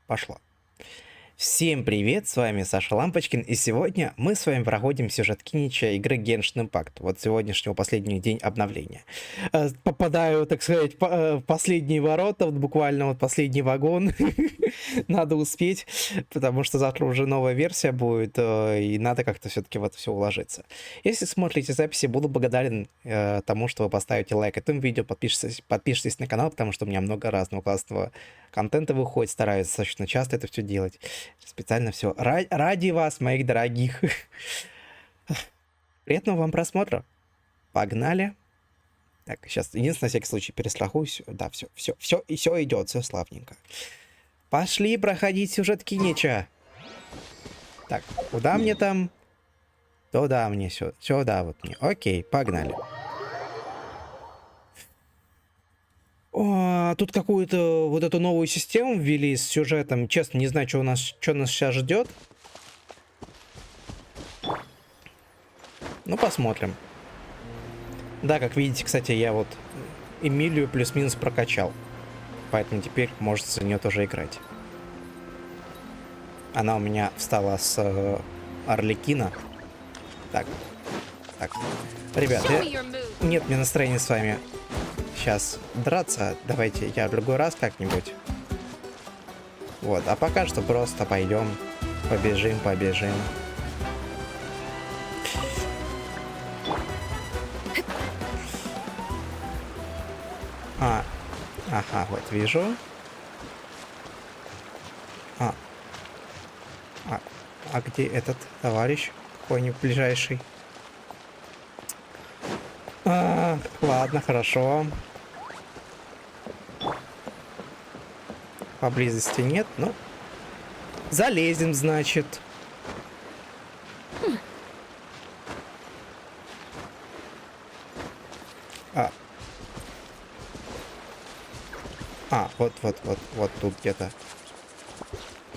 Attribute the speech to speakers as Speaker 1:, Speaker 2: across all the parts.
Speaker 1: Пошло. Всем привет, с вами Саша Лампочкин, и сегодня мы с вами проходим сюжет Кинича игры Genshin Impact. Вот сегодняшнего последний день обновления. Попадаю, так сказать, в последние ворота, вот буквально вот последний вагон. Надо успеть, потому что завтра уже новая версия будет, и надо как-то все-таки в это все уложиться. Если смотрите записи, буду благодарен тому, что вы поставите лайк этому видео, подпишитесь на канал, потому что у меня много разного классного контента выходит, стараюсь достаточно часто это все делать. Специально все ради вас, моих дорогих. Приятного вам просмотра. Погнали. Так, сейчас единственное, на всякий случай перестрахуюсь. Да, все идет, все славненько. Пошли проходить сюжет Кинича. Так, куда мне там? Туда мне, сюда вот мне. Окей, погнали. О, тут какую-то вот эту новую систему ввели с сюжетом. Честно, не знаю, что нас сейчас ждет. Ну, посмотрим. Да, как видите, кстати, я вот Эмилию плюс-минус прокачал. Поэтому теперь можете за нее тоже играть. Она у меня встала с Арлекина. Так. Ребята, нет мне настроения с вами сейчас драться. Давайте я в другой раз как-нибудь. Вот, а пока что просто пойдем. Побежим. Ага, вот вижу. А где этот товарищ? Какой-нибудь ближайший? Ладно, хорошо. Поблизости нет, ну. Залезем, значит. Вот тут где-то.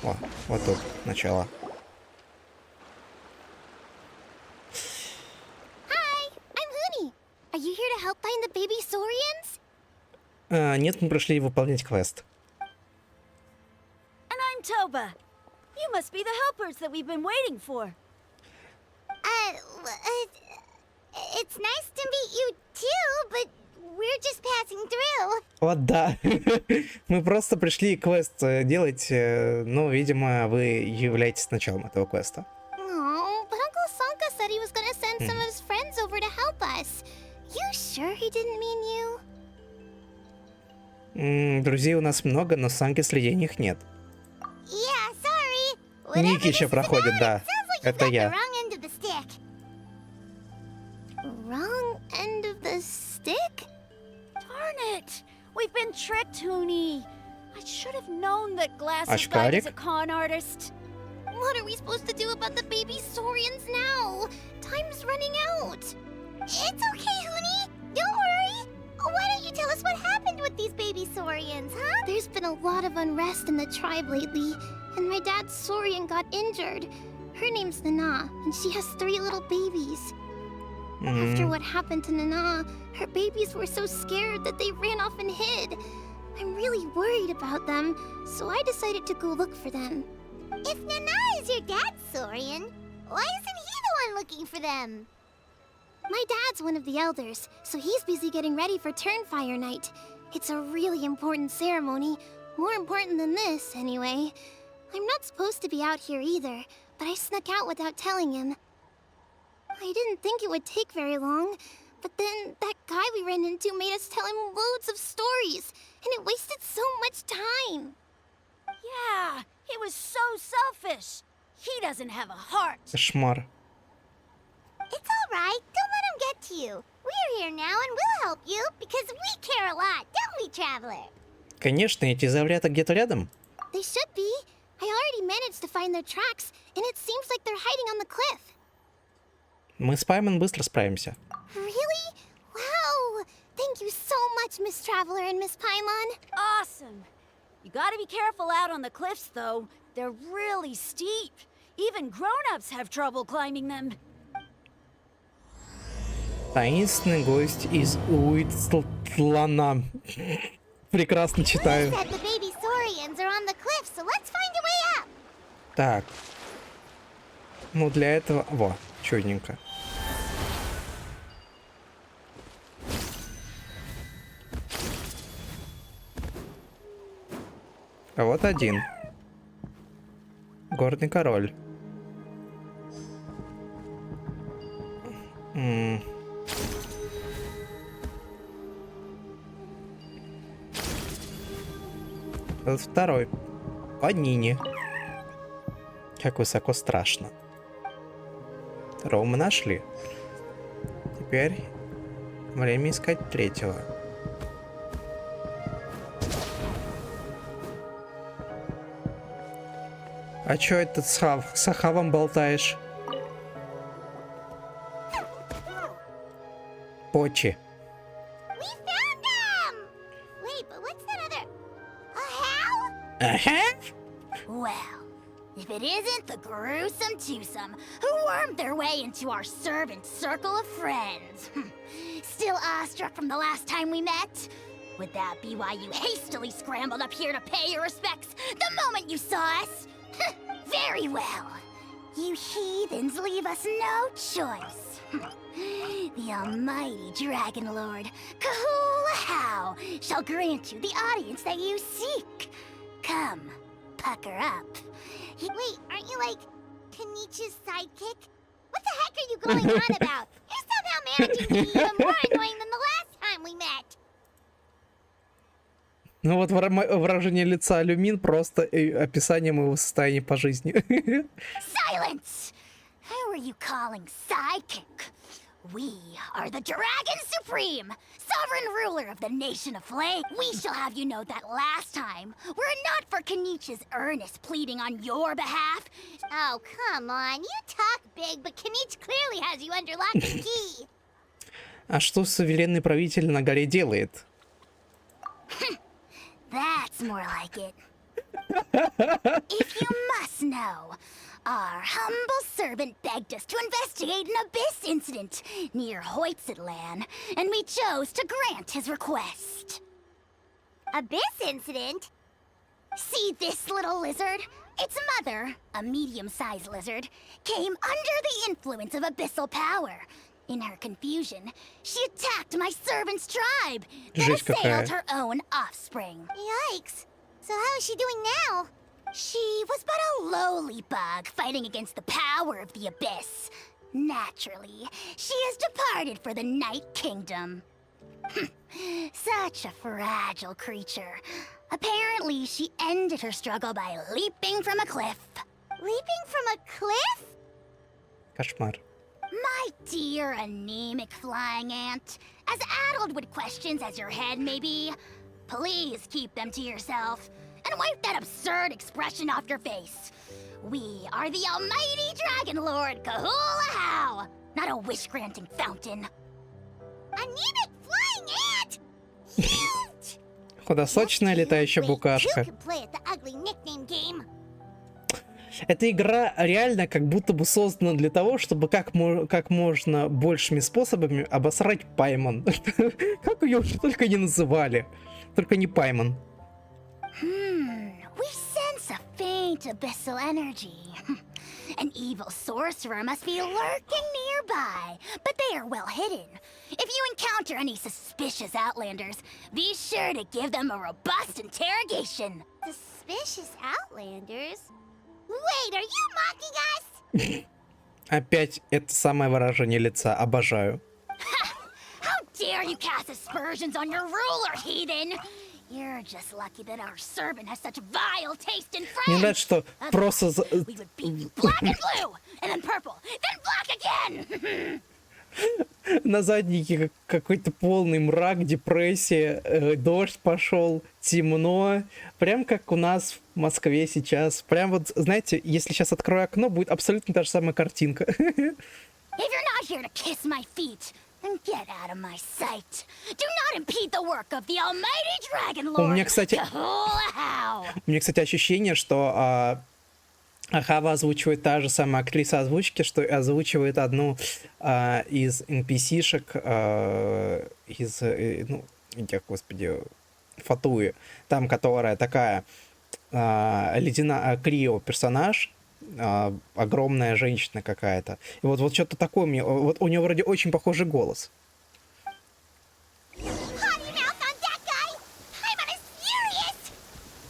Speaker 1: Вот тут начало. Нет, мы пришли выполнять квест.
Speaker 2: And I'm Toba. You must be the helpers that we've been waiting for.
Speaker 3: It's nice to meet you too, but we're just passing through.
Speaker 1: Вот да. Мы просто пришли квест делать, но, видимо, вы являетесь началом этого квеста.
Speaker 3: Oh, but Uncle Sanka said he was gonna send some of his friends over to help us. You sure he didn't mean you?
Speaker 1: Друзей у нас много, но Санки среди них нет.
Speaker 3: Yeah, sorry.
Speaker 1: Ники еще проходит, да. Это я.
Speaker 3: Wrong end of the stick?
Speaker 2: Darn it! We've been tricked, Huni. I should have known that Glasses Guy is a con artist.
Speaker 3: What are we supposed to do about the baby Saurians now? Time's running out. It's okay, Huni. Don't worry. Why don't you tell us what happened with these baby Saurians, huh? There's been a lot of unrest in the tribe lately, and my dad's Saurian got injured. Her name's Nana, and she has 3 little babies. After what happened to Nana, her babies were so scared that they ran off and hid. I'm really worried about them, so I decided to go look for them. If Nana is your dad's Saurian, why isn't he the one looking for them? My dad's one of the elders, so he's busy getting ready for Turnfire Night. It's a really important ceremony, more important than this, anyway. I'm not supposed to be out here either, but I snuck out without telling him. I didn't think it would take very long, but then that guy we ran into made us tell him loads of stories, and it wasted so much time.
Speaker 2: Yeah, he was so selfish. He doesn't have a heart.
Speaker 1: Кошмар.
Speaker 3: It's all right. Don't let him get to you. We're here now, and we'll help you because we care a lot, don't we, Traveler?
Speaker 1: Конечно, эти заврята где-то рядом.
Speaker 3: They should be. I already managed to find their tracks, and it seems like they're hiding on the cliff.
Speaker 1: Мы с Паймон быстро справимся.
Speaker 3: Really? Wow! Thank you so much, Miss Traveler and Miss Paimon.
Speaker 2: Awesome. You gotta be careful out on the cliffs, though. They're really steep. Even grown-ups have trouble climbing them.
Speaker 1: Таинственный гость из Уитслана. прекрасно читаю.
Speaker 3: Said the baby saurians are on the cliff, so let's find a way up.
Speaker 1: Так. Ну, для этого... Во, чудненько. А вот один. Горный король. Вот второй. По Нине. Как высоко страшно. Второго мы нашли. Теперь время искать третьего. А чё это с Ахавом болтаешь? Почи.
Speaker 3: We found them! Wait, but what's that other... A how?
Speaker 1: Ага.
Speaker 2: Well, if it isn't the gruesome twosome who wormed their way into our servant circle of friends. Still awestruck from the last time we met? Would that be why you hastily scrambled up here to pay your respects the moment you saw us? Very well. You heathens leave us no choice. The almighty Dragon Lord, Kahula shall grant you the audience that you seek. Come, pucker up.
Speaker 3: Wait, aren't you like Kinicha's sidekick? What the heck are you going on about? You're somehow managing to be even more annoying than the last time we met.
Speaker 1: Ну вот выражение лица Люмин просто описание моего состояния по жизни.
Speaker 2: Silence! Who are you calling sidekick? We are the Dragon Supreme, sovereign ruler of the nation of Flame. We shall have you know that last time, were it not for Kinicha's earnest pleading on your behalf.
Speaker 3: Oh, come on. You talk big, but Kinich clearly has you under lock and key.
Speaker 1: А что суверенный правитель на горе делает?
Speaker 2: That's more like it. If you must know, our humble servant begged us to investigate an abyss incident near Hoytsidland, and we chose to grant his request.
Speaker 3: Abyss incident?
Speaker 2: See this little lizard? Its mother, a medium-sized lizard, came under the influence of abyssal power. In her confusion, she attacked my servant's tribe, then
Speaker 1: Жесть
Speaker 2: assailed
Speaker 1: какая.
Speaker 2: her own offspring.
Speaker 3: Yikes. So how is she doing now?
Speaker 2: She was but a lowly bug fighting against the power of the abyss. Naturally, she has departed for the Night Kingdom. Such a fragile creature. Apparently, she ended her struggle by leaping from a cliff.
Speaker 3: Leaping from a cliff?
Speaker 1: Кошмар.
Speaker 2: My dear anemic flying ant, as addled with questions as your head may be, please keep them to yourself and wipe that absurd expression off your face. We are the almighty Dragon Lord Kahula How, not a wish-granting fountain.
Speaker 3: Anemic flying ant? Huge!
Speaker 1: Худосочная летающая
Speaker 3: You
Speaker 1: букашка.
Speaker 3: can play at the ugly nickname game.
Speaker 1: Эта игра реально как будто бы создана для того, чтобы как можно большими способами обосрать Пайман. Как ее уже только не называли. Только не Пайман.
Speaker 2: We sense a faint abyssal energy. An evil sorcerer must be lurking nearby, but they are well hidden. If you encounter any suspicious outlanders, be sure to give them a robust interrogation.
Speaker 3: Suspicious outlanders? Wait, are you mocking us?
Speaker 1: Опять это самое выражение лица. Обожаю.
Speaker 2: How dare you cast aspersions on your ruler, heathen! You're just lucky that our servant has such vile taste in friends.
Speaker 1: Мне нравится, что просто...
Speaker 2: We would beat you black and blue, and then purple, then black again!
Speaker 1: На заднике какой-то полный мрак, депрессия, дождь пошел, темно. Прям как у нас в Москве сейчас. Прям вот, знаете, если сейчас открою окно, будет абсолютно та же самая картинка.
Speaker 2: If you're not here to kiss my feet, then get out of my sight. Do not impede the work of the almighty Dragon Lord.
Speaker 1: У меня, кстати, ощущение, что Ахава озвучивает та же самая актриса озвучки, что озвучивает одну из NPC-шек из, ну, господи, Фатуи. Там, которая такая крио персонаж, огромная женщина какая-то. И вот что-то такое мне... Вот у нее вроде очень похожий голос.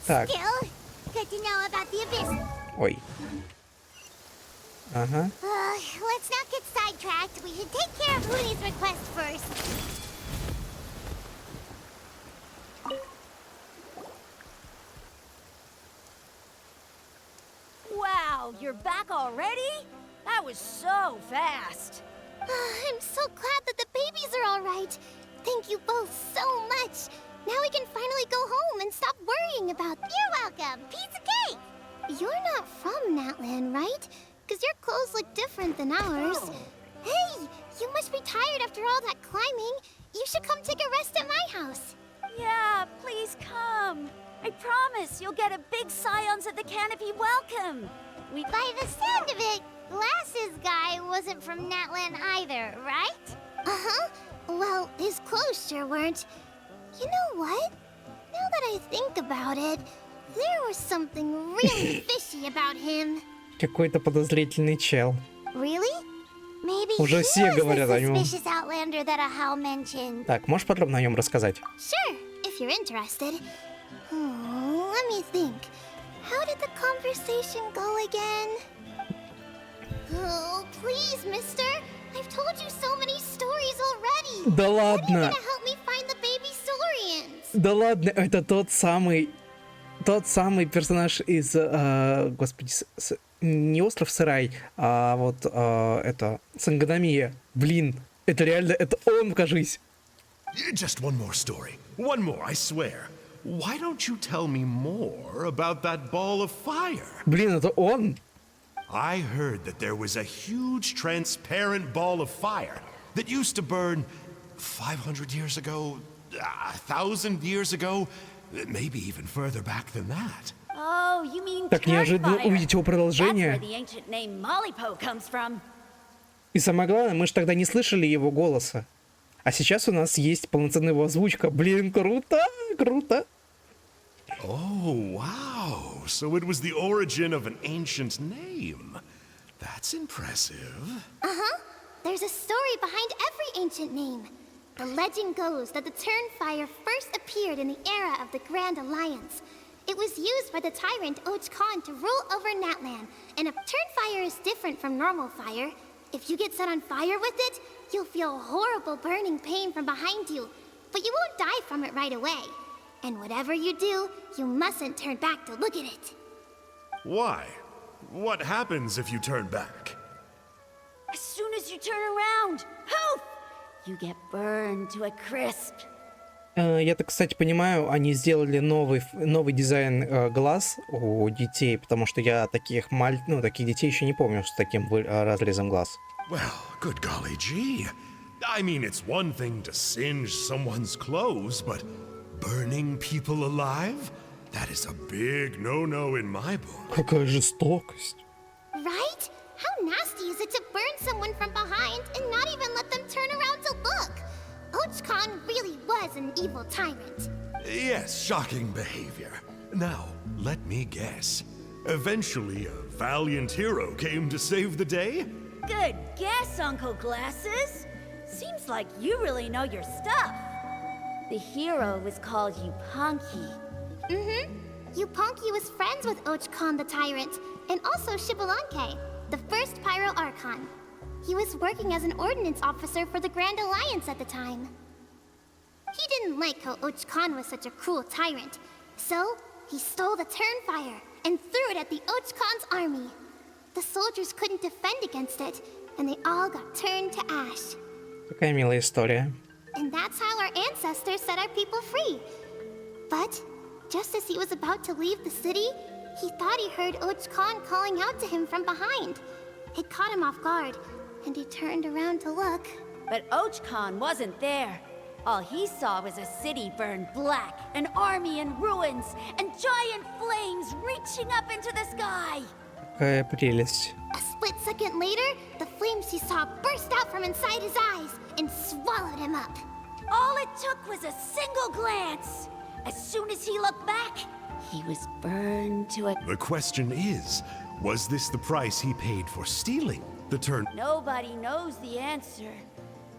Speaker 1: Так. Ой. Ага.
Speaker 3: Let's not get sidetracked. We should take care of Hoonie's request first.
Speaker 4: Wow, you're back already? That was so fast.
Speaker 3: I'm so glad that the babies are all right. Thank you both so much. Now we can finally go home and stop worrying about...
Speaker 2: You're welcome. Piece of cake.
Speaker 3: You're not from Natland, right? Because your clothes look different than ours. Hey, you must be tired after all that climbing. You should come take a rest at my house.
Speaker 4: Yeah, please come. I promise you'll get a big Scions at the Canopy welcome.
Speaker 2: By the sound of it, Glasses guy wasn't from Natland either, right?
Speaker 3: Uh-huh. Well, his clothes sure weren't. You know what? Now that I think about it, there was something really fishy about him.
Speaker 1: Какой-то подозрительный чел.
Speaker 2: Really? Maybe
Speaker 1: Уже все говорят о нем.
Speaker 2: suspicious outlander that Ahal mentioned.
Speaker 1: Так, можешь подробно о нем рассказать?
Speaker 3: Sure, if you're interested. Let me think. How did the conversation go again? Oh, please, mister. I've told you so many stories already.
Speaker 1: Да
Speaker 3: When are you
Speaker 1: ладно.
Speaker 3: gonna help me find the baby Saurians?
Speaker 1: Да ладно, это тот самый персонаж из, господи, не остров Сарай, а вот это Сангономия. Блин, это реально, это он, кажись.
Speaker 5: Just one more story. One more, I swear. Why don't you tell me more about that ball of fire?
Speaker 1: Блин, это он.
Speaker 5: I heard that there was a huge transparent ball of fire that used to burn 500 years ago, 1,000 years ago, maybe even further back than that.
Speaker 4: Oh, you mean
Speaker 1: Так неожиданно увидеть его
Speaker 4: That's where
Speaker 1: продолжение.
Speaker 4: the ancient name Mollypo comes from.
Speaker 1: И самое главное, мы же тогда не слышали его голоса. А сейчас у нас есть полноценная его озвучка. Блин, круто, круто.
Speaker 5: Oh, wow. So it was the origin of an ancient name. That's impressive.
Speaker 3: Uh-huh. There's a story behind every ancient name. The legend goes that the Turnfire first appeared in the era of the Grand Alliance. It was used by the tyrant Och Khan to rule over Natland, and a Turnfire is different from normal fire. If you get set on fire with it, you'll feel horrible burning pain from behind you, but you won't die from it right away. And whatever you do, you mustn't turn back to look at it.
Speaker 5: Why? What happens if you turn back?
Speaker 4: As soon as you turn around, poof! You get burned to a crisp.
Speaker 1: Я так, кстати, понимаю, они сделали новый дизайн глаз у детей, потому что я таких детей еще не помню с таким разрезом глаз.
Speaker 5: Well, good golly gee. I mean, it's one thing to singe someone's clothes, but burning people alive? That is a big no-no in my book.
Speaker 1: Какая жестокость.
Speaker 3: Right? How nasty is it to burn someone from behind and not even let them turn around to look? Och Khan really was an evil tyrant.
Speaker 5: Yes, shocking behavior. Now, let me guess. Eventually, a valiant hero came to save the day?
Speaker 4: Good guess, Uncle Glasses. Seems like you really know your stuff. The hero was called Yupanqui.
Speaker 3: Mm-hmm. Yupanqui was friends with Och Khan the Tyrant, and also Shibalanke, the first Pyro Archon. He was working as an ordnance officer for the Grand Alliance at the time. He didn't like how Och Khan was such a cruel tyrant, so he stole the Turnfire and threw it at the Och Khan's army. The soldiers couldn't defend against it, and they all got turned to ash.
Speaker 1: Какая милая история.
Speaker 3: And that's how our ancestors set our people free. But just as he was about to leave the city, he thought he heard Och Khan calling out to him from behind. It caught him off guard, and he turned around to look.
Speaker 4: But Och Khan wasn't there. All he saw was a city burned black, an army in ruins, and giant flames reaching up into the sky.
Speaker 1: Какая прелесть.
Speaker 3: A split second later, the flames he saw burst out from inside his eyes and swallowed him up.
Speaker 4: All it took was a single glance. as soon as he looked back, he was burned to a...
Speaker 5: The question is, was this the price he paid for stealing the turn?
Speaker 4: Nobody knows the answer.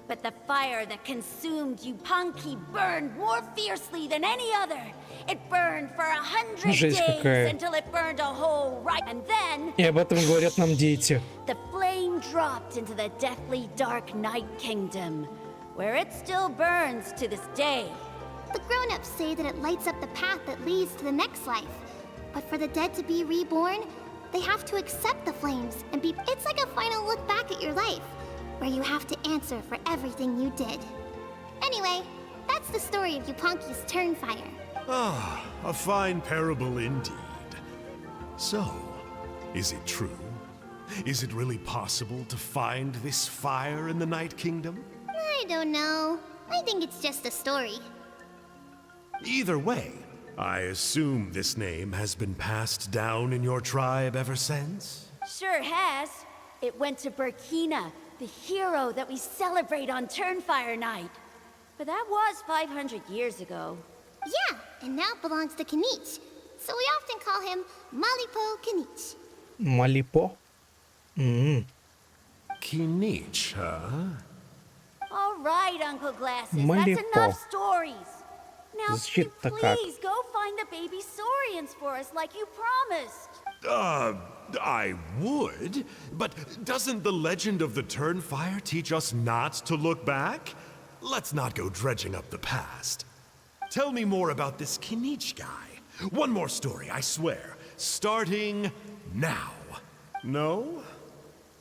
Speaker 4: But the fire that consumed Yupanqui burned more fiercely than any other. It burned for 100
Speaker 1: Жесть
Speaker 4: days
Speaker 1: какая.
Speaker 4: until it burned a hole right. And then
Speaker 1: И об этом говорят нам дети.
Speaker 4: the flame dropped into the deathly dark night kingdom, where it still burns to this day.
Speaker 3: The grown-ups say that it lights up the path that leads to the next life. But for the dead to be reborn, they have to accept the flames and be... It's like a final look back at your life, where you have to answer for everything you did. Anyway, that's the story of Yupanqui's Turnfire.
Speaker 5: Ah, a fine parable indeed. So, is it true? Is it really possible to find this fire in the Night Kingdom?
Speaker 3: I don't know. I think it's just a story.
Speaker 5: Either way, I assume this name has been passed down in your tribe ever since?
Speaker 4: Sure has. It went to Burkina, the hero that we celebrate on Turnfire Night. But that was 500 years ago.
Speaker 3: Yeah, and now it belongs to Kinich. So we often call him Malipo Kinich.
Speaker 1: Малипо?
Speaker 5: Kinich, huh?
Speaker 4: All right, Uncle Glasses,
Speaker 1: Малипо.
Speaker 4: that's enough stories. Now, can you
Speaker 1: Звучит-то как.
Speaker 4: please go find the baby saurians for us like you promised?
Speaker 5: I would, but doesn't the legend of the Turnfire teach us not to look back? Let's not go dredging up the past. Tell me more about this Kinich guy. One more story, I swear. Starting now. No?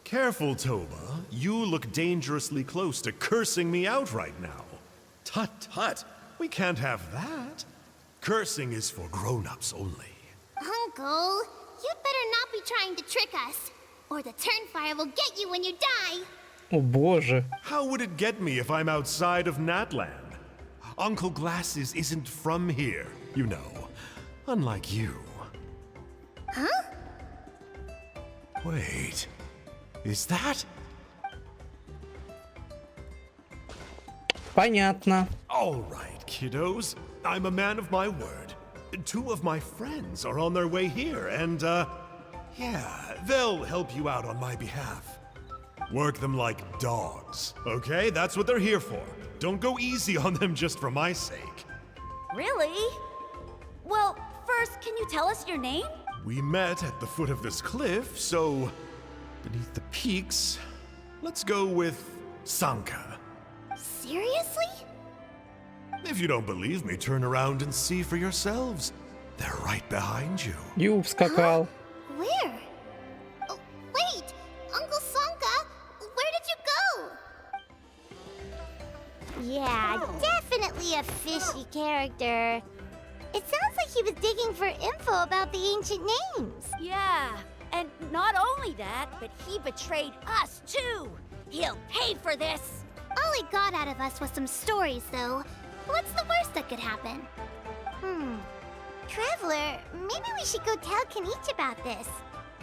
Speaker 5: Careful, Toba. You look dangerously close to cursing me out right now. Tut tut. We can't have that. Cursing is for grown-ups only.
Speaker 3: Uncle, you'd better not be trying to trick us, or the Turnfire will get you when you die.
Speaker 1: О боже.
Speaker 5: How would it get me if I'm outside of Natland? Uncle Glasses isn't from here, you know. Unlike you.
Speaker 3: Huh?
Speaker 5: Wait. Is that?
Speaker 1: Понятно.
Speaker 5: All right, kiddos. I'm a man of my word. 2 of my friends are on their way here, and, yeah, they'll help you out on my behalf. Work them like dogs, okay? That's what they're here for. Don't go easy on them just for my sake.
Speaker 4: Really? Well, first, can you tell us your name?
Speaker 5: We met at the foot of this cliff, so beneath the peaks, let's go with Sanka.
Speaker 3: Seriously?
Speaker 5: If you don't believe me, turn around and see for yourselves. They're right behind you.
Speaker 1: Юб скакал.
Speaker 3: Where? Oh, wait! Uncle Sanka, where did you go? Yeah, definitely a fishy character. It sounds like he was digging for info about the ancient names.
Speaker 4: Yeah, and not only that, but he betrayed us too. He'll pay for this.
Speaker 3: All he got out of us was some stories, though. What's the worst that could happen? Traveler, maybe we should go tell Kinich about this.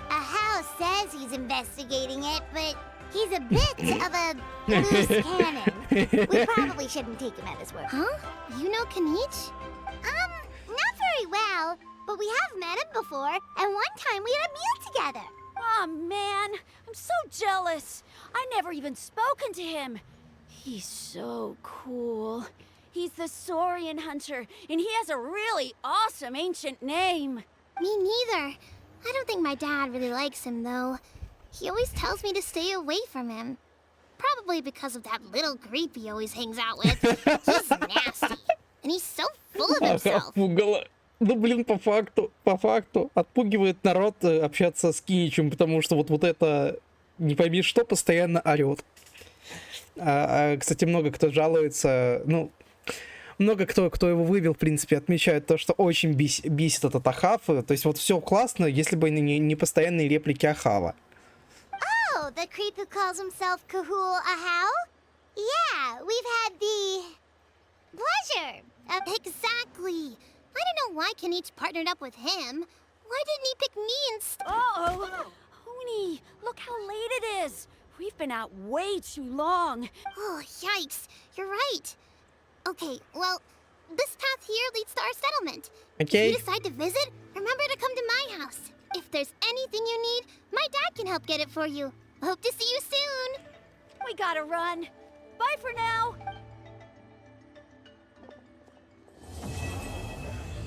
Speaker 3: Ahau says he's investigating it, but he's a bit of a loose cannon. We probably shouldn't take him at his word. Huh? You know Kinich? Not very well, but we have met him before, and one time we had a meal together.
Speaker 4: Aw, man, I'm so jealous. I never even spoken to him. He's so cool. He's the Saurian hunter, and he has a really awesome ancient name.
Speaker 3: Me neither. I don't think my dad really likes him, though. He always tells me to stay away from him. Probably because of that little creep he always hangs out with. He's nasty, and he's so full of himself.
Speaker 1: Пугало. Ну, блин, по факту, отпугивает народ общаться с Киничем, потому что вот это, не пойми что, постоянно орет. Кстати, много кто жалуется, ну, много кто его вывел, в принципе, отмечает то, что очень бесит этот Ахав. То есть вот все классно, если бы не постоянные реплики Ахава.
Speaker 3: Oh, the creep who calls himself Kahul Ahau? Yeah, we've had the pleasure of... Exactly. I don't know why Kinich partnered up with him. Why didn't he pick me instead?
Speaker 4: Uh-oh! Huni, look how late it is. We've been out way too long.
Speaker 3: Oh, yikes. You're right. Okay, well, this path here here leads to our settlement.
Speaker 1: Окей.
Speaker 3: If you decide to visit, remember to come to my house. If there's anything you need, my dad can help get it for you. Hope to see you soon.
Speaker 4: We gotta run. Bye for now.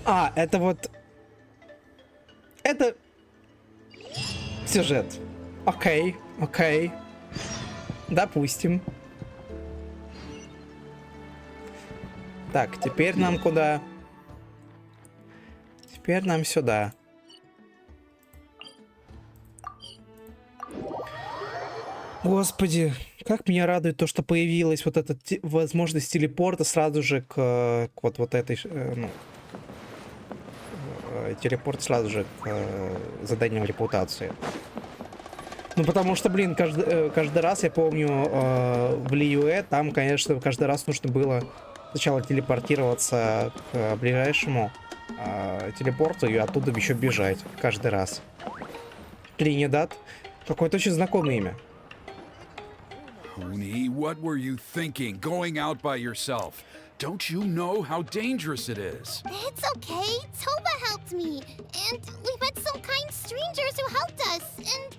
Speaker 1: А, это вот... Это... Сюжет. Окей, окей. Допустим. Так, теперь нам куда? Теперь нам сюда. Господи, как меня радует то, что появилась вот эта возможность телепорта сразу же к вот этой... ну, телепорт сразу же к заданию репутации. Ну, потому что, блин, каждый раз, я помню, в Лиюэ, там, конечно, каждый раз нужно было сначала телепортироваться к ближайшему телепорту и оттуда еще бежать каждый раз. Тринидад. Какое-то очень знакомое имя.
Speaker 6: Honey, what were you thinking, going out by yourself? Don't you know how dangerous it is?
Speaker 3: It's okay. Toba helped me. And we met some kind strangers who helped us. And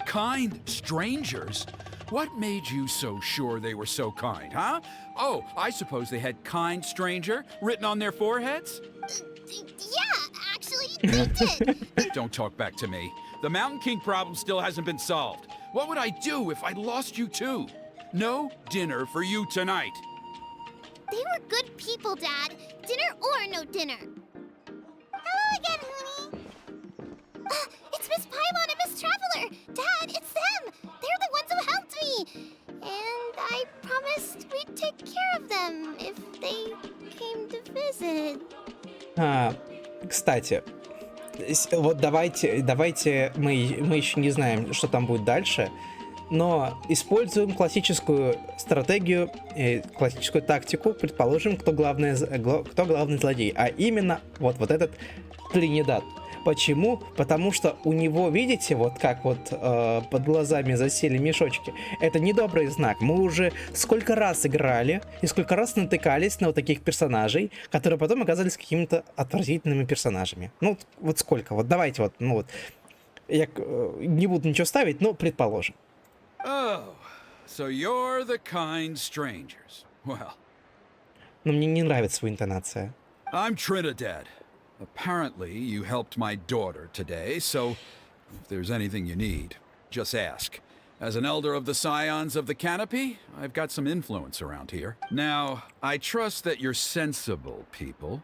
Speaker 6: Kind strangers? What made you so sure they were so kind, huh? Oh, I suppose they had kind stranger written on their foreheads?
Speaker 3: yeah, actually, they did.
Speaker 6: Don't talk back to me. The Mountain King problem still hasn't been solved. What would I do if I lost you too? No dinner for you tonight.
Speaker 3: They were good people, Dad. Dinner or no dinner. Hello again, Hooney. It's Miss Paimon and Miss Traveler. Dad, it's them. They're the ones who helped me. And I promised we'd take care of them if they came to visit.
Speaker 1: Кстати, вот давайте мы еще не знаем, что там будет дальше, но используем классическую стратегию, классическую тактику, предположим, кто главный злодей, а именно вот этот Тринидад. Почему? Потому что у него, видите, вот как вот под глазами засели мешочки. Это недобрый знак. Мы уже сколько раз играли и сколько раз натыкались на вот таких персонажей, которые потом оказались какими-то отвратительными персонажами. Ну, вот сколько? Вот давайте вот, ну вот. Я не буду ничего ставить, но предположим.
Speaker 6: Oh, so you're the kind strangers. Well,
Speaker 1: Но мне не нравится его интонация.
Speaker 6: I'm Trinidad. Apparently, you helped my daughter today, so if there's anything you need, just ask. As an elder of the Scions of the Canopy, I've got some influence around here. Now, I trust that you're sensible people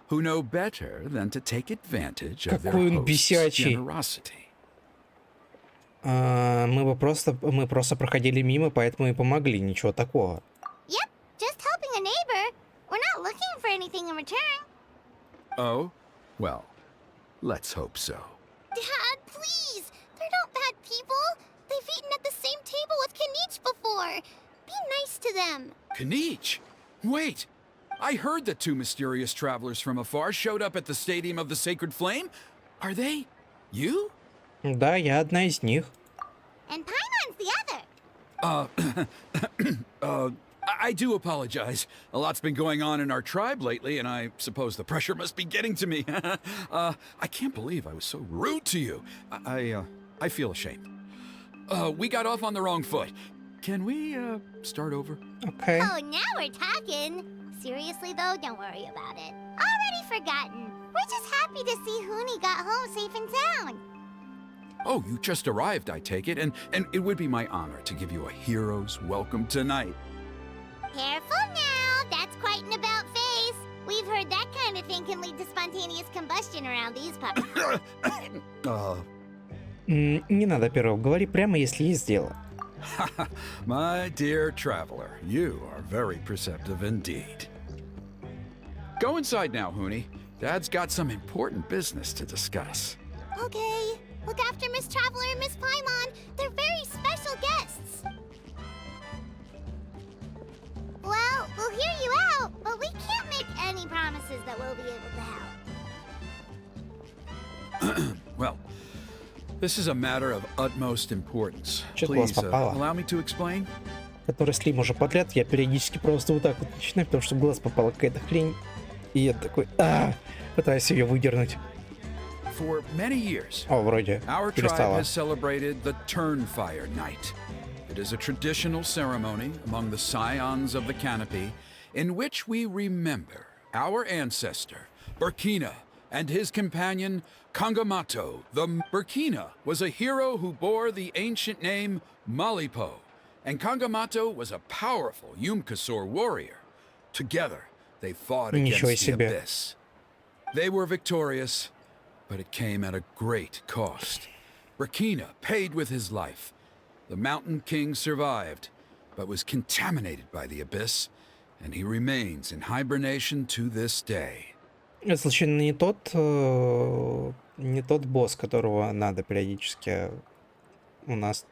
Speaker 6: who know better than to take advantage of their host's generosity.
Speaker 1: Мы просто проходили мимо, поэтому и помогли, ничего такого.
Speaker 3: Yep, just helping a neighbor. We're not looking for anything in return.
Speaker 6: Oh? Well, let's hope so.
Speaker 3: Dad, please! They're not bad people. They've eaten at the same table with Kinich before. Be nice to them.
Speaker 6: Kinich? Wait! I heard that two mysterious travelers from afar showed up at the Stadium of the Sacred Flame. Are they you?
Speaker 1: Да, я одна из них.
Speaker 3: And Paimon's the other.
Speaker 6: I do apologize. A lot's been going on in our tribe lately, and I suppose the pressure must be getting to me. I can't believe I was so rude to you. I feel ashamed. We got off on the wrong foot. Can we, start over?
Speaker 1: Okay.
Speaker 3: Oh, now we're talking. Seriously, though, don't worry about it. Already forgotten. We're just happy to see Hooney got home safe and sound.
Speaker 6: Oh, you just arrived, I take it, and it would be my honor to give you a hero's welcome tonight.
Speaker 3: Careful now, that's quite an about face. We've heard that kind of thing can lead to spontaneous combustion around these parts.
Speaker 1: Не надо первого, говори прямо, если есть дело.
Speaker 6: My dear traveler, you are very perceptive indeed. Go inside now, Hooney. Dad's got some important business to discuss.
Speaker 3: Okay, look after Miss Traveler and Miss Paimon. They're very special guests. Well, we'll hear you out, but we can't make any promises that we'll be able to help.
Speaker 6: Well, this is a matter of utmost importance.
Speaker 1: Чё-то вас
Speaker 6: Please,
Speaker 1: попало.
Speaker 6: allow me to explain.
Speaker 1: Который стрим уже подряд, я периодически просто вот так вот начинаю, потому что в глаз попала какая-то хрень. И я такой, пытаюсь ее выдернуть.
Speaker 6: For many years,
Speaker 1: О, вроде
Speaker 6: our tribe
Speaker 1: перестала.
Speaker 6: has celebrated the Turnfire Night. It is a traditional ceremony among the scions of the canopy in which we remember our ancestor, Burkina, and his companion, Kangamato. Burkina was a hero who bore the ancient name Malipo, and Kangamato was a powerful Yumkasor warrior. Together, they fought
Speaker 1: Ничего
Speaker 6: against the
Speaker 1: себе.
Speaker 6: Abyss. They were victorious, but it came at a great cost. Burkina paid with his life. The Mountain King survived, but was contaminated by the Abyss, and he remains in hibernation to this day.
Speaker 1: Это случайно не тот босс, которого надо периодически у нас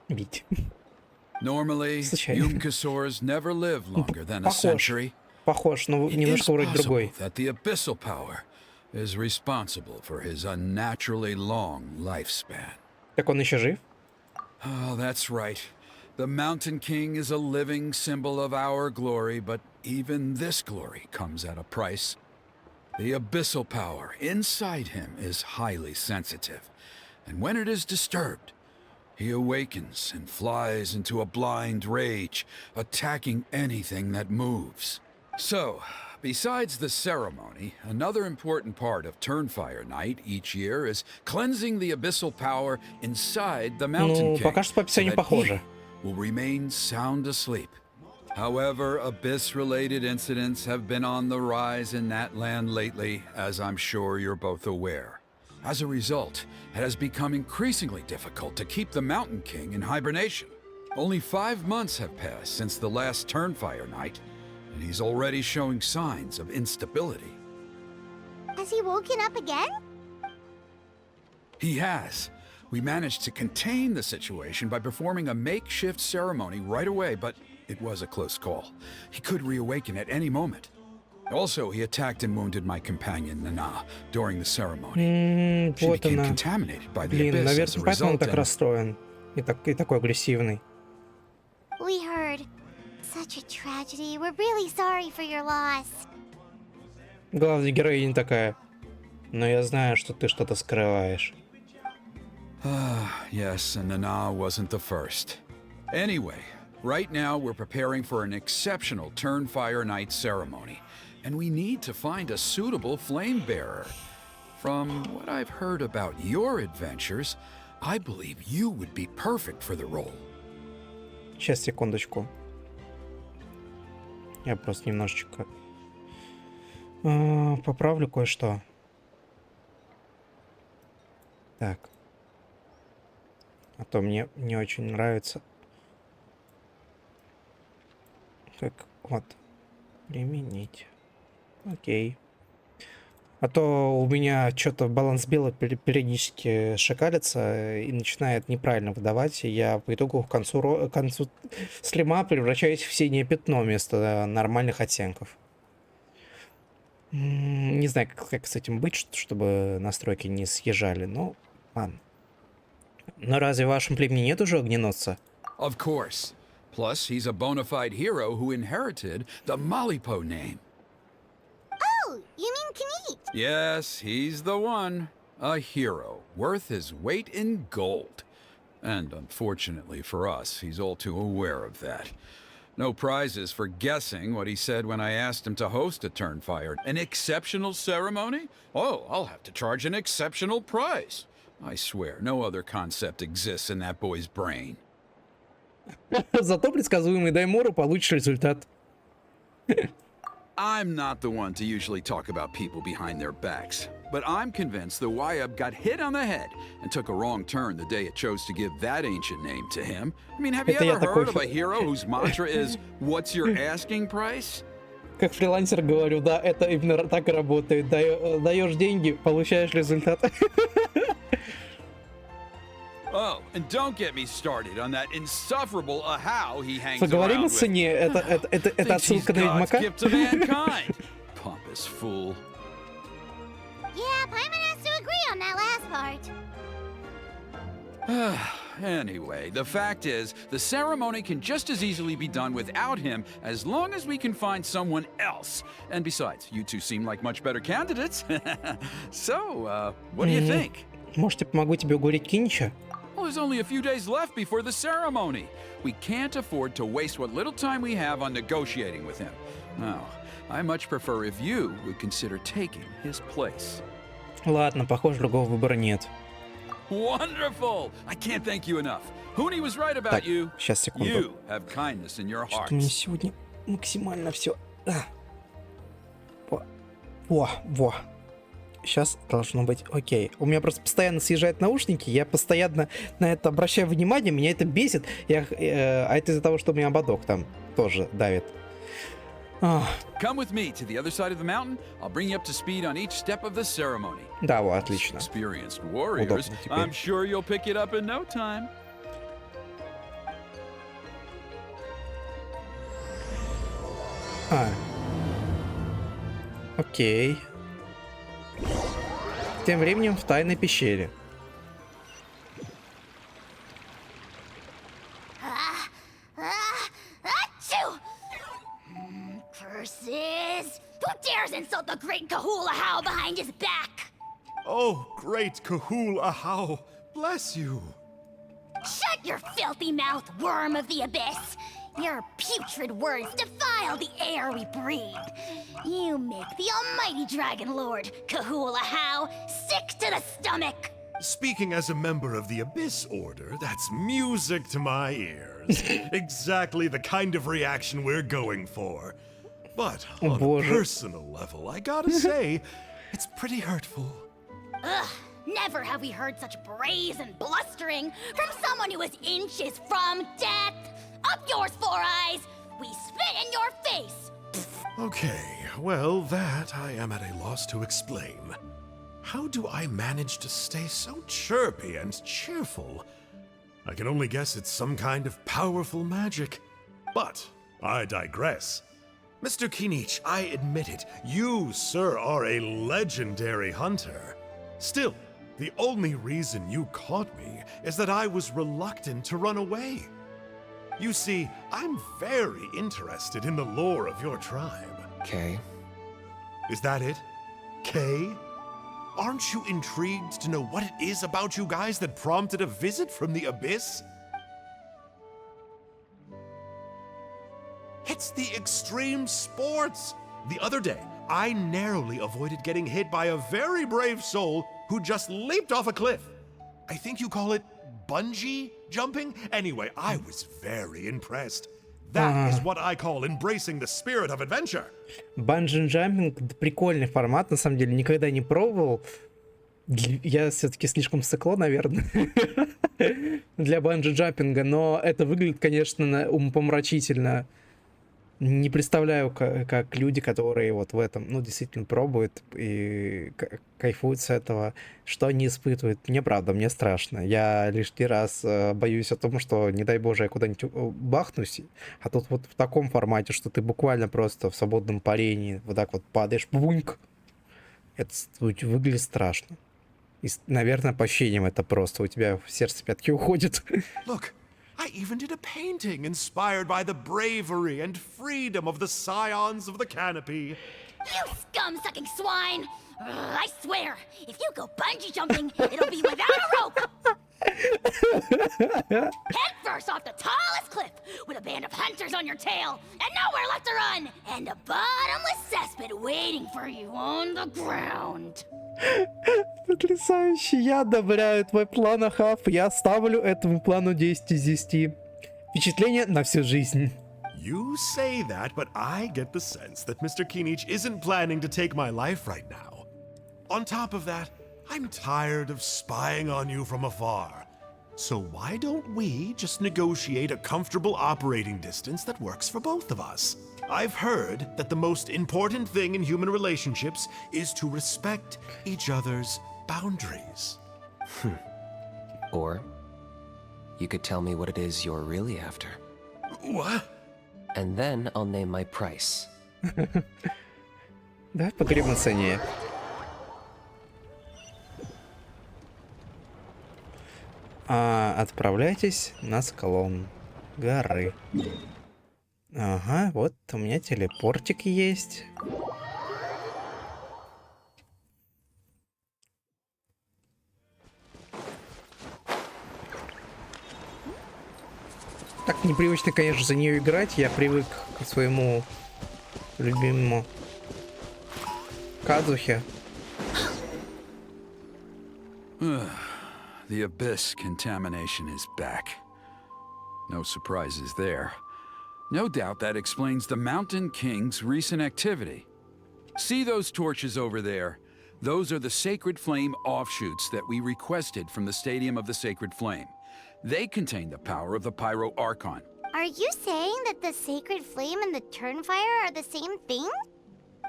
Speaker 1: бить.
Speaker 6: Normally,
Speaker 1: Случайно.
Speaker 6: Yumkasors never live longer than a
Speaker 1: Похож.
Speaker 6: century.
Speaker 1: Похож, но
Speaker 6: It is
Speaker 1: немножко вроде
Speaker 6: possible
Speaker 1: другой.
Speaker 6: that the abyssal power is responsible for his unnaturally long lifespan.
Speaker 1: Так он еще жив?
Speaker 6: Oh, that's right. The Mountain King is a living symbol of our glory, but even this glory comes at a price. The abyssal power inside him is highly sensitive, and when it is disturbed, he awakens and flies into a blind rage, attacking anything that moves. So, besides the ceremony, another important part of Turnfire Night each year is cleansing the abyssal power inside the Mountain
Speaker 1: Ну,
Speaker 6: King,
Speaker 1: пока что по описанию
Speaker 6: so that
Speaker 1: похоже.
Speaker 6: he will remain sound asleep. However, Abyss-related incidents have been on the rise in that land lately, as I'm sure you're both aware. As a result, it has become increasingly difficult to keep the Mountain King in hibernation. Only 5 months have passed since the last Turnfire Night, and he's already showing signs of instability.
Speaker 3: Has he woken up again?
Speaker 6: He has. We managed to contain the situation by performing a makeshift ceremony right away, but it was a close call. He could reawaken at any moment. Also, he attacked and wounded my companion, Nana, during the ceremony. She
Speaker 1: Вот
Speaker 6: became
Speaker 1: она.
Speaker 6: contaminated by the
Speaker 1: Блин,
Speaker 6: abyss as a
Speaker 1: наверное, поэтому он
Speaker 6: result,
Speaker 1: так
Speaker 6: and
Speaker 1: расстроен. И такой агрессивный.
Speaker 3: We heard. Such a tragedy. We're really sorry for your loss.
Speaker 1: Главная героиня такая. Но я знаю, что ты что-то скрываешь.
Speaker 6: yes, and Nana wasn't the first. Anyway, right now we're preparing for an exceptional Turnfire Night ceremony, and we need to find a suitable flame bearer. From what I've heard about your adventures, I believe you would be perfect for the role.
Speaker 1: Сейчас, секундочку. Я просто немножечко поправлю кое-что. Так. А то мне не очень нравится. Как вот. Применить. Окей. А то у меня что-то баланс бела периодически шакалится и начинает неправильно выдавать. И я по итогу к концу стрима превращаюсь в синее пятно вместо нормальных оттенков. Не знаю, как с этим быть, чтобы настройки не съезжали. Ну, ладно. Но разве в вашем племени нет уже огненосца?
Speaker 6: Of course. Plus, he's a bona fide hero who inherited the Malipo name.
Speaker 3: Oh, you mean Kanit?
Speaker 6: Yes, he's the one. A hero, worth his weight in gold. And unfortunately for us, he's all too aware of that. No prizes for guessing what he said when I asked him to host a Turnfire. An exceptional ceremony? Oh, I'll have to charge an exceptional price. I swear, no other concept exists in that boy's brain.
Speaker 1: Зато предсказуемый Даймору получишь результат.
Speaker 6: I'm not the one to usually talk about people behind their backs, but I'm convinced the Wyab got hit on the head and took a wrong turn the day it chose to give that ancient name to him. I mean, have you
Speaker 1: Это я
Speaker 6: ever heard of
Speaker 1: такой
Speaker 6: a hero whose mantra is, "What's your asking price?"
Speaker 1: Как фрилансер говорю, да, это именно так и работает. Даешь деньги, получаешь результат.
Speaker 6: Oh, and don't get me started on that insufferable Ahau he hangs
Speaker 1: Поговорим
Speaker 6: around
Speaker 1: о
Speaker 6: with.
Speaker 1: цене. Это
Speaker 6: Thinks he's
Speaker 1: отсылка на
Speaker 6: God's
Speaker 1: Ведьмака?
Speaker 6: gift to mankind. Pompous fool.
Speaker 3: Yeah, Paimon has to agree on that last part.
Speaker 6: Anyway, the fact is, the ceremony can just as easily be done without him as long as we can find someone else. And besides, you two seem like much better candidates. So, what do you think?
Speaker 1: Может, я помогу тебе уговорить Кинича?
Speaker 6: Well, there's only a few days left before the ceremony. We can't afford to waste what little time we have on negotiating with him. Now, I much prefer if you would consider taking his place.
Speaker 1: Ладно, похоже, другого выбора нет.
Speaker 6: Wonderful! I can't thank you enough. Huni was right about
Speaker 1: Так,
Speaker 6: you.
Speaker 1: сейчас, секунду.
Speaker 6: You have kindness in your
Speaker 1: Что-то мне
Speaker 6: hearts.
Speaker 1: сегодня максимально все... Во. Сейчас должно быть окей. У меня просто постоянно съезжают наушники, я постоянно на это обращаю внимание, меня это бесит. А это из-за того, что у меня ободок там тоже давит.
Speaker 6: Come with me to the other side of the mountain. I'll bring you up to speed on each step of the ceremony.
Speaker 1: Да, вот, отлично.
Speaker 6: Experienced warriors.
Speaker 1: Удобно теперь.
Speaker 6: I'm sure you'll pick it up in no time.
Speaker 1: Окей. Тем временем в тайной пещере.
Speaker 2: Achoo! Curses! Who dares insult the great Kahula How behind his back?
Speaker 5: Oh, great Kahul Ahau, bless you.
Speaker 2: Shut your filthy mouth, worm of the abyss! Your putrid words defile the air we breathe. You make the almighty Dragon Lord, Kahula How, sick to the stomach.
Speaker 5: Speaking as a member of the Abyss Order, that's music to my ears. Exactly the kind of reaction we're going for. But on a
Speaker 1: Боже.
Speaker 5: personal level, I gotta say, it's pretty hurtful.
Speaker 2: Ugh, never have we heard such brazen blustering from someone who is inches from death. Up yours, Four Eyes! We spit in your face!
Speaker 5: Okay, well, that I am at a loss to explain. How do I manage to stay so chirpy and cheerful? I can only guess it's some kind of powerful magic. But I digress. Mr. Kinich, I admit it, you, sir, are a legendary hunter. Still, the only reason you caught me is that I was reluctant to run away. You see, I'm very interested in the lore of your tribe.
Speaker 7: Okay.
Speaker 5: Is that it? Kay? Aren't you intrigued to know what it is about you guys that prompted a visit from the Abyss? It's the extreme sports! The other day, I narrowly avoided getting hit by a very brave soul who just leaped off a cliff. I think you call it bungee jumping? Anyway, I was very impressed. That is what I call embracing the spirit of adventure.
Speaker 1: Банджи-джампинг — прикольный формат, на самом деле, никогда не пробовал. Я все-таки слишком сыкло, наверное, для банджи-джампинга, но это выглядит, конечно, умопомрачительно. Не представляю, как люди, которые вот в этом, ну, действительно пробуют и кайфуют с этого, что они испытывают. Мне правда, мне страшно. Я лишний раз боюсь о том, что, не дай боже, я куда-нибудь бахнусь, а тут вот в таком формате, что ты буквально просто в свободном парении вот так вот падаешь, буньк. Это выглядит страшно. И, наверное, по ощущениям это просто. У тебя в сердце пятки уходит.
Speaker 5: Look. I even did a painting inspired by the bravery and freedom of the scions of the canopy.
Speaker 2: You scum-sucking swine! I swear, if you go bungee jumping, it'll be without a rope! Head first off the tallest cliff, with a band of hunters on your tail, and nowhere left to run, and a bottomless cesspit waiting for you on the ground.
Speaker 1: Потрясающе, я одобряю твой план, Ахав. Я ставлю этому плану 10 из 10. Впечатление на всю жизнь.
Speaker 5: You say that, but I get the sense that Mr. Kinich isn't planning to take my life right now. On top of that, I'm tired of spying on you from afar. So why don't we just negotiate a comfortable operating distance that works for both of us? I've heard that the most important thing in human relationships is to respect each other's boundaries.
Speaker 7: Or you could tell me what it is you're really after.
Speaker 5: What?
Speaker 7: And then I'll name my price.
Speaker 1: Давай поговорим о цене. Отправляйтесь на склон горы. Ага, вот у меня телепортик есть. Так непривычно, конечно, за нее играть. Я привык к своему любимому Кадзухе.
Speaker 6: The abyss contamination is back. No surprises there. No doubt that explains the Mountain King's recent activity. See those torches over there? Those are the Sacred Flame offshoots that we requested from the Stadium of the Sacred Flame. They contain the power of the Pyro Archon.
Speaker 3: Are you saying that the Sacred Flame and the Turnfire are the same thing?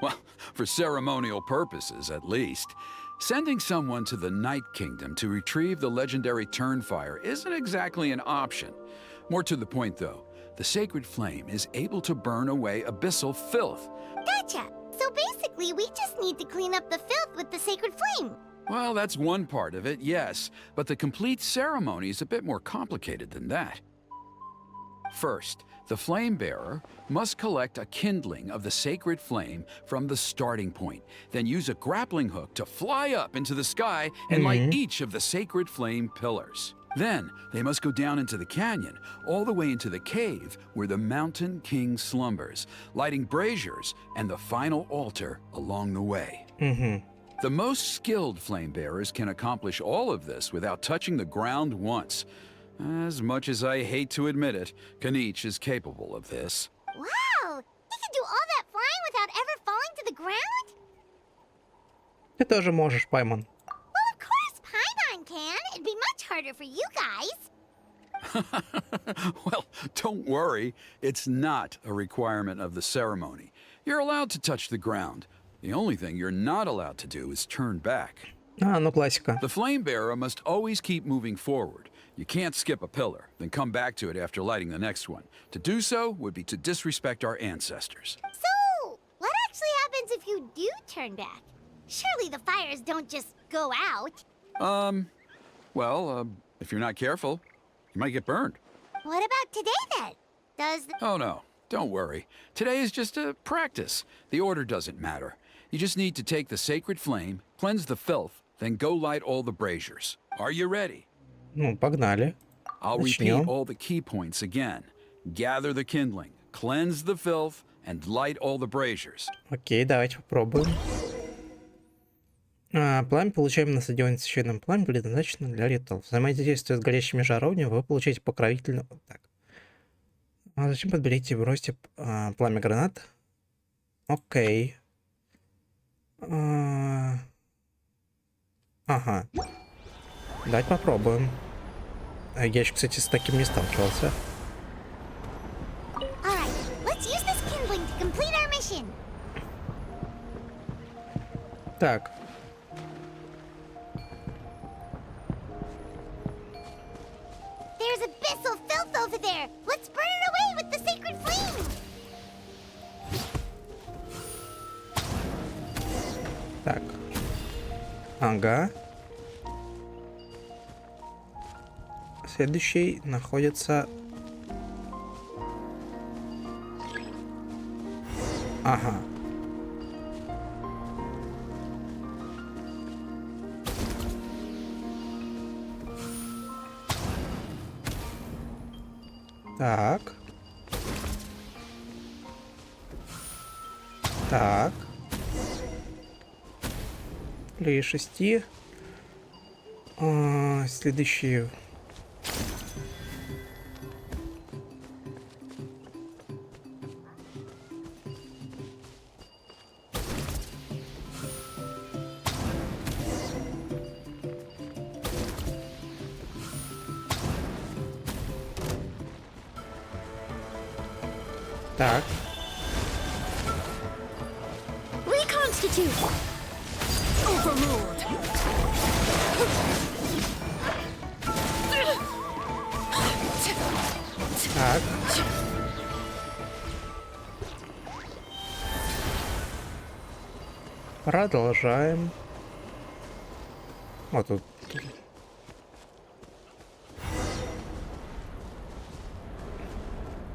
Speaker 6: Well, for ceremonial purposes, at least. Sending someone to the Night Kingdom to retrieve the legendary Turnfire isn't exactly an option. More to the point, though, the Sacred Flame is able to burn away abyssal filth.
Speaker 3: Gotcha! So basically, we just need to clean up the filth with the Sacred Flame.
Speaker 6: Well, that's one part of it, yes, but the complete ceremony is a bit more complicated than that. First, the flame bearer must collect a kindling of the sacred flame from the starting point, then use a grappling hook to fly up into the sky and light each of the sacred flame pillars. Then, they must go down into the canyon, all the way into the cave where the Mountain King slumbers, lighting braziers and the final altar along the way. The most skilled flame bearers can accomplish all of this without touching the ground once. As much as I hate to admit it, Kinich is capable of this.
Speaker 3: Wow! He can do all that flying without ever falling to the ground?
Speaker 1: Ты тоже можешь, Паймон.
Speaker 3: Well, of course Paimon can. It'd be much harder for you guys.
Speaker 6: Well, don't worry. It's not a requirement of the ceremony. You're allowed to touch the ground. The only thing you're not allowed to do is turn back.
Speaker 1: Ну классика.
Speaker 6: The flame bearer must always keep moving forward. You can't skip a pillar, then come back to it after lighting the next one. To do so would be to disrespect our ancestors.
Speaker 3: So, what actually happens if you do turn back? Surely the fires don't just go out.
Speaker 6: If you're not careful, you might get burned.
Speaker 3: What about today then? Does the...
Speaker 6: Oh no, don't worry. Today is just a practice. The order doesn't matter. You just need to take the sacred flame, cleanse the filth, then go light all the braziers. Are you ready?
Speaker 1: Ну, погнали.
Speaker 6: I'll repeat all the key points again. Gather the kindling, cleanse the filth, and light all the braziers.
Speaker 1: Окей, давайте попробуем. Пламя, получаем на стадионе священном пламя, предназначено для ритуалов. Взаимодействуя с горящими жаровнями, вы получаете покровительную... Так. Зачем подберите и бросьте пламя гранат? Окей. Ага. Давайте попробуем. Я еще, кстати, с таким не сталкивался. Так. Так. Ага. Следующий находится... Ага. Так. Так. Или 6. Следующий... Так.
Speaker 4: Reconstitute. Overruled.
Speaker 1: Так. Продолжаем. Вот тут.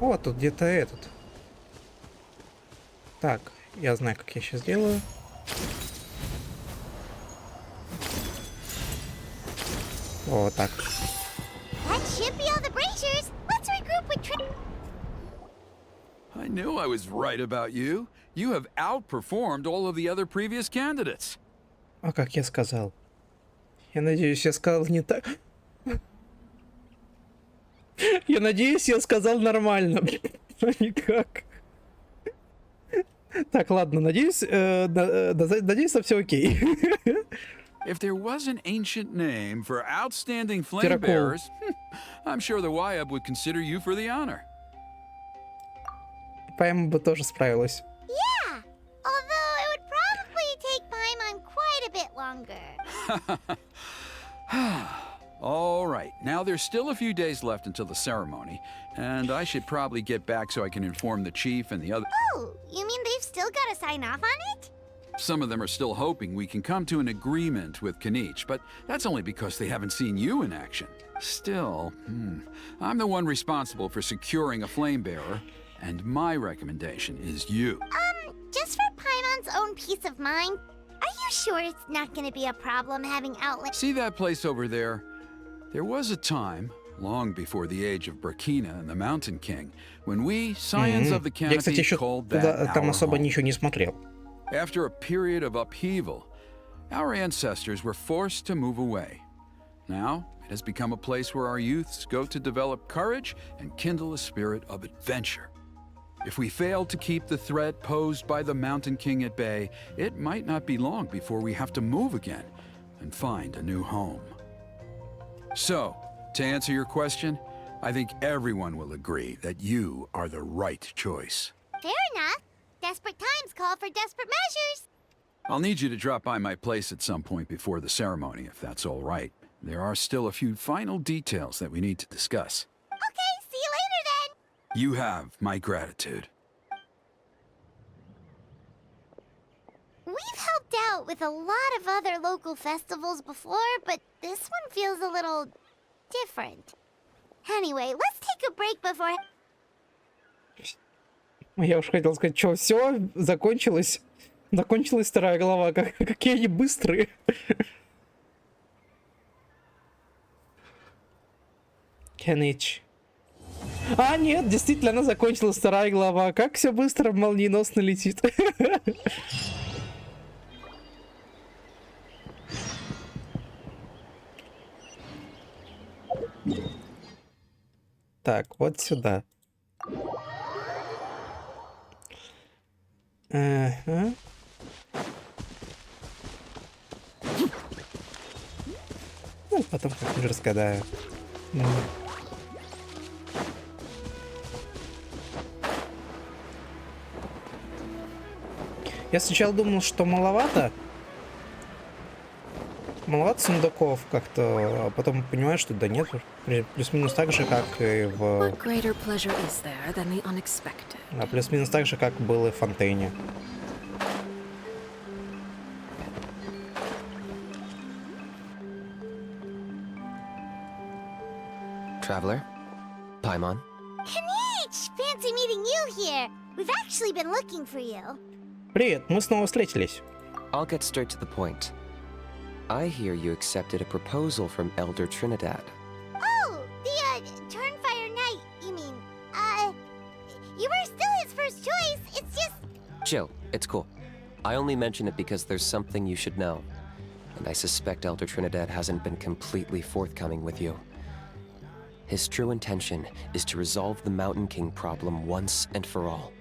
Speaker 1: О, тут где-то этот. Так, я знаю, как я сейчас сделаю. Вот так.
Speaker 3: That should be all the braziers. Let's regroup with
Speaker 6: I knew I was right about you. You have outperformed all of the other previous candidates.
Speaker 1: А как я сказал? Я надеюсь, я сказал не так. Я надеюсь, я сказал нормально. Но никак. Так, ладно, надеюсь, надеюсь, все окей.
Speaker 6: If there was an ancient name for outstanding flame
Speaker 1: Терракол.
Speaker 6: bearers, I'm sure the Wyab would consider you for the honor.
Speaker 1: Пэм бы тоже справилась.
Speaker 3: Yeah, although it would probably take Paimon quite a bit longer.
Speaker 6: All right, now there's still a few days left until the ceremony, and I should probably get back so I can inform the chief and the other.
Speaker 3: Oh, you mean they've still got to sign off on it?
Speaker 6: Some of them are still hoping we can come to an agreement with Kinich, but that's only because they haven't seen you in action. Still, I'm the one responsible for securing a flame bearer, and my recommendation is you.
Speaker 3: Just for Paimon's own peace of mind, are you sure it's not going to be a problem having outlet?
Speaker 6: See that place over there? There was a time, long before the age of Burkina and the Mountain King, when we, Scions of the
Speaker 1: Я, кстати,
Speaker 6: Canopy,
Speaker 1: еще
Speaker 6: called
Speaker 1: туда,
Speaker 6: that
Speaker 1: там
Speaker 6: our
Speaker 1: особо
Speaker 6: home.
Speaker 1: ничего не смотрел.
Speaker 6: After a period of upheaval, our ancestors were forced to move away. Now, it has become a place where our youths go to develop courage and kindle a spirit of adventure. If we fail to keep the threat posed by the Mountain King at bay, it might not be long before we have to move again and find a new home. So, to answer your question, I think everyone will agree that you are the right choice.
Speaker 3: Fair enough. Desperate times call for desperate measures.
Speaker 6: I'll need you to drop by my place at some point before the ceremony, if that's all right. There are still a few final details that we need to discuss.
Speaker 3: Okay, see you later then.
Speaker 6: You have my gratitude.
Speaker 3: We've helped out with a lot of other local festivals before, but this one feels a little different. Anyway, let's take a break before...
Speaker 1: Я уж хотел сказать, что все, закончилось. Закончилась вторая глава. Какие они быстрые. Кинич. А, нет, действительно, она закончилась вторая глава. Как все быстро, молниеносно летит. Так, вот сюда. Ага. Ну, потом как-нибудь разгадаю. Я сначала думал, что маловато. Маловато сундуков как-то, а потом понимаю, что да нет, плюс-минус так же, как и в...
Speaker 8: What greater pleasure is there than the unexpected?
Speaker 1: Да, плюс-минус так же, как было в Фонтейне.
Speaker 7: Traveler? Paimon?
Speaker 3: Kinich! Fancy meeting you here. We've actually been looking for you.
Speaker 1: Привет, мы снова встретились.
Speaker 7: I'll get straight to the point. I hear you accepted a proposal from Elder Trinidad.
Speaker 3: Oh, the, Turnfire Knight, you mean. You were still his first choice. It's just...
Speaker 7: Chill, it's cool. I only mention it because there's something you should know. And I suspect Elder Trinidad hasn't been completely forthcoming with you. His true intention is to resolve the Mountain King problem once and for all.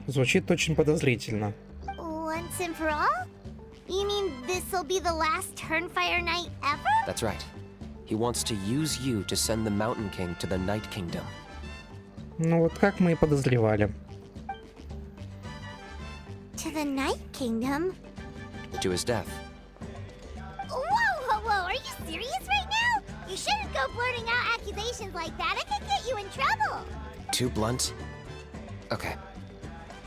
Speaker 1: Звучит очень подозрительно.
Speaker 3: Once and for all? You mean this'll be the last Turnfire Knight ever?
Speaker 7: That's right. He wants to use you to send the Mountain King to the Night Kingdom.
Speaker 1: Ну вот как мы и подозревали.
Speaker 3: To the Night Kingdom?
Speaker 7: To his death.
Speaker 3: Whoa! Are you serious right now? You shouldn't go blurting out accusations like that. It could get you in trouble.
Speaker 7: Too blunt? Okay.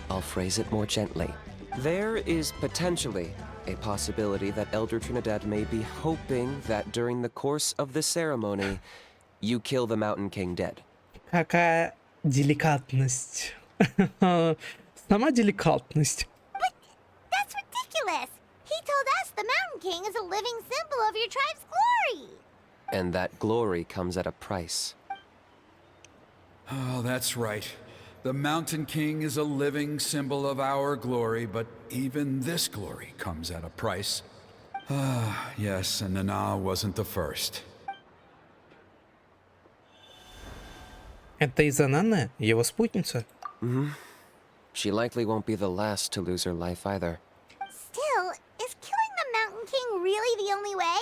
Speaker 7: I'll phrase it more gently. There is potentially a possibility that Elder Trinidad may be hoping that during the course of the ceremony, you kill the Mountain King dead.
Speaker 1: Какая Деликатность. Сама деликатность.
Speaker 3: That's ridiculous! He told us the Mountain King is a living symbol of your tribe's glory!
Speaker 7: And that glory comes at a price.
Speaker 6: Oh, that's right. The Mountain King is a living symbol of our glory, but even this glory comes at a price. Ah, yes, and Nana wasn't the first.
Speaker 1: Это из-за Наны, его спутница?
Speaker 7: She likely won't be the last to lose her life either.
Speaker 3: Still, is killing the Mountain King really the only way?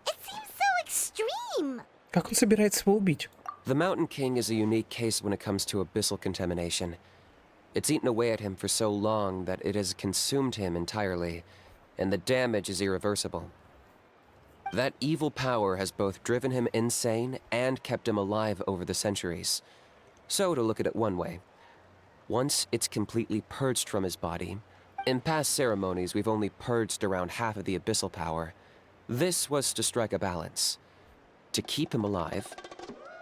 Speaker 3: It seems so extreme!
Speaker 1: Как он собирается его убить?
Speaker 7: The Mountain King is a unique case when it comes to abyssal contamination. It's eaten away at him for so long that it has consumed him entirely, and the damage is irreversible. That evil power has both driven him insane and kept him alive over the centuries. So, to look at it one way, once it's completely purged from his body, in past ceremonies we've only purged around half of the abyssal power. This was to strike a balance, to keep him alive,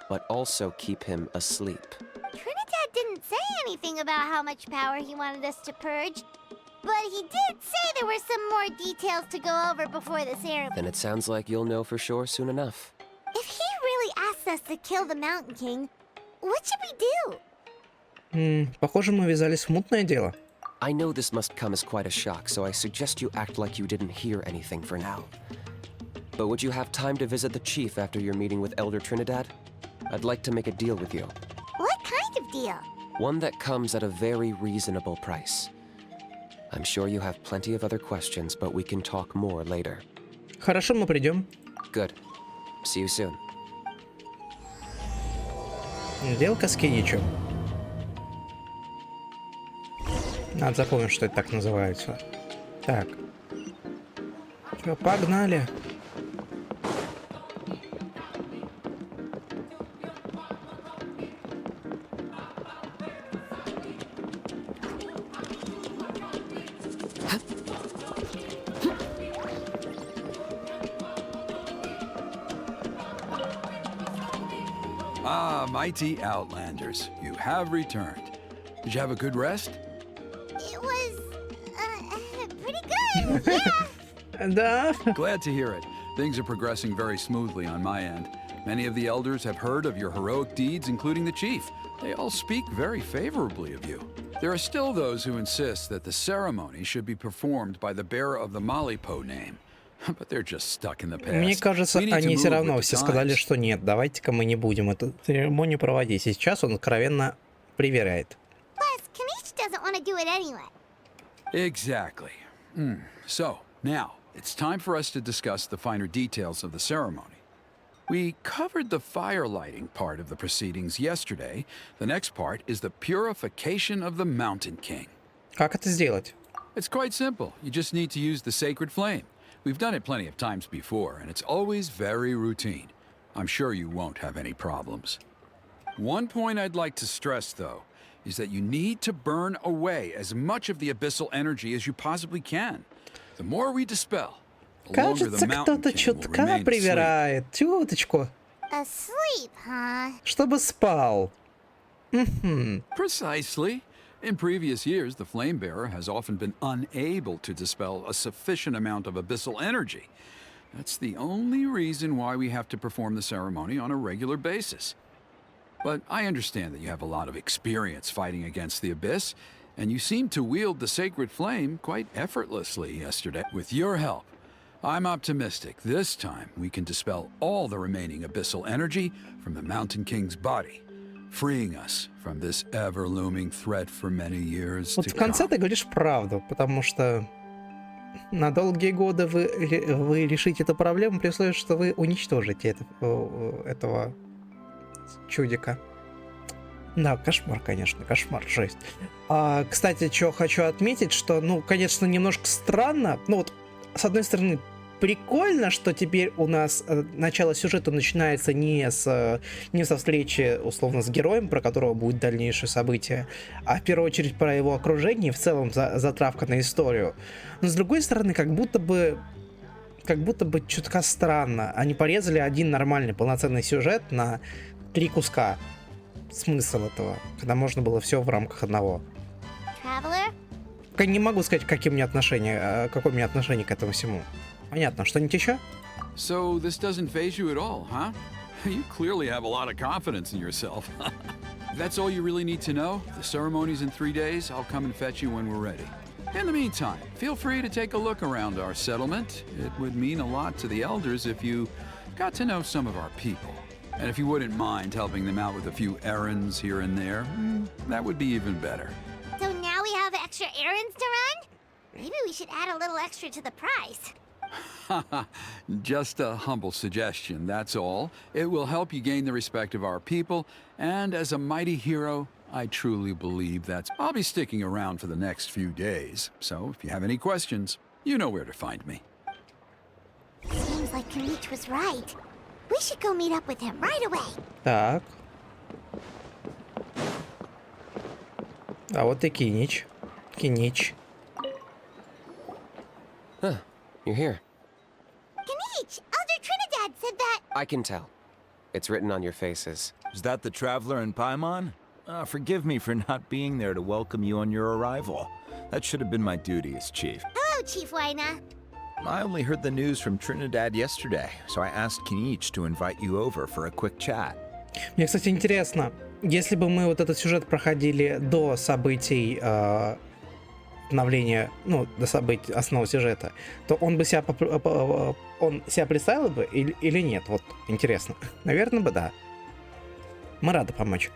Speaker 7: but also keep him asleep.
Speaker 3: Trinidad didn't say anything about how much power he wanted us to purge, but he did say there were some more details to go over before the ceremony.
Speaker 7: Then it sounds like you'll know for sure soon enough.
Speaker 3: If he really asks us to kill the Mountain King, what should we do?
Speaker 1: Похоже, мы ввязались в мутное дело.
Speaker 7: I know this must come as quite a shock, so I suggest you act like you didn't hear anything for now. But would you have time to visit the chief after your meeting with Elder Trinidad? I'd like to make a deal with you.
Speaker 3: What kind of deal?
Speaker 7: One that comes at a very reasonable price. I'm sure you have plenty of other questions, but we can talk more later.
Speaker 1: Хорошо, мы придем.
Speaker 7: Good. See you soon.
Speaker 1: Сделка с Киничем. Надо запомнить, что это так называется. Так. Чё, погнали.
Speaker 6: Ah, mighty Outlanders, you have returned. Did you have a good rest?
Speaker 3: It was, pretty good, yeah.
Speaker 1: Да.
Speaker 6: Glad to hear it. Things are progressing very smoothly on my end. Many of the elders have heard of your heroic deeds, including the chief. They all speak very favorably of you. There are still those who insist that the ceremony should be performed by the bearer of the Malipo name. But they're just stuck in the past.
Speaker 1: Мне кажется,
Speaker 6: We need to
Speaker 1: они
Speaker 6: move
Speaker 1: все
Speaker 6: with
Speaker 1: равно
Speaker 6: the
Speaker 1: все сказали,
Speaker 6: times.
Speaker 1: что нет, давайте-ка мы не будем эту церемонию проводить. И сейчас он откровенно привирает.
Speaker 3: Plus, Kanish doesn't want to do it anyway.
Speaker 6: Exactly. So, now, it's time for us to discuss the finer details of the ceremony. We covered the fire lighting part of the proceedings yesterday. The next part is the purification of the Mountain King.
Speaker 1: Как это сделать?
Speaker 6: It's quite simple. You just need to use the sacred flame. We've done it plenty of times before, and it's always very routine. I'm sure you won't have any problems. One point I'd like to stress, though, is that you need to burn away as much of the abyssal energy as you possibly can. The more we dispel, the longer
Speaker 1: Кажется,
Speaker 6: the Mountain
Speaker 1: кто-то
Speaker 6: King will
Speaker 1: чутка
Speaker 6: remain asleep.
Speaker 1: привирает. Тюточку.
Speaker 3: Asleep, huh?
Speaker 1: Чтобы спал.
Speaker 6: Precisely. In previous years, the flame bearer has often been unable to dispel a sufficient amount of abyssal energy. That's the only reason why we have to perform the ceremony on a regular basis. But I understand that you have a lot of experience fighting against the abyss, and you seemed to wield the sacred flame quite effortlessly yesterday. With your help, I'm optimistic this time we can dispel all the remaining abyssal energy from the Mountain King's body, freeing us from this ever-looming threat for many years
Speaker 1: Вот
Speaker 6: to
Speaker 1: в конце
Speaker 6: come.
Speaker 1: ты говоришь правду, потому что на долгие годы вы решите эту проблему при условии, что вы уничтожите этого чудика. Да, кошмар, конечно, кошмар, жесть. Кстати, что хочу отметить, что, ну, конечно, немножко странно. Ну вот, с одной стороны, прикольно, что теперь у нас начало сюжета начинается не со встречи, условно, с героем, про которого будет дальнейшее событие, а в первую очередь про его окружение, в целом затравка на историю. Но с другой стороны, как будто бы чутка странно. Они порезали один нормальный полноценный сюжет на 3 куска. смысл этого, когда можно было все в рамках одного.
Speaker 2: Traveler?
Speaker 1: Не могу сказать, какое у меня отношение к этому всему. Понятно, что-нибудь еще?
Speaker 6: So this doesn't faze you at all, huh? You clearly have a lot of confidence in yourself. If that's all you really need to know, the ceremony's in 3 days. I'll come and fetch you when we're ready. In the meantime, feel free to take a look around our settlement. It would mean a lot to the elders if you got to know some of our people. And if you wouldn't mind helping them out with a few errands here and there, that would be even better.
Speaker 2: So now we have extra errands to run? Maybe we should add a little extra to the price.
Speaker 6: Just a humble suggestion, that's all. It will help you gain the respect of our people, and as a mighty hero, I truly believe that I'll be sticking around for the next few days. So if you have any questions, you know where to find me.
Speaker 2: Seems like Kinich was right. We should go meet up with him right away.
Speaker 1: Так. А вот и Кинич. Кинич.
Speaker 7: Huh, you're here.
Speaker 2: Kinich, Elder Trinidad said that.
Speaker 7: I can tell. It's written on your faces.
Speaker 9: Is that the traveler in Paimon? Forgive me for not being there to welcome you on your arrival. That should have been my duty as chief.
Speaker 2: Hello, Chief Waina.
Speaker 9: I only heard the news from Trinidad yesterday, so I asked Kinich to invite you over for a quick chat.
Speaker 1: Мне, кстати, интересно, если бы мы вот этот сюжет проходили до событий обновления, ну, до событий основного сюжета, то он бы себя, он себя представил бы или нет? Вот, интересно. Наверное бы да. Мы рады помочь.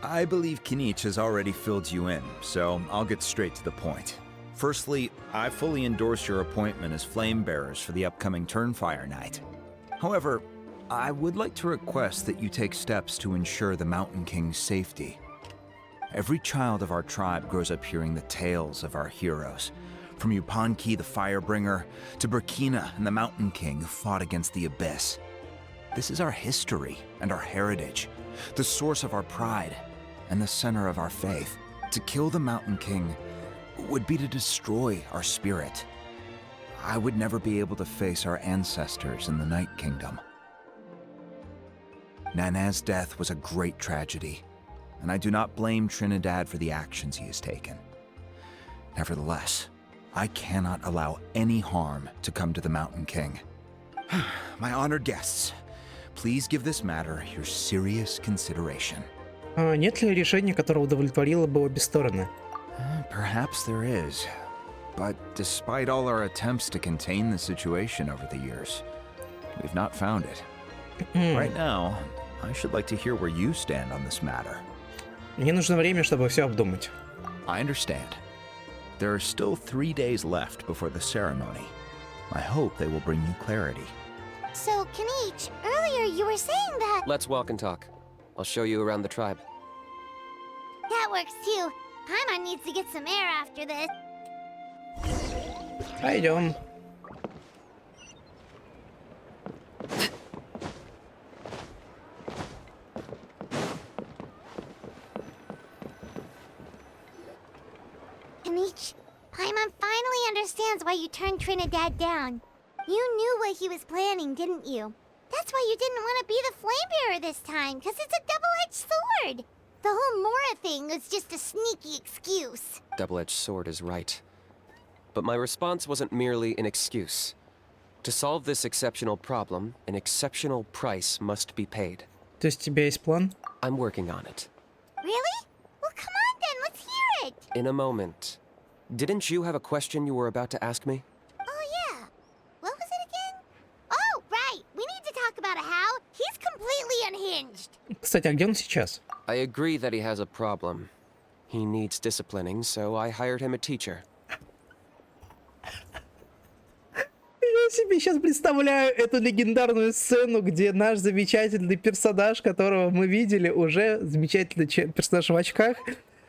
Speaker 9: I believe Kinich has already filled you in, so I'll get straight to the point. Firstly, I fully endorse your appointment as flame bearers for the upcoming Turnfire Night. However, I would like to request that you take steps to ensure the Mountain King's safety. Every child of our tribe grows up hearing the tales of our heroes, from Yupanqui the Firebringer to Burkina and the Mountain King who fought against the Abyss. This is our history and our heritage, the source of our pride and the center of our faith. To kill the Mountain King would be to destroy our spirit. I would never be able to face our ancestors in the Night Kingdom. Nana's death was a great tragedy, and I do not blame Trinidad for the actions he has taken. Nevertheless, I cannot allow any harm to come to the Mountain King. My honored guests, please give this matter your serious consideration.
Speaker 1: Нет ли решения, которое удовлетворило бы обе стороны?
Speaker 9: Perhaps there is, but despite all our attempts to contain the situation over the years, we've not found it. Right now, I should like to hear where you stand on this matter.
Speaker 1: Мне нужно время, чтобы все обдумать.
Speaker 9: I understand. There are still 3 days left before the ceremony. I hope they will bring you clarity.
Speaker 2: So, Kinich, earlier you were saying that...
Speaker 7: Let's walk and talk. I'll show you around the tribe.
Speaker 2: That works too. Paimon needs to get some air after this.
Speaker 1: Пойдем.
Speaker 2: Kinich, Paimon finally understands why you turned Trinidad down. You knew what he was planning, didn't you? That's why you didn't want to be the flame bearer this time, because it's a double-edged sword. The whole Mora thing was just a sneaky excuse.
Speaker 7: Double-edged sword is right. But my response wasn't merely an excuse. To solve this exceptional problem, an exceptional price must be paid.
Speaker 1: То есть у тебя есть план?
Speaker 7: I'm working on it.
Speaker 2: Really? Well, come on then, let's hear it.
Speaker 7: In a moment. Didn't you have a question you were about to ask me?
Speaker 2: Oh, yeah. What was it again? Oh, right. We need to talk about How. He's completely unhinged.
Speaker 1: Кстати, а где он сейчас?
Speaker 7: I agree that he has a problem. He needs disciplining, so I hired him a teacher.
Speaker 1: Я себе сейчас представляю эту легендарную сцену, где наш замечательный персонаж, которого мы видели, уже замечательный персонаж в очках,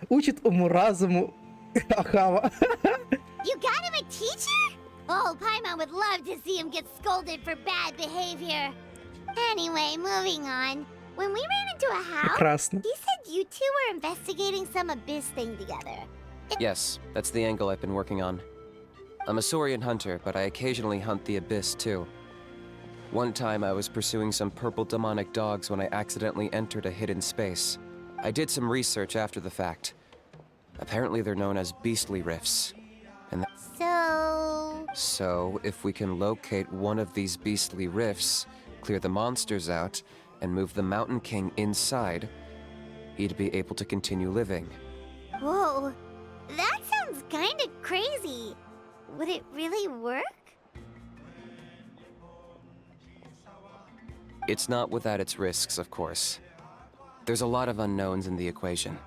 Speaker 1: учит уму-разуму Ахава.
Speaker 2: You got him a teacher? Oh, Paimon would love to see him get scolded for bad behavior. Anyway, moving on. When we ran into a house,
Speaker 1: Прекрасно.
Speaker 2: he said you two were investigating some abyss thing together.
Speaker 7: Yes, that's the angle I've been working on. I'm a Saurian hunter, but I occasionally hunt the Abyss too. One time I was pursuing some purple demonic dogs when I accidentally entered a hidden space. I did some research after the fact. Apparently they're known as beastly rifts. And so, if we can locate one of these beastly rifts, clear the monsters out, and move the Mountain King inside, he'd be able to continue living.
Speaker 3: Whoa, that sounds kinda crazy. Would it really work?
Speaker 7: It's not without its risks, of course. There's a lot of unknowns in the equation.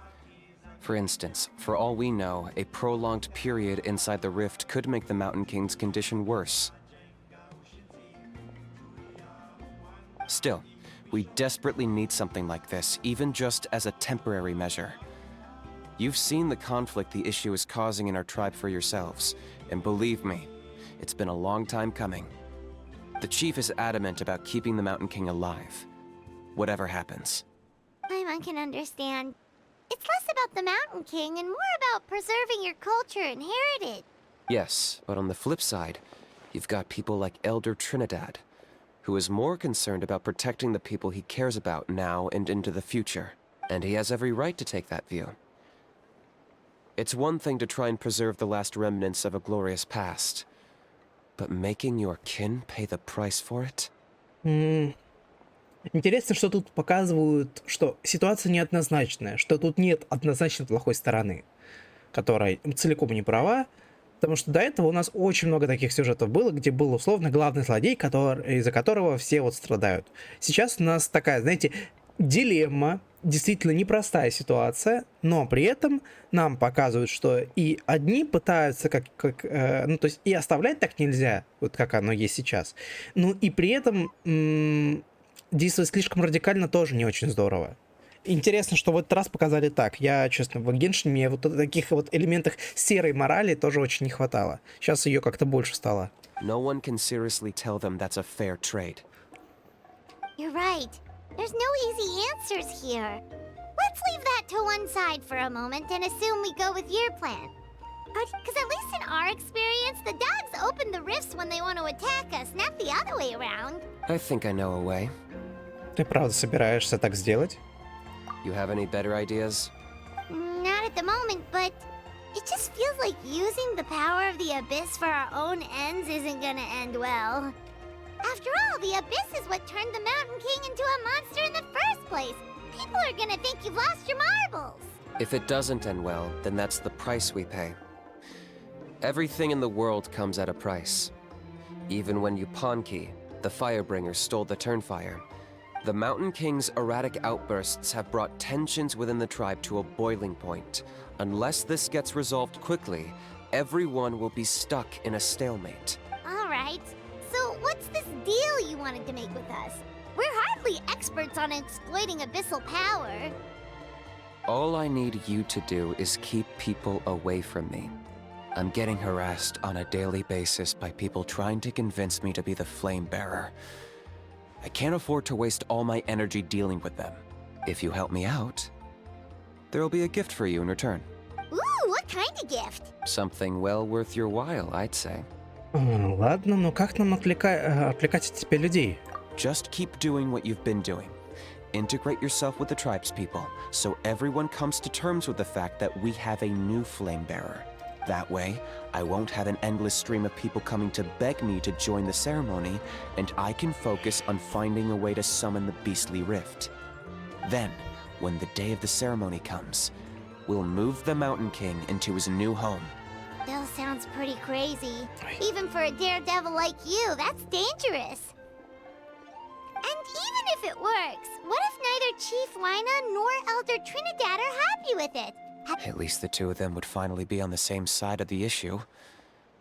Speaker 7: For instance, for all we know, a prolonged period inside the rift could make the Mountain King's condition worse. Still, we desperately need something like this, even just as a temporary measure. You've seen the conflict the issue is causing in our tribe for yourselves, and believe me, it's been a long time coming. The chief is adamant about keeping the Mountain King alive, whatever happens.
Speaker 3: Paimon can understand. It's less about the Mountain King and more about preserving your culture and heritage.
Speaker 7: Yes, but on the flip side, you've got people like Elder Trinidad, who is more concerned about protecting the people he cares about now and into the future. And he has every right to take that view. It's one thing to try and preserve the last remnants of a glorious past, but making your kin pay the price for it?
Speaker 1: Интересно, что тут показывают, что ситуация неоднозначная, что тут нет однозначно плохой стороны, которая целиком не права, потому что до этого у нас очень много таких сюжетов было, где был условно главный злодей, из-за которого все вот страдают. Сейчас у нас такая, знаете, дилемма, действительно непростая ситуация, но при этом нам показывают, что и одни пытаются ну, то есть и оставлять так нельзя, вот как оно есть сейчас, ну и при этом действовать слишком радикально тоже не очень здорово. Интересно, что в этот раз показали так. Я, честно, в Genshin мне вот таких вот элементах серой морали тоже очень не хватало. Сейчас ее как-то больше стало.
Speaker 7: No one can seriously tell them that's a fair trade.
Speaker 3: You're right. There's no easy answers here. Let's leave that to one side for a moment and assume we go with your plan. Because at least in our experience, the dogs open the rifts when they want to attack us, not the other way around.
Speaker 7: I think I know a way.
Speaker 1: Ты правда собираешься так сделать?
Speaker 7: You have any better ideas?
Speaker 3: Not at the moment, but it just feels like using the power of the Abyss for our own ends isn't gonna end well. After all, the Abyss is what turned the Mountain King into a monster in the first place. People are gonna think you've lost your marbles.
Speaker 7: If it doesn't end well, then that's the price we pay. Everything in the world comes at a price. Even when Yupanqui, the Firebringer, stole the Turnfire, the Mountain King's erratic outbursts have brought tensions within the tribe to a boiling point. Unless this gets resolved quickly, everyone will be stuck in a stalemate.
Speaker 3: All right. So what's this deal you wanted to make with us? We're hardly experts on exploiting abyssal power.
Speaker 7: All I need you to do is keep people away from me. I'm getting harassed on a daily basis by people trying to convince me to be the flame bearer. I can't afford to waste all my energy dealing with them. If you help me out, there'll be a gift for you in return.
Speaker 3: Ooh, what kind of gift?
Speaker 7: Something well worth your while, I'd say.
Speaker 1: Ладно, но как нам отвлекать от тебя людей?
Speaker 7: Just keep doing what you've been doing. Integrate yourself with the tribespeople, so everyone comes to terms with the fact that we have a new flame bearer. That way, I won't have an endless stream of people coming to beg me to join the ceremony, and I can focus on finding a way to summon the beastly rift. Then, when the day of the ceremony comes, we'll move the Mountain King into his new home.
Speaker 3: Still sounds pretty crazy. Even for a daredevil like you, that's dangerous. And even if it works, what if neither Chief Wyna nor Elder Trinidad are happy with it?
Speaker 7: At least the two of them would finally be on the same side of the issue,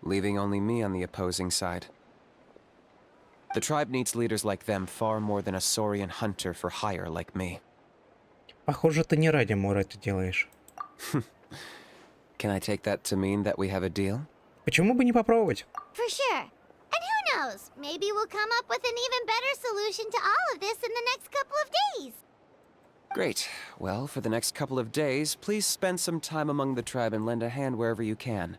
Speaker 7: leaving only me on the opposing side. The tribe needs leaders like them far more than a Saurian hunter for hire like me.
Speaker 1: Похоже, ты не ради Мора это делаешь.
Speaker 7: Can I take that to mean that we have a deal?
Speaker 1: Почему бы не попробовать?
Speaker 3: For sure. And who knows, maybe we'll come up with an even better solution to all of this in the next couple of days.
Speaker 7: Great. Well, for the next couple of days, please spend some time among the tribe and lend a hand wherever you can.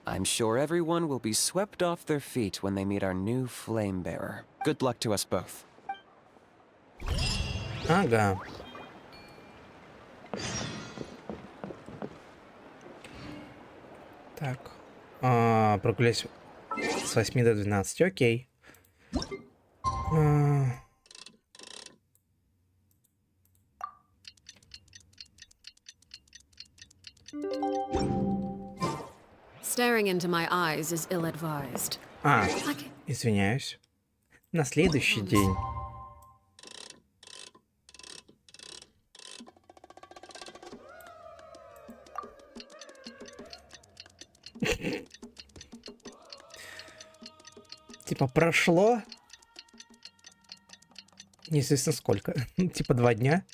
Speaker 7: I'm sure everyone will be swept off their feet when they meet our new flame bearer. Good luck to us both.
Speaker 1: Ага. Так. Прогуляюсь с 8 до 12. Окей.
Speaker 8: Staring into my eyes is ill-advised.
Speaker 1: Извиняюсь. На следующий день. Типа прошло. Неизвестно сколько. Типа 2 дня.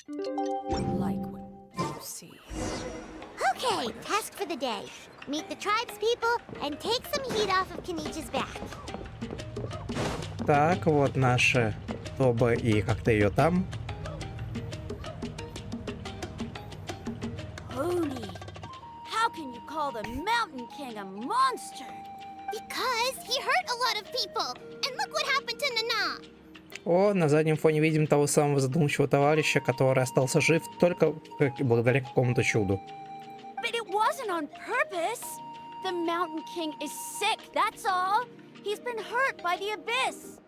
Speaker 8: Like what you see.
Speaker 3: Okay, task for the day. Meet the tribespeople and take some heat off of Kinicha's back.
Speaker 1: Так, вот наши Тоба и как-то ее там.
Speaker 4: Hoonie, how can you call the Mountain King a monster?
Speaker 3: Because he hurt a lot of people. And look what happened to Nana.
Speaker 1: О, на заднем фоне видим того самого задумчивого товарища, который остался жив только благодаря какому-то чуду.
Speaker 4: But it wasn't on purpose. The Mountain King is sick, that's all. He's been hurt by the abyss.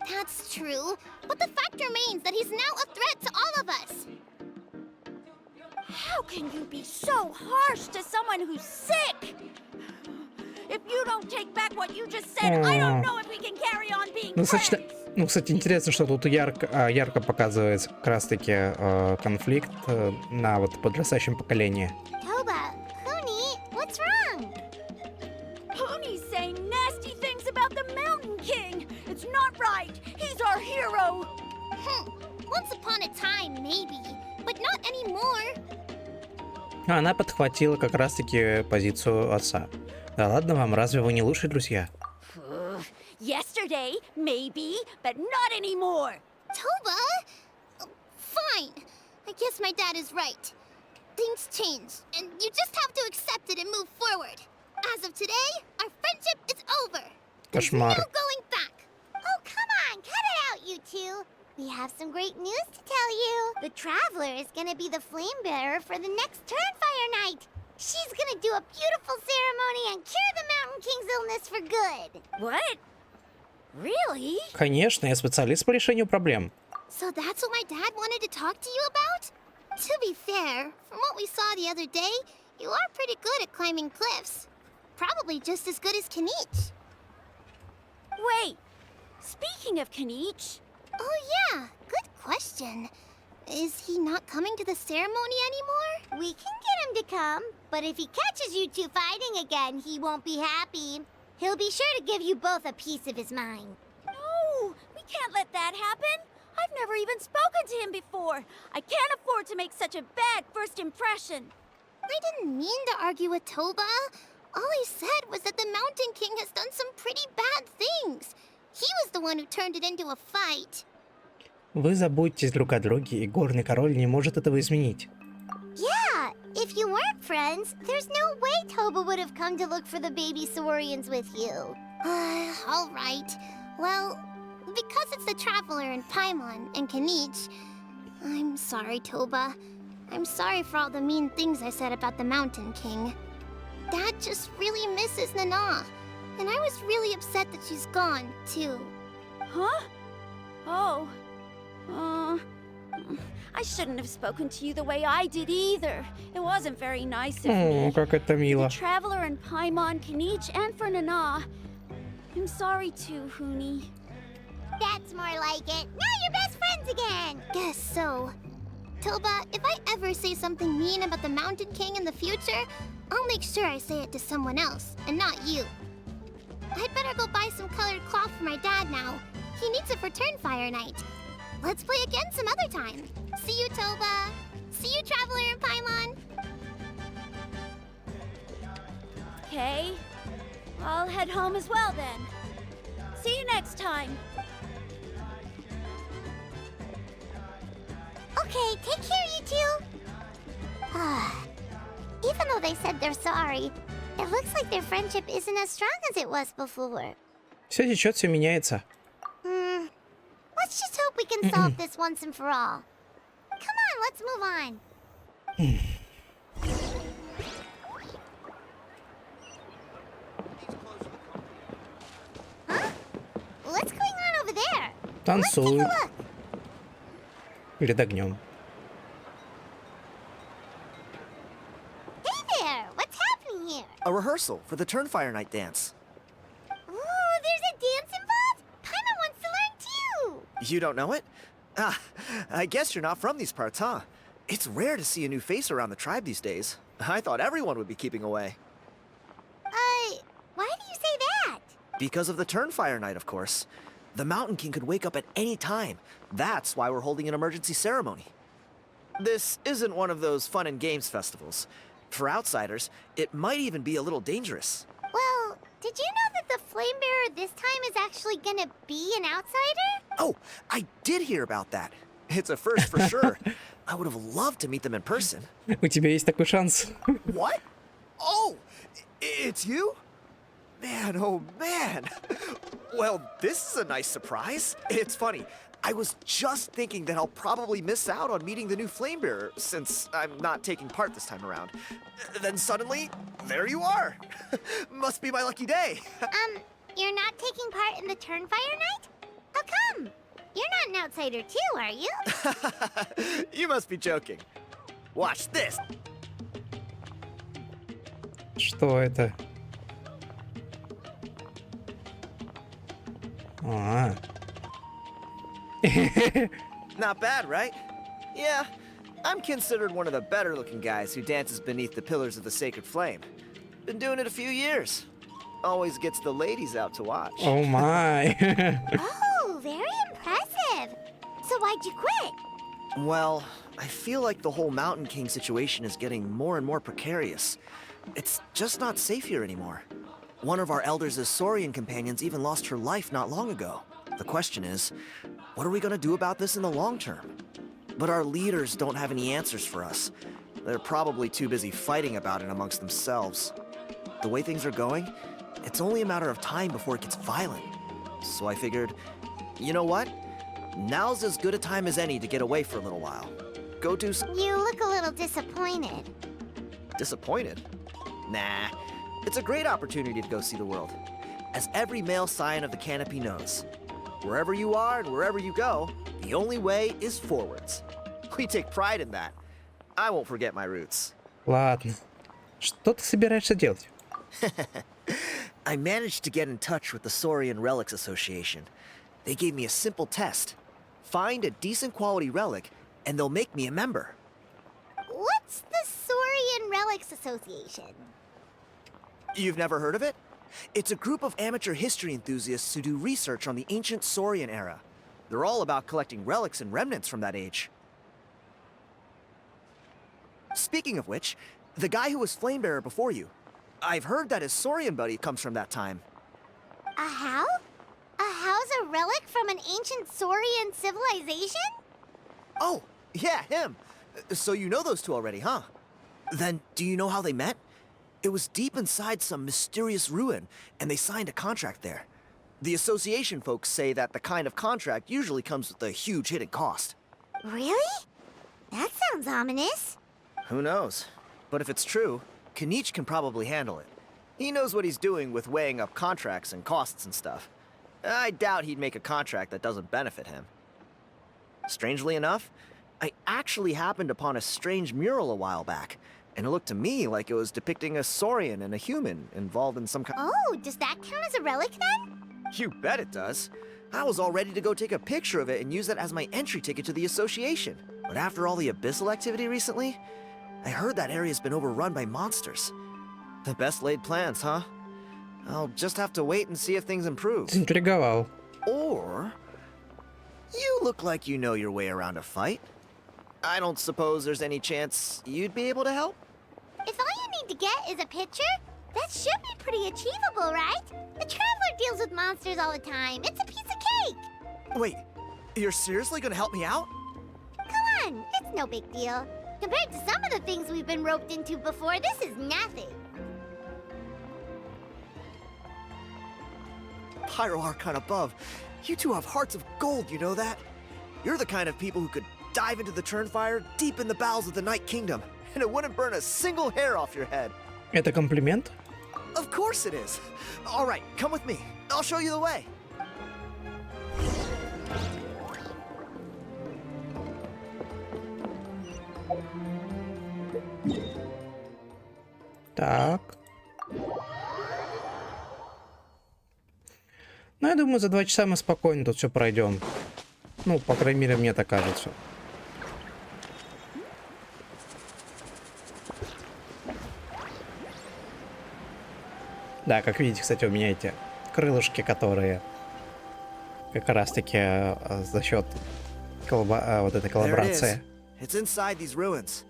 Speaker 3: That's true. But the fact remains that he's now a threat to all of us.
Speaker 4: How can you be so harsh to someone who's sick? If you don't take back what you just said, I don't know if we can carry on being friends.
Speaker 1: Ну, кстати, интересно, что тут ярко показывается как раз-таки конфликт на вот подрастающем поколении.
Speaker 3: Toba, Hoonie, what's wrong?
Speaker 4: Hoonie's saying nasty things about the Mountain King. It's not right. He's our hero.
Speaker 3: Once upon a time, maybe, but not anymore.
Speaker 1: Она подхватила как раз-таки позицию отца. Да ладно вам, разве вы не лучшие друзья?
Speaker 4: Yesterday, maybe, but not anymore.
Speaker 3: Toba? Fine. I guess my dad is right. Things change, and you just have to accept it and move forward. As of today, our friendship is over. There's no
Speaker 1: Кошмар.
Speaker 3: going back. Oh, come on, cut it out, you two. We have some great news to tell you. The Traveler is gonna be the flame bearer for the next Turnfire night. She's gonna do a beautiful ceremony and cure the Mountain King's illness for good.
Speaker 4: What? Really?
Speaker 1: Конечно, я специалист по решению проблем.
Speaker 3: So that's what my dad wanted to talk to you about? To be fair, from what we saw the other day, you are pretty good at climbing cliffs. Probably just as good as Kinich.
Speaker 4: Wait, speaking of Kinich...
Speaker 3: Oh yeah, good question. Is he not coming to the ceremony anymore? We can get him to come, but if he catches you two fighting again, he won't be happy. He'll be sure to give you both a piece of his mind.
Speaker 4: No, we can't let that happen. I've never even spoken to him before. I can't afford to make such a bad first impression.
Speaker 3: I didn't mean to argue with Toba. All I said was that the Mountain King has done some pretty bad things. He was the one who turned it into a fight.
Speaker 1: Вы заботитесь друг о друге, и Горный Король не может этого изменить.
Speaker 3: Yeah, if you weren't friends, there's no way Toba would have come to look for the baby Saurians with you. All right. Well, because it's the Traveler and Paimon and Kinich, I'm sorry, Toba. I'm sorry for all the mean things I said about the Mountain King. Dad just really misses Nana, and I was really upset that she's gone, too.
Speaker 4: Huh? Oh. I shouldn't have spoken to you the way I did either. It wasn't very nice of me.
Speaker 1: Как это мило.
Speaker 4: The Traveler and Paimon, Kinich, and for Nana. I'm sorry too, Hoonie.
Speaker 3: That's more like it. Now you're best friends again. Guess so. Toba, if I ever say something mean about the Mountain King in the future, I'll make sure I say it to someone else, and not you. I'd better go buy some colored cloth for my dad now. He needs it for Turnfire night. Let's play again some other time. See you, Toba. See you, Traveler and Paimon.
Speaker 4: Okay. I'll head home as well then. See you next time.
Speaker 3: Okay, take care, you two. Even though they said they're sorry, It looks like their friendship isn't as strong as it was before.
Speaker 1: Все течет, все меняется.
Speaker 3: Let's just hope we can solve this once and for all. Come on, let's move on. Huh? What's going on over there? Let's take
Speaker 1: Танцуют
Speaker 3: a look.
Speaker 1: перед огнем.
Speaker 3: Hey there, what's happening here?
Speaker 10: A rehearsal for the Turnfire Night dance.
Speaker 3: Ooh, there's a dance involved? Paimon wants to learn too.
Speaker 10: You don't know it? Ah, I guess you're not from these parts, huh? It's rare to see a new face around the tribe these days. I thought everyone would be keeping away.
Speaker 3: Why do you say that?
Speaker 10: Because of the Turnfire Night, of course. The Mountain King could wake up at any time. That's why we're holding an emergency ceremony. This isn't one of those fun and games festivals. For outsiders, it might even be a little dangerous.
Speaker 3: Well, did you know that the Flame Bearer this time is actually gonna be an outsider?
Speaker 10: Oh, I did hear about that. It's a first for sure. I would have loved to meet them in person.
Speaker 1: У тебя есть такой шанс.
Speaker 10: What? Oh, it's you? Man, oh man. Well, this is a nice surprise. It's funny. I was just thinking that I'll probably miss out on meeting the new Flame Bearer since I'm not taking part this time around. Then suddenly, there you are. Must be my lucky day.
Speaker 3: You're not taking part in the Turnfire Night? How come? You're not an outsider too, are you?
Speaker 10: You must be joking. Watch this.
Speaker 1: Что это? А.
Speaker 10: Not bad, right? Yeah, I'm considered one of the better looking guys who dances beneath the pillars of the sacred flame. Been doing it a few years. Always gets the ladies out to watch.
Speaker 1: О май.
Speaker 3: Oh, very impressive. So why'd you quit?
Speaker 10: Well, I feel like the whole Mountain King situation is getting more and more precarious. It's just not safe here anymore. One of our elders' Saurian companions even lost her life not long ago. The question is, what are we gonna do about this in the long term? But our leaders don't have any answers for us. They're probably too busy fighting about it amongst themselves. The way things are going, it's only a matter of time before it gets violent. So I figured, you know what? Now's as good a time as any to get away for a little while. Go do some...
Speaker 3: You look a little disappointed.
Speaker 10: Disappointed? Nah, it's a great opportunity to go see the world. As every male scion of the canopy knows, wherever you are and wherever you go, the only way is forwards. We take pride in that. I won't forget my roots.
Speaker 1: Ладно. Что ты собираешься делать?
Speaker 10: I managed to get in touch with the Saurian Relics Association. They gave me a simple test. Find a decent quality relic, and they'll make me a member.
Speaker 3: What's the Saurian Relics Association?
Speaker 10: You've never heard of it? It's a group of amateur history enthusiasts who do research on the ancient Saurian era. They're all about collecting relics and remnants from that age. Speaking of which, the guy who was Flamebearer before you, I've heard that his Saurian buddy comes from that time.
Speaker 3: A how? A how's a relic from an ancient Saurian civilization?
Speaker 10: Oh, yeah, him. So you know those two already, huh? Then, do you know how they met? It was deep inside some mysterious ruin, and they signed a contract there. The association folks say that the kind of contract usually comes with a huge hidden cost.
Speaker 3: Really? That sounds ominous.
Speaker 10: Who knows? But if it's true, Kinich can probably handle it. He knows what he's doing with weighing up contracts and costs and stuff. I doubt he'd make a contract that doesn't benefit him. Strangely enough, I actually happened upon a strange mural a while back, and it looked to me like it was depicting a Saurian and a human involved in some kind...
Speaker 3: Oh, does that count as a relic then?
Speaker 10: You bet it does. I was all ready to go take a picture of it and use that as my entry ticket to the association. But after all the abyssal activity recently, I heard that area's been overrun by monsters. The best laid plans, huh? I'll just have to wait and see if things improve.
Speaker 1: Интриговал.
Speaker 10: Or... you look like you know your way around a fight. I don't suppose there's any chance you'd be able to help?
Speaker 3: If all you need to get is a picture, that should be pretty achievable, right? The Traveler deals with monsters all the time. It's a piece of cake.
Speaker 10: Wait, you're seriously gonna help me out?
Speaker 3: Come on, it's no big deal. Compared to some of the things we've been roped into before, this is nothing.
Speaker 10: Pyro Archon above, you two have hearts of gold, you know that? You're the kind of people who could dive into the Turnfire deep in the bowels of the Night Kingdom, and it wouldn't burn a single hair off your head.
Speaker 1: Это комплимент?
Speaker 10: Of course it is. All right, come with me. I'll show you the way.
Speaker 1: Так. Ну, я думаю, за 2 часа мы спокойно тут все пройдем. Ну, по крайней мере, мне так кажется. Да, как видите, кстати, у меня эти крылышки, которые как раз-таки за счет вот этой коллаборации.
Speaker 10: It's inside these ruins.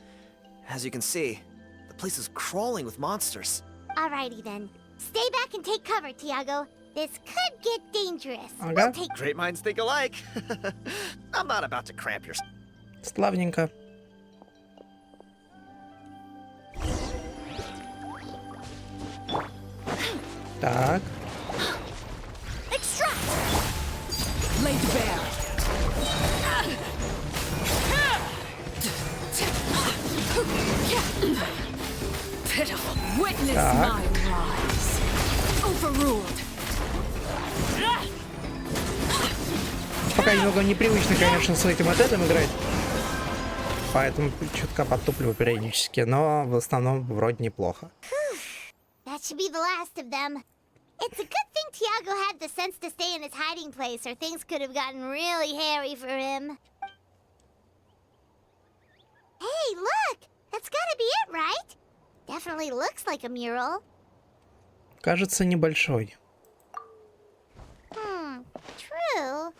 Speaker 10: As you can see, the place is crawling with monsters.
Speaker 3: Alrighty then. Stay back and take cover, Tiago. This could get dangerous.
Speaker 1: Ага.
Speaker 3: We'll take...
Speaker 10: Great minds think alike. I'm not about to cramp your...
Speaker 1: Славненько. Так.
Speaker 8: Laid bare. Pitiful. Witness my rise. Overruled.
Speaker 1: Пока немного непривычно, конечно, с этим отелем играть. Поэтому чутка подтупливаю периодически, но в основном вроде неплохо.
Speaker 3: That should be the last of them. It's a good thing Tiago had the sense to stay in his hiding place, or things could have gotten really hairy for him. Hey, look! That's gotta be it, right? Definitely looks like a mural.
Speaker 1: Кажется, небольшой.
Speaker 3: True.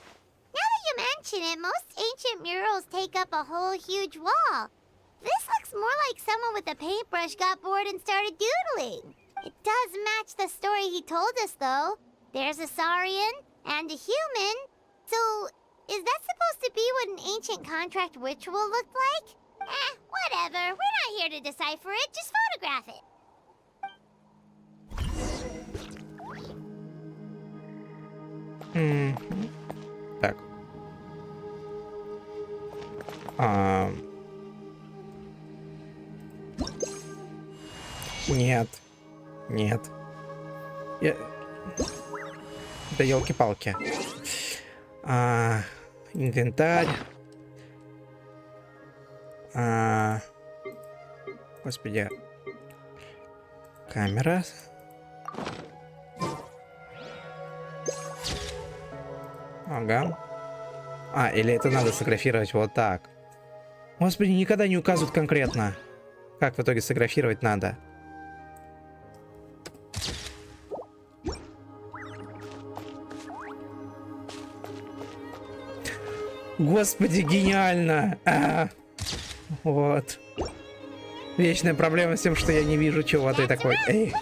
Speaker 3: Now that you mention it, most ancient murals take up a whole huge wall. This looks more like someone with a paintbrush got bored and started doodling. It does match the story he told us, though. There's a Saurian and a human. So, is that supposed to be what an ancient contract ritual looked like? Whatever. We're not here to decipher it. Just photograph it.
Speaker 1: Так. Нет. Нет. Да елки-палки. Инвентарь. Господи. Камера. Ага. Или это надо сфотографировать вот так. Господи, никогда не указывают конкретно, как в итоге сфотографировать надо. Господи, гениально! Вот. Вечная проблема с тем, что я не вижу чего-то и такой. Эй.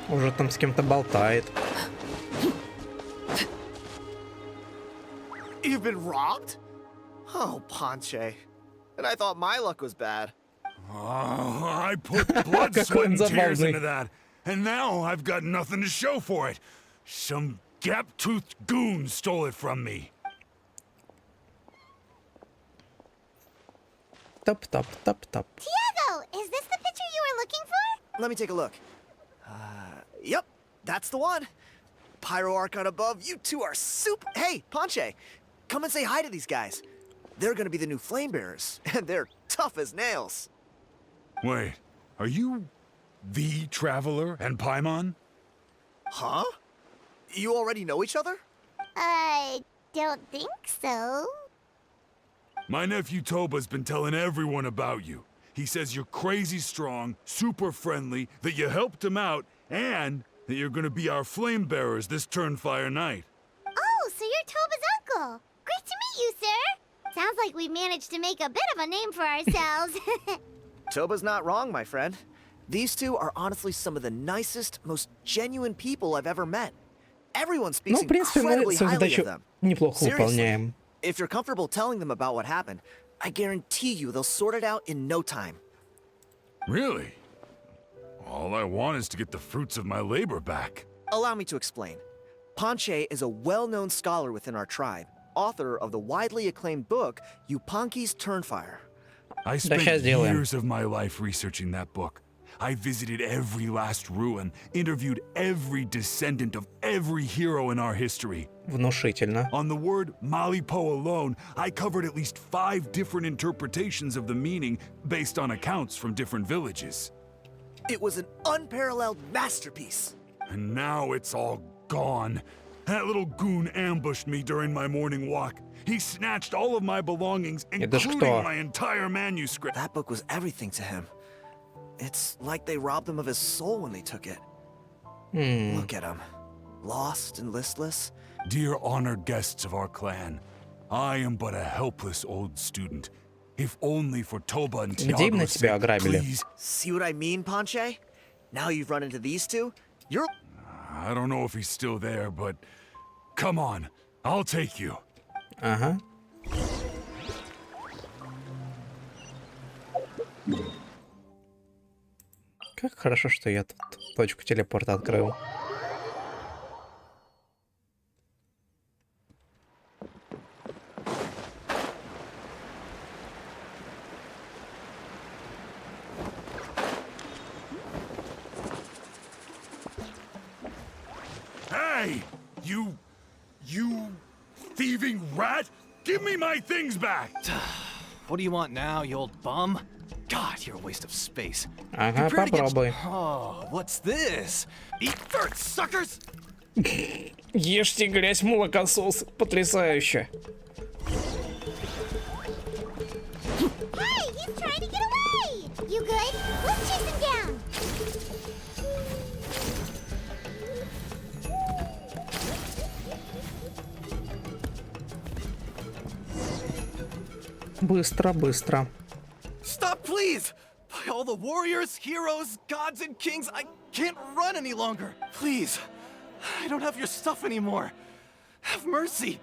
Speaker 1: Уже там с кем-то болтает.
Speaker 10: You've been robbed? Oh, Ponche. And I thought my luck was bad.
Speaker 5: Oh, I put blood, sweat, and tears into that, and now I've got nothing to show for it. Some gap-toothed goon stole it from me.
Speaker 1: Топ.
Speaker 3: Tiago, is this the picture you were looking for?
Speaker 10: Let me take a look. Yep, that's the one. Pyro Archon above, you two are super... Hey, Ponche, come and say hi to these guys. They're gonna be the new flame bearers, and they're tough as nails.
Speaker 5: Wait, are you the Traveler and Paimon?
Speaker 10: Huh? You already know each other?
Speaker 3: I don't think so.
Speaker 5: My nephew Toba's been telling everyone about you. He says you're crazy strong, super friendly, that you helped him out, and that you're gonna be our flame bearers this Turnfire night.
Speaker 3: Oh, so you're Toba's uncle. Great to meet you, sir. Sounds like we managed to make a bit of a name for ourselves.
Speaker 10: Toba's not wrong, my friend. These two are honestly some of the nicest, most genuine people I've ever met. Everyone speaks
Speaker 1: Ну, в принципе, мы
Speaker 10: incredibly
Speaker 1: свою
Speaker 10: highly of
Speaker 1: задачу
Speaker 10: them.
Speaker 1: неплохо
Speaker 10: Seriously,
Speaker 1: выполняем.
Speaker 10: if you're comfortable telling them about what happened, I guarantee you they'll sort it out in no time.
Speaker 11: Really? All I want is to get the fruits of my labor back.
Speaker 10: Allow me to explain. Ponche is a well-known scholar within our tribe, author of the widely acclaimed book, Yupanqui's Turnfire.
Speaker 11: I spent years of my life researching that book. I visited every last ruin, interviewed every descendant of every hero in our history.
Speaker 1: Внушительно.
Speaker 11: On the word Malipo alone, I covered at least 5 different interpretations of the meaning based on accounts from different villages.
Speaker 10: It was an unparalleled masterpiece.
Speaker 11: And now it's all gone. That little goon ambushed me during my morning walk. He snatched all of my belongings, including my entire manuscript.
Speaker 10: That book was everything to him. It's like they robbed him of his soul when they took it. Look at him. Lost and listless.
Speaker 11: Dear honored guests of our clan, I am but a helpless old student. If only for Toba and Tiago's sake, please.
Speaker 10: See what I mean, Ponche? Now you've run into these two, you're...
Speaker 11: I don't know if he's still there, but come on, I'll take you.
Speaker 1: Ага. Как хорошо, что я тут точку телепорта открыл.
Speaker 11: Hey, you thieving rat! Give me my things back!
Speaker 12: What do you want now, you old bum? God, you're a waste of space.
Speaker 1: Ага, попробуй.
Speaker 12: Oh, what's this? Eat dirt, suckers!
Speaker 1: Ешьте грязь, молокосос. Потрясающе.
Speaker 3: Hey, he's trying to get away! You good? Let's chase him down!
Speaker 1: Быстро, быстро.
Speaker 12: Stop, please! By all the warriors, heroes, gods, and kings, I can't run any longer. Please, I don't have your stuff anymore. Have mercy.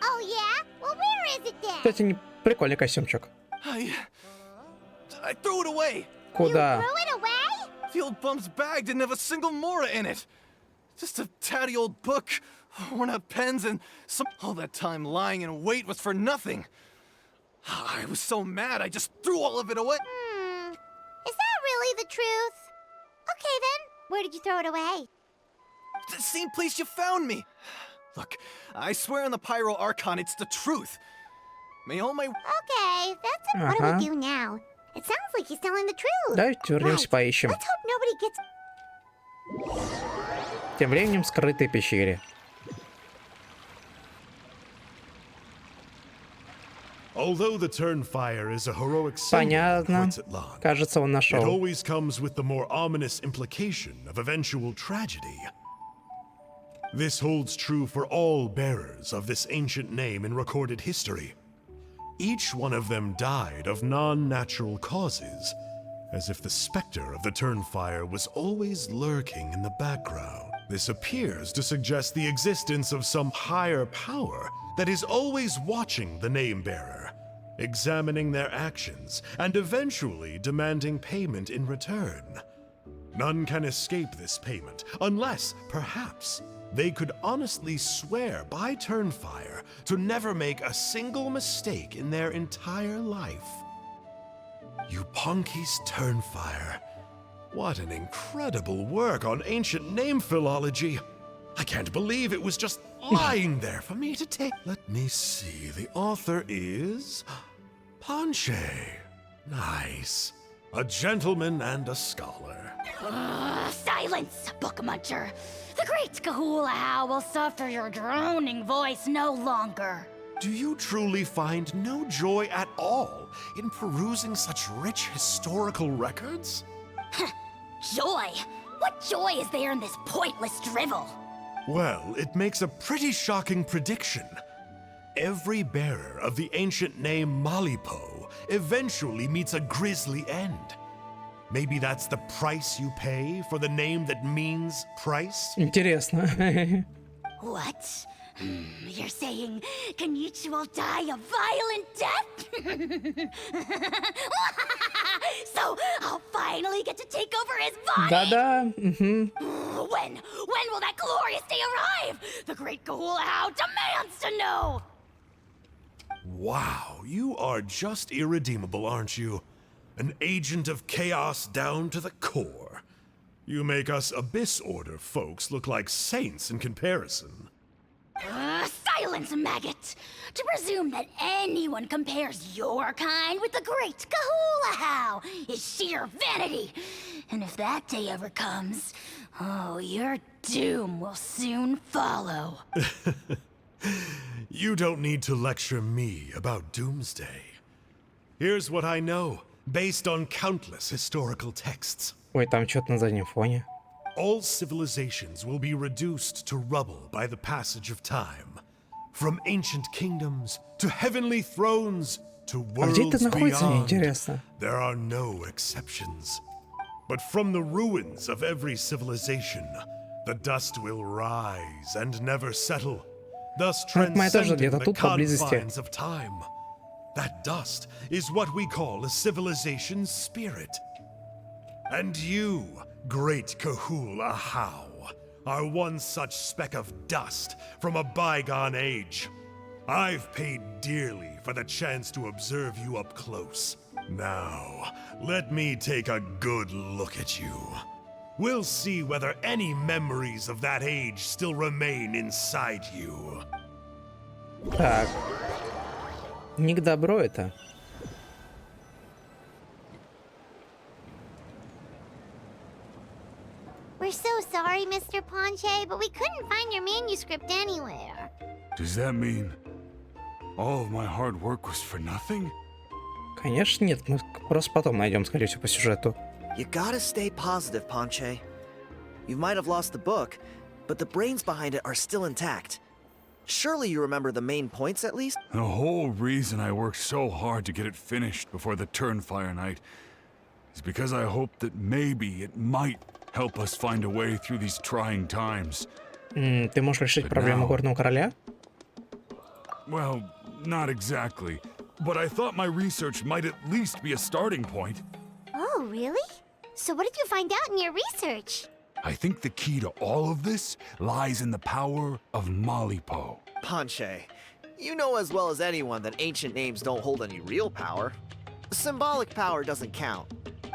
Speaker 3: Oh yeah? Well, where is it then?
Speaker 1: Кстати, не прикольный костюмчик.
Speaker 12: I threw it away.
Speaker 1: Куда?
Speaker 3: You threw it away?
Speaker 12: The old bum's bag didn't have a single mora in it. Just a tatty old book, worn out pens, and some... All that time lying in wait was for nothing. I was so mad, I just threw all of it away.
Speaker 3: Is that really the truth? Okay then, where did you throw it away?
Speaker 12: The same place you found me. Look, I swear on the Pyro Archon, it's the truth. May all my...
Speaker 3: Okay, that's it. What do we do now? It sounds like he's telling the truth.
Speaker 1: Давайте вернемся поищем.
Speaker 3: Let's hope nobody gets...
Speaker 1: Тем временем в скрытой пещере.
Speaker 5: Although the Turnfire is a heroic
Speaker 1: Понятно.
Speaker 5: symbol,
Speaker 1: Кажется, он
Speaker 5: it
Speaker 1: нашел.
Speaker 5: always comes with the more ominous implication of eventual tragedy. This holds true for all bearers of this ancient name in recorded history. Each one of them died of non-natural causes, as if the specter of the Turnfire was always lurking in the background. This appears to suggest the existence of some higher power that is always watching the name-bearer, examining their actions, and eventually demanding payment in return. None can escape this payment, unless, perhaps, they could honestly swear by Turnfire to never make a single mistake in their entire life. Yupanqui's Turnfire. What an incredible work on ancient name philology. I can't believe it was just lying there for me to take. Let me see. The author is... Ponche. Nice. A gentleman and a scholar.
Speaker 2: Silence, book muncher. The great Kahula will suffer your droning voice no longer.
Speaker 5: Do you truly find no joy at all in perusing such rich historical records?
Speaker 2: Joy? What joy is there in this pointless drivel?
Speaker 5: Well, it makes a pretty shocking prediction. Every bearer of the ancient name Malipo eventually meets a grisly end. Maybe that's the price you pay for the name that means price?
Speaker 1: Интересно.
Speaker 2: What? You're saying Kinicha will die a violent death? So I'll finally get to take over his body?
Speaker 1: Да-да.
Speaker 2: When will that glorious day arrive? The great Kahula demands to know!
Speaker 5: Wow, you are just irredeemable, aren't you? An agent of chaos down to the core. You make us Abyss Order folks look like saints in comparison.
Speaker 2: Silence, maggot! To presume that anyone compares your kind with the great Kahula is sheer vanity. And if that day ever comes, oh, your doom will soon follow.
Speaker 5: You don't need to lecture me about Doomsday. Here's what I know, based on countless historical texts.
Speaker 1: Ой, там что-то на заднем фоне.
Speaker 5: All civilizations will be reduced to rubble by the passage of time. From ancient kingdoms to heavenly thrones to worlds beyond, there are no exceptions. But from the ruins of every civilization, the dust will rise and never settle, thus transcending the confines of time. That dust is what we call a civilization's spirit. And you, great Kahula How, are one such speck of dust from a bygone age. I've paid dearly for the chance to observe you up close. Now, let me take a good look at you. We'll see whether any memories of that age still remain inside you.
Speaker 1: Так. Не к добру это.
Speaker 3: We're so sorry, Mr. Ponche, but we couldn't find your manuscript anywhere.
Speaker 11: Does that mean all of my hard work was for nothing?
Speaker 1: Конечно нет, мы просто потом найдем, скорее всего, по сюжету.
Speaker 10: You gotta stay positive, Ponche. You might have lost the book, but the brains behind it are still intact. Surely you remember the main points at least?
Speaker 11: The whole reason I worked so hard to get it finished before the Turnfire night is because I hoped that maybe it might help us find a way through these trying times.
Speaker 1: Ты можешь решить проблему Горного Короля?
Speaker 11: Well, not exactly. But I thought my research might at least be a starting point.
Speaker 3: Oh, really? So what did you find out in your research?
Speaker 11: I think the key to all of this lies in the power of Malipo.
Speaker 10: Ponche, you know as well as anyone that ancient names don't hold any real power. Symbolic power doesn't count.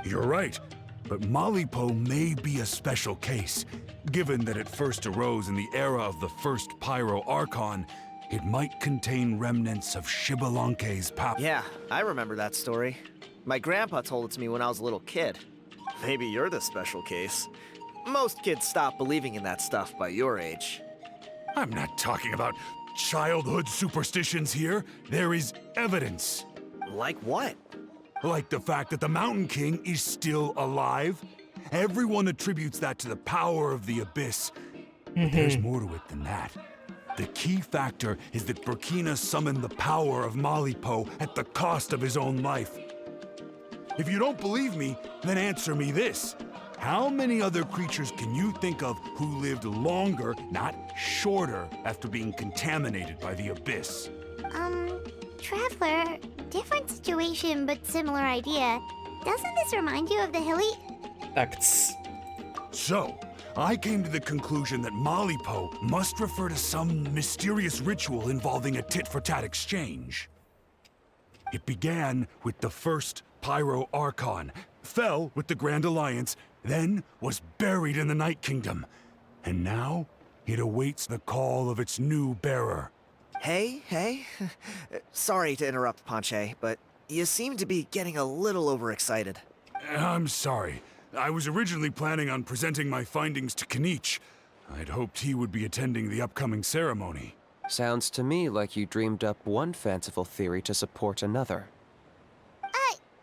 Speaker 11: You're right, but Malipo may be a special case. Given that it first arose in the era of the first Pyro Archon, it might contain remnants of Shibalanke's power.
Speaker 10: Yeah, I remember that story. My grandpa told it to me when I was a little kid. Maybe you're the special case. Most kids stop believing in that stuff by your age.
Speaker 11: I'm not talking about childhood superstitions here. There is evidence.
Speaker 10: Like what?
Speaker 11: Like the fact that the Mountain King is still alive. Everyone attributes that to the power of the Abyss. But there's more to it than that. The key factor is that Burkina summoned the power of Malipo at the cost of his own life. If you don't believe me, then answer me this. How many other creatures can you think of who lived longer, not shorter, after being contaminated by the Abyss?
Speaker 3: Traveler, different situation but similar idea. Doesn't this remind you of the hilly?
Speaker 1: Так,
Speaker 11: So, I came to the conclusion that Malipo must refer to some mysterious ritual involving a tit-for-tat exchange. It began with the first Pyro Archon, fell with the Grand Alliance, then was buried in the Night Kingdom. And now, it awaits the call of its new bearer.
Speaker 10: Hey. Sorry to interrupt, Ponche, but you seem to be getting a little overexcited.
Speaker 11: I'm sorry. I was originally planning on presenting my findings to Kinicha. I'd hoped he would be attending the upcoming ceremony.
Speaker 7: Sounds to me like you dreamed up one fanciful theory to support another.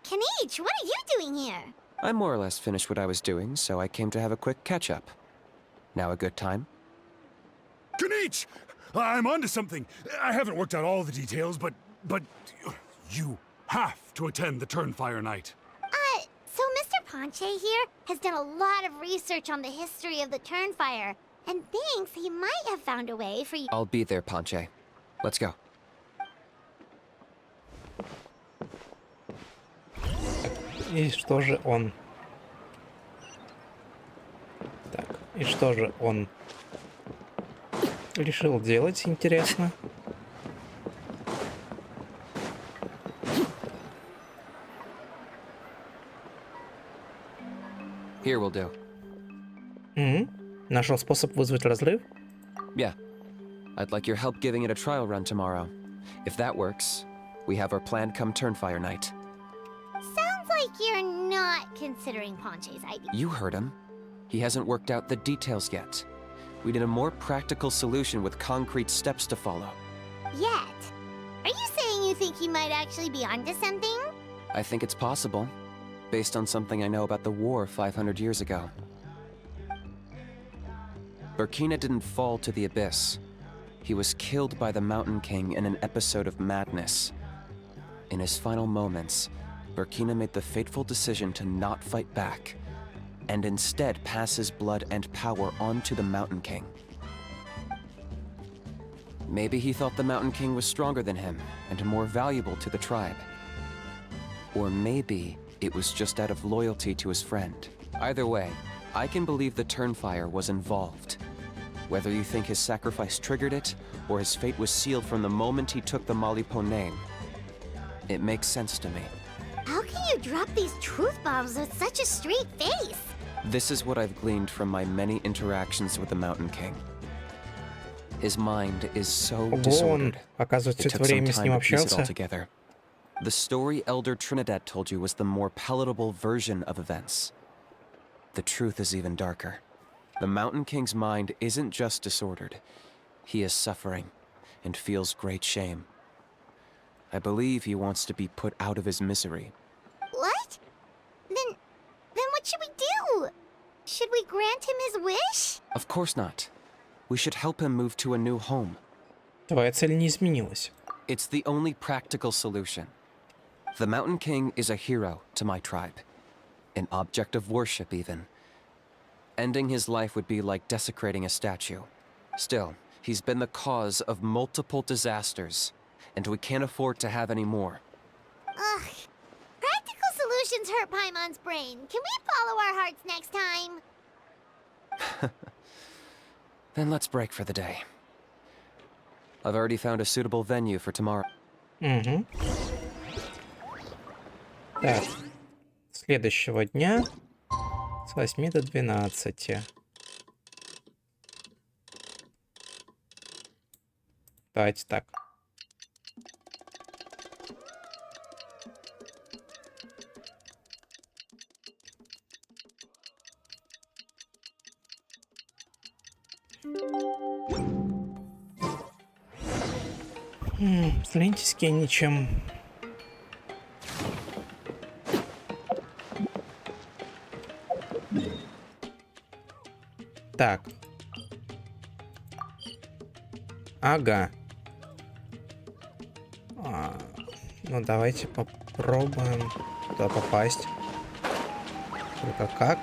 Speaker 3: Kinicha, what are you doing here?
Speaker 7: I more or less finished what I was doing, so I came to have a quick catch-up. Now a good time?
Speaker 11: Kinicha! I'm onto something. I haven't worked out all the details, but you have to attend the Turnfire night.
Speaker 3: So Mr. Ponche here has done a lot of research on the history of the Turnfire, and thinks he might have found a way for you.
Speaker 7: I'll be there, Panche. Let's go.
Speaker 1: И что же он? Так, и что же он решил делать, интересно?
Speaker 7: Here will do.
Speaker 1: Нашел способ вызвать разрыв?
Speaker 7: Yeah. I'd like your help giving it a trial run tomorrow. If that works, we have our planned come turnfire night.
Speaker 3: Sounds like you're not considering Ponche's idea.
Speaker 7: You heard him. He hasn't worked out the details yet. We need a more practical solution with concrete steps to follow.
Speaker 3: Yet. Are you saying you think he might actually be onto something?
Speaker 7: I think it's possible, based on something I know about the war 500 years ago. Burkina didn't fall to the abyss. He was killed by the Mountain King in an episode of madness. In his final moments, Burkina made the fateful decision to not fight back, and instead pass his blood and power on to the Mountain King. Maybe he thought the Mountain King was stronger than him, and more valuable to the tribe. Or maybe it was just out of loyalty to his friend. Either way, I can believe the Turnfire was involved. Whether you think his sacrifice triggered it, or his fate was sealed from the moment he took the Malipo name, it makes sense to me.
Speaker 3: How can you drop these truth bombs with such a straight face?
Speaker 7: This is what I've gleaned from my many interactions with the Mountain King. His mind is so disordered.
Speaker 1: Оказывается,
Speaker 7: It
Speaker 1: все это
Speaker 7: took some
Speaker 1: время с
Speaker 7: time
Speaker 1: ним
Speaker 7: to piece it all
Speaker 1: общался.
Speaker 7: together. The story Elder Trinidad told you was the more palatable version of events. The truth is even darker. The Mountain King's mind isn't just disordered. He is suffering and feels great shame. I believe he wants to be put out of his misery.
Speaker 3: What? Then what should we do? Should we grant him his wish?
Speaker 7: Of course not. We should help him move to a new home.
Speaker 1: Твоя цель не изменилась.
Speaker 7: It's the only practical solution. The Mountain King is a hero to my tribe. An object of worship, even. Ending his life would be like desecrating a statue. Still, he's been the cause of multiple disasters, and we can't afford to have any more.
Speaker 3: Ugh. Practical solutions hurt Paimon's brain. Can we follow our hearts next time?
Speaker 7: Then let's break for the day. I've already found a suitable venue for tomorrow.
Speaker 1: Угу. Так. Следующего дня с 8 до 12. Давайте так. Займитесь Киничем. Так. Ага. Ну давайте попробуем туда попасть. Только как?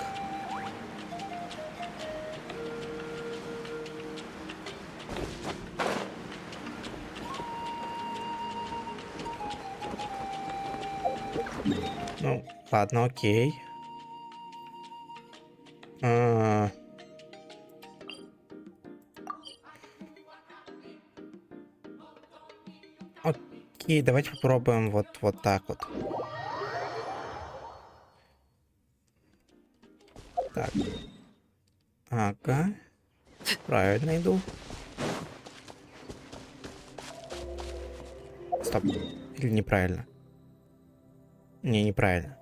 Speaker 1: Ну, ладно, окей. Окей, давайте попробуем вот так вот. Так. Ага. Правильно иду. Стоп. Или неправильно? Не, неправильно.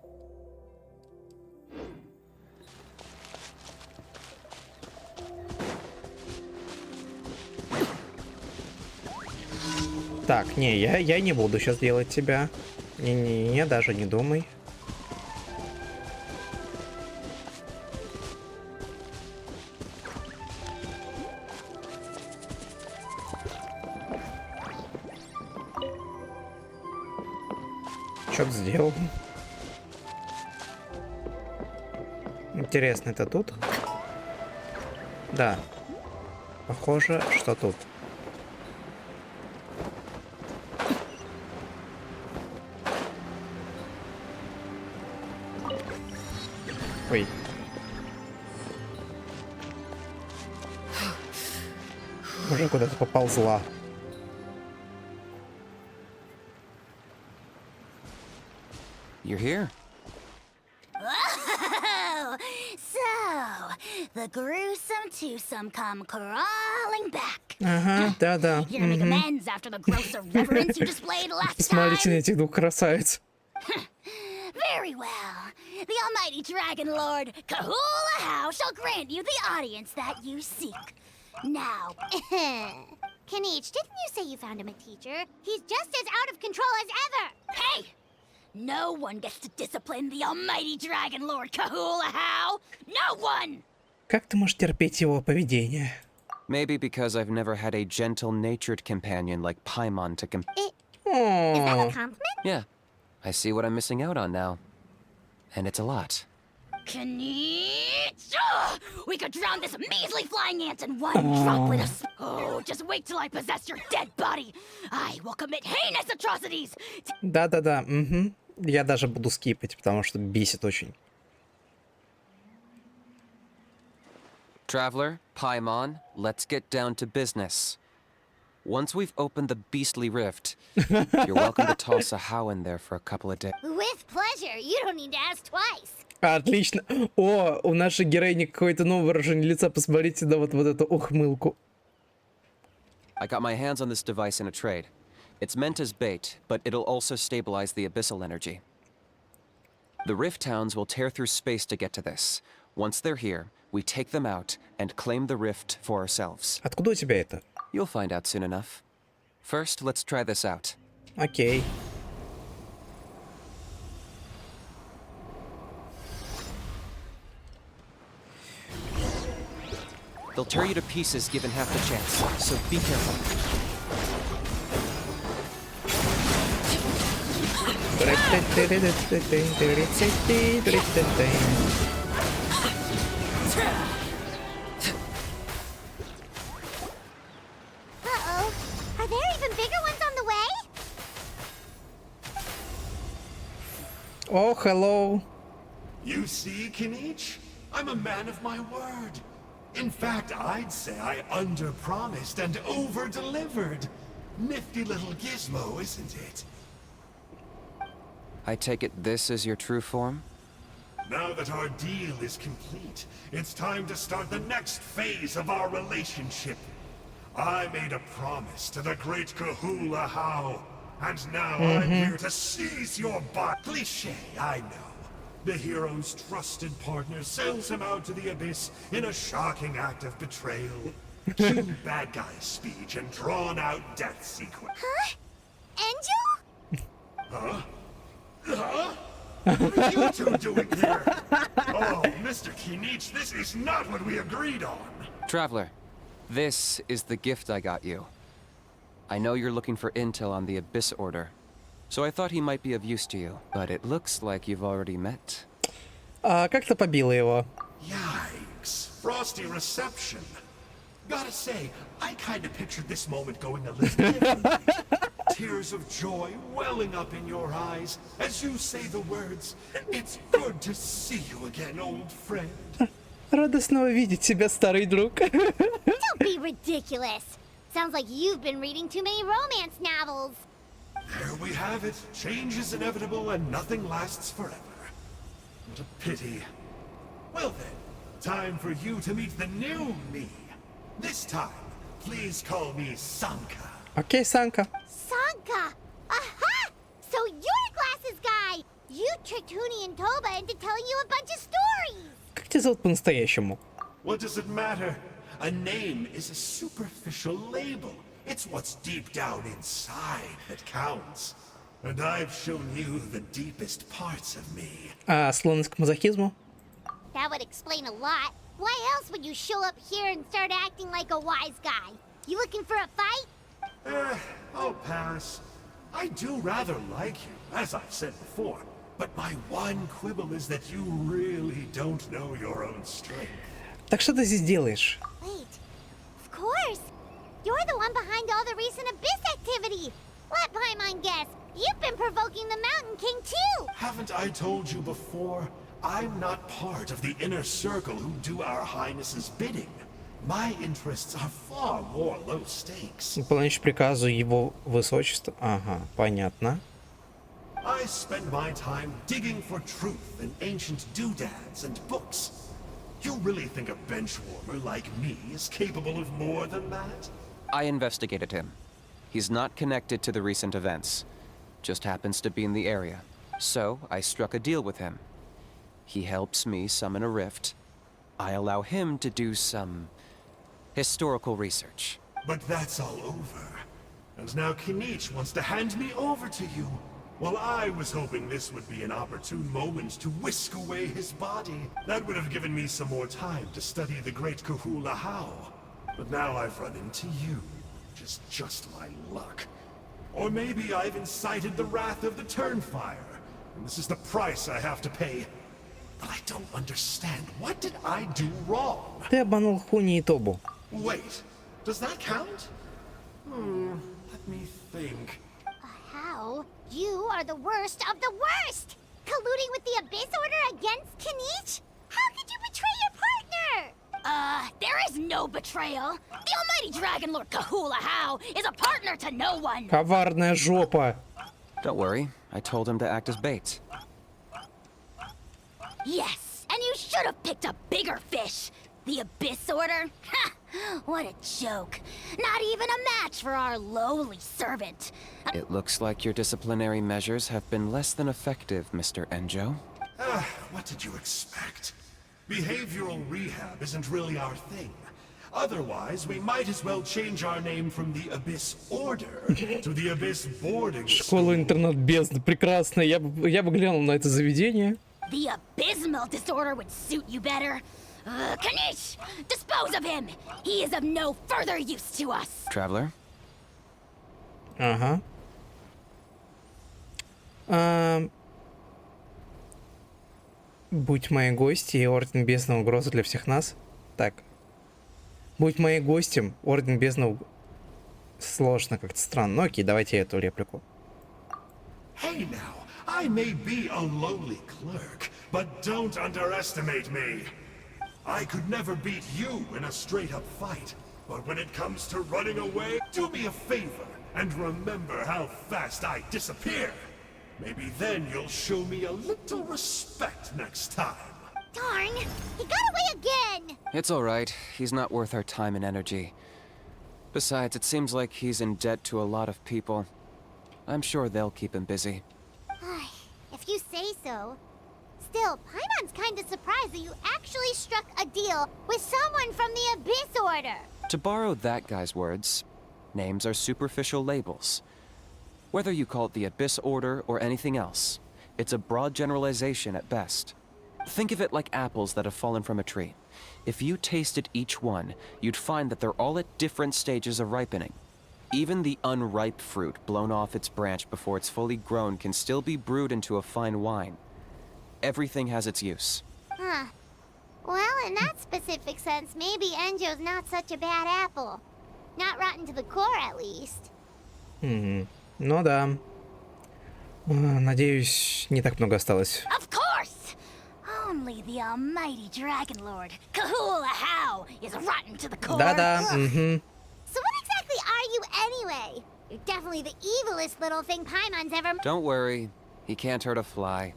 Speaker 1: Так, не, я не буду сейчас делать тебя. Не, даже не думай. Что-то сделал. Интересно, это тут? Да. Похоже, что тут. Ой. Уже куда-то поползла.
Speaker 7: You're here.
Speaker 2: Oh, so the gruesome twosome come crawling back.
Speaker 1: Ага, да-да.
Speaker 2: Here to make amends after the gross irreverence you displayed last
Speaker 1: Посмотрите на
Speaker 2: time.
Speaker 1: этих двух красавиц.
Speaker 2: Very well. The almighty dragon lord Kahula How shall grant you the audience that you seek. Now,
Speaker 3: Kinich, didn't you say you found him a teacher? He's just as out of control as ever!
Speaker 2: hey! No one gets to discipline the almighty dragon lord Kahula How. No one!
Speaker 1: Как ты можешь терпеть его поведение?
Speaker 7: Maybe because I've never had a gentle-natured companion like Paimon to
Speaker 3: Is that a compliment?
Speaker 7: Yeah, I see what I'm missing out on now. And it's a lot.
Speaker 2: Kinich! We could drown this measly flying ant in one droplet of oh, just wait till I possess your dead body. I will commit heinous atrocities.
Speaker 1: Да-да-да, угу. Я даже буду скипать, потому что бесит очень.
Speaker 7: Traveler, Paimon, let's get down to business. Once we've opened the beastly rift, you're welcome to toss a how in there for a couple of days.
Speaker 3: With pleasure. You don't need to ask twice.
Speaker 1: Отлично. О, у нашей героини какое-то новое выражение лица. Посмотрите на вот эту ухмылку.
Speaker 7: I got my hands on this device in a trade. It's meant as bait, but it'll also stabilize the abyssal energy. The rift towns will tear through space to get to this. Once they're here, we take them out and claim the rift for ourselves.
Speaker 1: Откуда у тебя это?
Speaker 7: You'll find out soon enough. First, let's try this out.
Speaker 1: Окей.
Speaker 7: They'll tear you to pieces given half the chance, so be careful.
Speaker 3: Uh-oh. Are there even bigger ones on the way?
Speaker 1: О, hello.
Speaker 5: You see, Kinich? I'm a man of my word. In fact, I'd say I under-promised and over-delivered. Nifty little gizmo, isn't it?
Speaker 7: I take it this is your true form?
Speaker 5: Now that our deal is complete, it's time to start the next phase of our relationship. I made a promise to the great Kahula How, and now I'm here to seize your butt. Cliché, I know. The hero's trusted partner sells him out to the abyss in a shocking act of betrayal. Cue bad guy speech and drawn-out death sequence.
Speaker 3: Huh? Angel?
Speaker 5: Huh? Huh? What are you two doing here? Oh, Mr. Kinich, this is not what we agreed on.
Speaker 7: Traveler, this is the gift I got you. I know you're looking for intel on the Abyss Order, so I thought he might be of use to you, but it looks like you've already met.
Speaker 1: А как ты побила его?
Speaker 5: Yikes. Frosty reception. Gotta say, I kinda pictured this moment going a little differently. Tears of joy welling up in your eyes as you say the words, "It's good to see you again, old friend."
Speaker 1: Рада снова видеть тебя, старый друг.
Speaker 3: Don't be ridiculous. Sounds like you've been reading too many romance novels.
Speaker 5: There we have it. Change is inevitable and nothing lasts forever. What a pity. Well then, time for you to meet the new me. This time, please call me Sanka.
Speaker 1: Окей, Санка.
Speaker 3: Sanka! Aha! So you're the glasses guy! You tricked Huni and Toba into telling you a bunch of stories!
Speaker 1: Как тебя зовут по-настоящему?
Speaker 5: What does it matter? A name is a superficial label. It's what's deep down inside that counts. And I've shown you the deepest parts of me.
Speaker 1: А склонность к мазохизму?
Speaker 3: That would explain a lot. Why else would you show up here and start acting like a wise guy? You looking for a fight?
Speaker 5: I'll pass. I do rather like you, as I've said before. But my one quibble is that you really don't know your own strength.
Speaker 1: Так что ты здесь делаешь?
Speaker 3: Wait. Of course! You're the one behind all the recent Abyss activity. Let Paimon guess. You've been provoking the Mountain King too.
Speaker 5: Haven't I told you before? I'm not part of the inner circle who do our highness's bidding. My interests are far more low stakes.
Speaker 1: Выполняешь приказу его высочества. Ага, понятно.
Speaker 5: I spend my time digging for truth in ancient doodads and books. You really think a benchwarmer like me is capable of more than that?
Speaker 7: I investigated him. He's not connected to the recent events. Just happens to be in the area. So, I struck a deal with him. He helps me summon a rift. I allow him to do some historical research.
Speaker 5: But that's all over. And now Kinich wants to hand me over to you. Well, I was hoping this would be an opportune moment to whisk away his body. That would have given me some more time to study the great Kahula How. But now I've run into you, which is just my luck. Or maybe I've incited the wrath of the Turnfire, and this is the price I have to pay. But I don't understand. What did I do wrong?
Speaker 1: Ты обманул Хуни и Тобу.
Speaker 5: Wait, does that count? Let me think.
Speaker 3: How? You are the worst of the worst! Colluding with the Abyss Order against Kinich? How could you betray your partner?
Speaker 2: There is no betrayal. The almighty Dragon Lord Kahula How is a partner to no one.
Speaker 1: Коварная жопа.
Speaker 7: Don't worry, I told him to act as bait.
Speaker 2: Yes, and you should have picked a bigger fish. The Abyss Order? Ha! What a joke. Not even a match for our lowly servant.
Speaker 7: It looks like your disciplinary measures have been less than effective, Mr. Enjo.
Speaker 5: What did you expect? Behavioral rehab isn't really our thing. Otherwise, we might as well change our name from the Abyss Order to the Abyss Boarding School.
Speaker 1: Школа-интернат бездны. Прекрасно. Я бы глянул на это заведение.
Speaker 2: The abysmal disorder would suit you better. Kinich! Dispose of him! He is of no further use to us!
Speaker 7: Traveler?
Speaker 1: Ага. Будь моей гостью, и Орден Бездны угроза для всех нас. Так. Будь моим гостем, Орден Бездны... Сложно, как-то странно. Ну окей, давайте эту реплику.
Speaker 5: Hey now, I may be a lowly clerk, but don't underestimate me. I could never beat you in a straight-up fight, but when it comes to running away, do me a favor and remember how fast I disappear. Maybe then you'll show me a little respect next time.
Speaker 3: Darn! He got away again!
Speaker 7: It's alright. He's not worth our time and energy. Besides, it seems like he's in debt to a lot of people. I'm sure they'll keep him busy.
Speaker 3: If you say so. Still, Paimon's kinda surprised that you actually struck a deal with someone from the Abyss Order.
Speaker 7: To borrow that guy's words, names are superficial labels. Whether you call it the Abyss Order or anything else, it's a broad generalization at best. Think of it like apples that have fallen from a tree. If you tasted each one, you'd find that they're all at different stages of ripening. Even the unripe fruit blown off its branch before it's fully grown can still be brewed into a fine wine. Everything has its use.
Speaker 3: Huh. Well, in that specific sense, maybe Enjo's not such a bad apple. Not rotten to the core, at least.
Speaker 1: Ну да. Надеюсь, не так много осталось.
Speaker 2: Of course! Only the almighty Dragon Lord Kahula How is rotten to the core.
Speaker 1: Да-да.
Speaker 3: So what exactly are you anyway? You're definitely the evilest little thing Paimon's ever...
Speaker 7: Don't worry, he can't hurt a fly.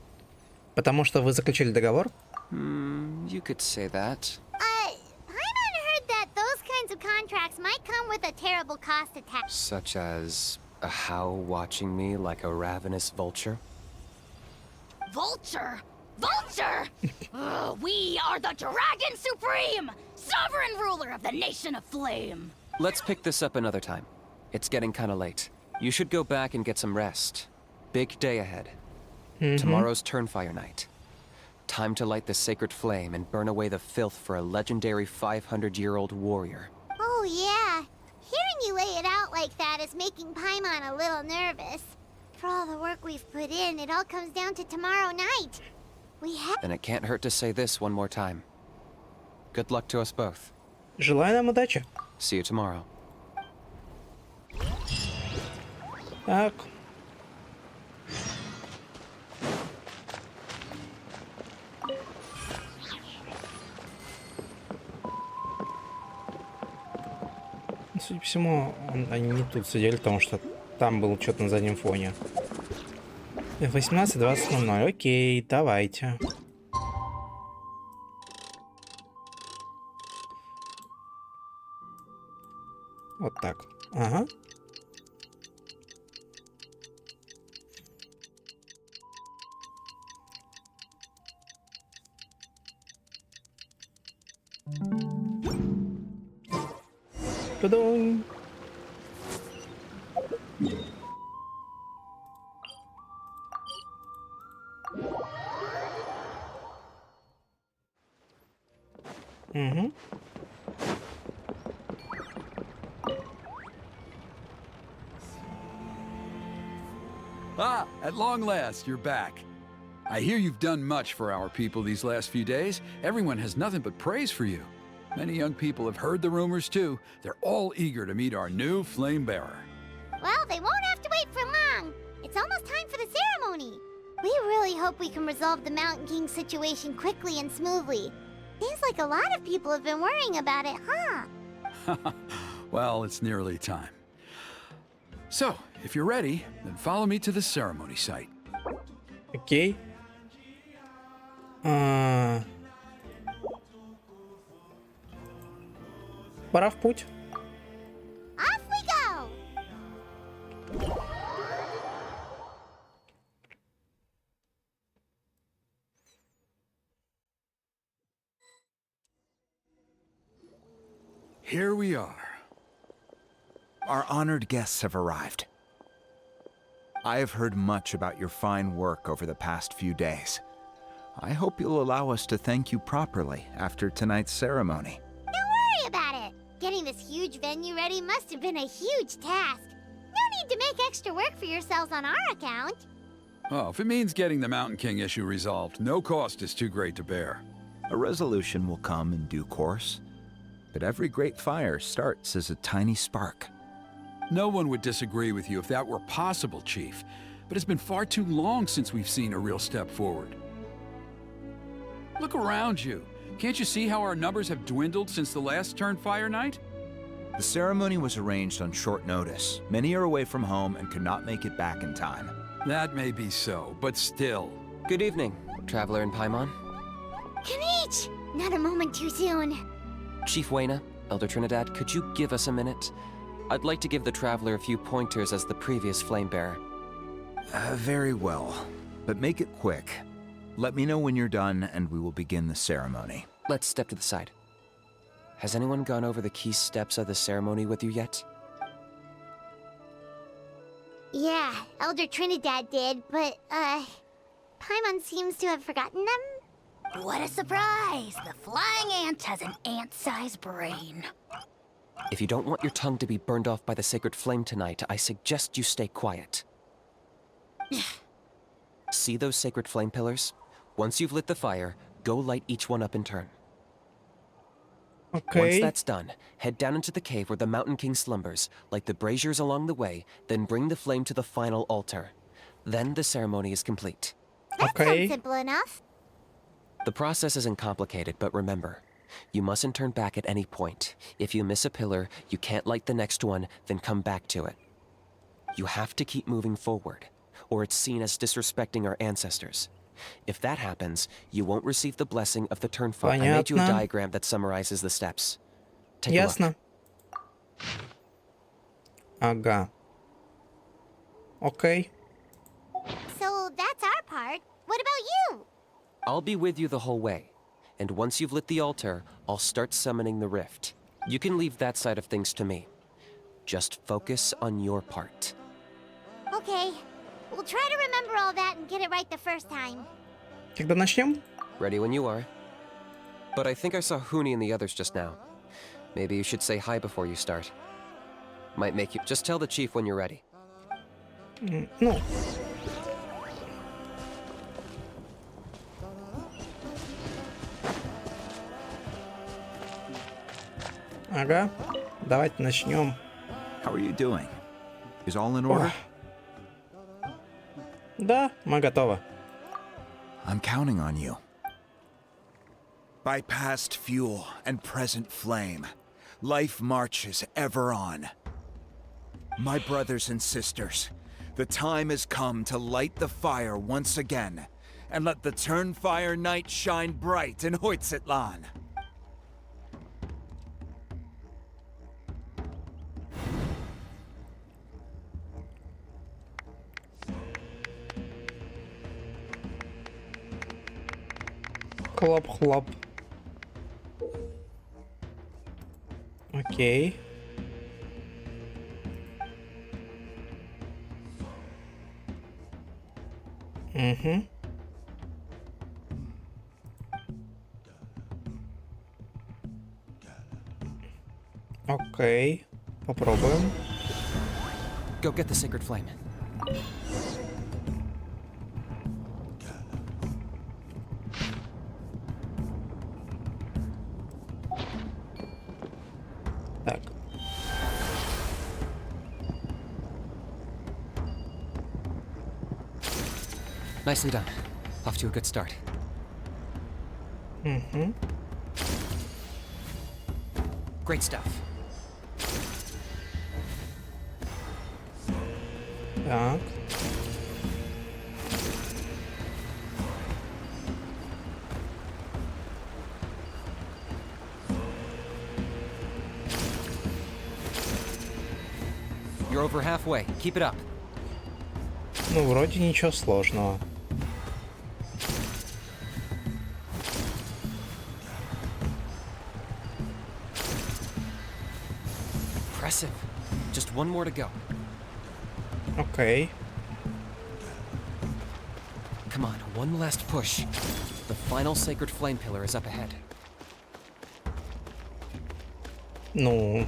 Speaker 1: Потому что вы заключили договор?
Speaker 7: You could say that.
Speaker 3: Paimon heard that those kinds of contracts might come with a terrible cost attached.
Speaker 7: Such as a how watching me like a ravenous vulture?
Speaker 2: Vulture? Vulture! We are the Dragon Supreme! Sovereign ruler of the Nation of Flame!
Speaker 7: Let's pick this up another time. It's getting kinda late. You should go back and get some rest. Big day ahead. Tomorrow's Turnfire night. Time to light the sacred flame and burn away the filth for a legendary 500-year-old warrior.
Speaker 3: Oh yeah. Hearing you lay it out like that is making Paimon a little nervous. For all the work we've put in, it all comes down to tomorrow night. We have...
Speaker 7: Then it can't hurt to say this one more time. Good luck to us both.
Speaker 1: Желаю нам удачи.
Speaker 7: See you tomorrow.
Speaker 1: Так. Судя по всему, они не тут сидели, потому что там был что-то на заднем фоне. 18:20:00. Окей, давайте. Вот так. Ага. Тудум. Угу.
Speaker 6: Ah, at long last, you're back. I hear you've done much for our people these last few days. Everyone has nothing but praise for you. Many young people have heard the rumors too. They're all eager to meet our new flame bearer.
Speaker 3: Well, they won't have to wait for long. It's almost time for the ceremony. We really hope we can resolve the Mountain King situation quickly and smoothly. Seems like a lot of people have been worrying about it, huh?
Speaker 6: Well, it's nearly time. So, if you're ready, then follow me to the ceremony site.
Speaker 1: Окей. Пора в путь.
Speaker 3: Off we go!
Speaker 6: Here we are.
Speaker 9: Our honored guests have arrived. I have heard much about your fine work over the past few days. I hope you'll allow us to thank you properly after tonight's ceremony.
Speaker 3: Don't worry about it. Getting this huge venue ready must have been a huge task. No need to make extra work for yourselves on our account.
Speaker 6: Oh, if it means getting the Mountain King issue resolved, no cost is too great to bear.
Speaker 9: A resolution will come in due course, but every great fire starts as a tiny spark.
Speaker 6: No one would disagree with you if that were possible, Chief, but it's been far too long since we've seen a real step forward. Look around you. Can't you see how our numbers have dwindled since the last Turnfire night?
Speaker 9: The ceremony was arranged on short notice. Many are away from home and could not make it back in time.
Speaker 6: That may be so, but still.
Speaker 7: Good evening, Traveler in Paimon.
Speaker 3: Kinich! Not a moment too soon.
Speaker 7: Chief Wayna, Elder Trinidad, could you give us a minute? I'd like to give the Traveler a few pointers as the previous flame bearer.
Speaker 9: Very well, but make it quick. Let me know when you're done and we will begin the ceremony.
Speaker 7: Let's step to the side. Has anyone gone over the key steps of the ceremony with you yet?
Speaker 3: Yeah, Elder Trinidad did, but, Paimon seems to have forgotten them?
Speaker 2: What a surprise! The flying ant has an ant-sized brain.
Speaker 7: If you don't want your tongue to be burned off by the sacred flame tonight, I suggest you stay quiet. See those sacred flame pillars? Once you've lit the fire, go light each one up in turn.
Speaker 1: Okay.
Speaker 7: Once that's done, head down into the cave where the Mountain King slumbers, light the braziers along the way, then bring the flame to the final altar. Then the ceremony is complete.
Speaker 3: That sounds simple enough.
Speaker 7: The process isn't complicated, but remember, you mustn't turn back at any point. If you miss a pillar, you can't light the next one, then come back to it. You have to keep moving forward, or it's seen as disrespecting our ancestors. If that happens, you won't receive the blessing of the Turnfire. I made you a diagram that summarizes the steps. Take a look.
Speaker 1: Ясно. Ага. Окей.
Speaker 3: So that's our part. What about you?
Speaker 7: I'll be with you the whole way. And once you've lit the altar, I'll start summoning the rift. You can leave that side of things to me. Just focus on your part.
Speaker 3: Okay. We'll try to remember all that and get it right the first time.
Speaker 1: Когда начнем?
Speaker 7: Ready when you are. But I think I saw Huni and the others just now. Maybe you should say hi before you start. Might make you... Just tell the chief when you're ready.
Speaker 1: Ну. Ага. Давайте начнем.
Speaker 9: How are you doing? Is all in order?
Speaker 1: Да, мы готовы.
Speaker 9: I'm counting on you. By past fuel and present flame, life marches ever on. My brothers and sisters, the time has come to light the fire once again, and let the Turnfire night shine bright in Hoytzitlan.
Speaker 1: Хлоп-хлоп. Окей. Угу. Окей. Попробуем.
Speaker 7: Go get the sacred flame.
Speaker 1: Так.
Speaker 7: Nicely done. Off to a good start.
Speaker 1: Угу.
Speaker 7: Great stuff.
Speaker 1: Так.
Speaker 7: You're over halfway. Keep it up.
Speaker 1: Ну, вроде ничего сложного.
Speaker 7: Impressive. Just one more to go.
Speaker 1: Окей.
Speaker 7: Come on, one last push. The final sacred flame pillar is up ahead.
Speaker 1: Ну,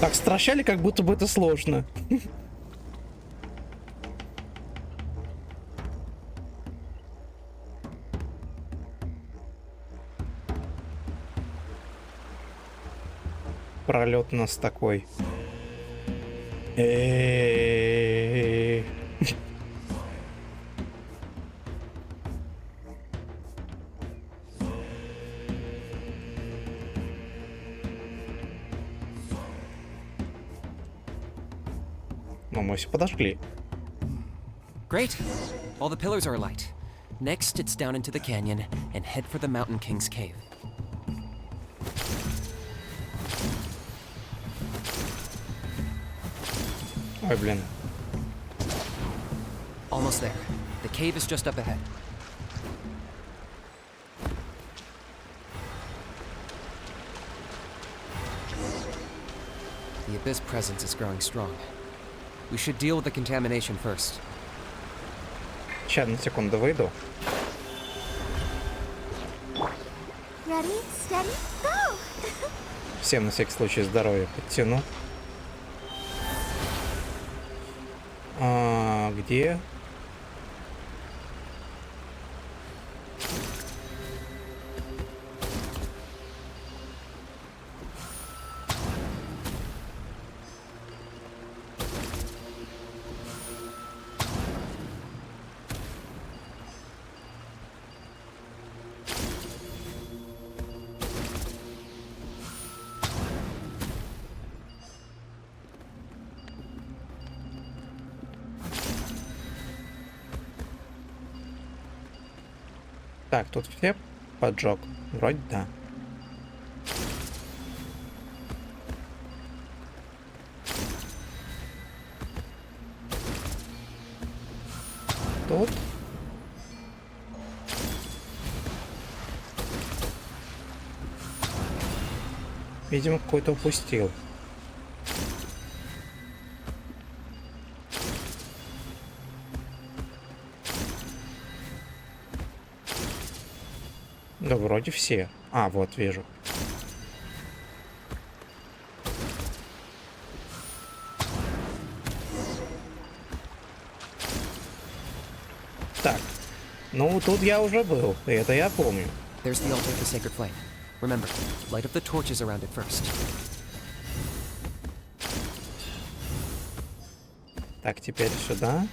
Speaker 1: так стращали, как будто бы это сложно. Пролет у нас такой. Ну, мы все подожгли.
Speaker 7: Great. All the pillars are alight. Next, it's down into the canyon and head for the Mountain King's cave.
Speaker 1: Ой, блин.
Speaker 7: Almost there. The cave is just up ahead. The Abyss presence is growing strong. We should deal with the contamination first.
Speaker 1: Сейчас, на секунду выйду.
Speaker 3: Ready, steady, go!
Speaker 1: Всем на всякий случай здоровья подтяну. Где? Так, тут все поджег. Вроде да. Тут. Видимо, какой-то упустил. Да вроде все. А, вот, вижу. Так. Ну, тут я уже был. И это я помню.
Speaker 7: There's the altar of the sacred flame. Remember, light up the torches around it first.
Speaker 1: Так, теперь сюда.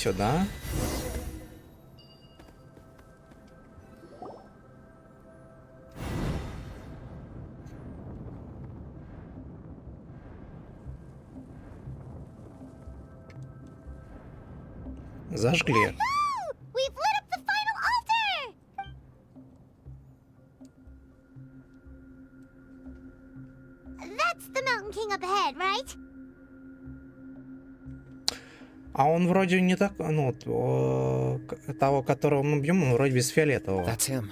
Speaker 1: сюда. Зажгли.
Speaker 3: We've lit up the final altar! That's the Mountain King up ahead, right?
Speaker 1: А он вроде не так, ну, того, которого мы бьем, он вроде без фиолетового.
Speaker 7: That's him.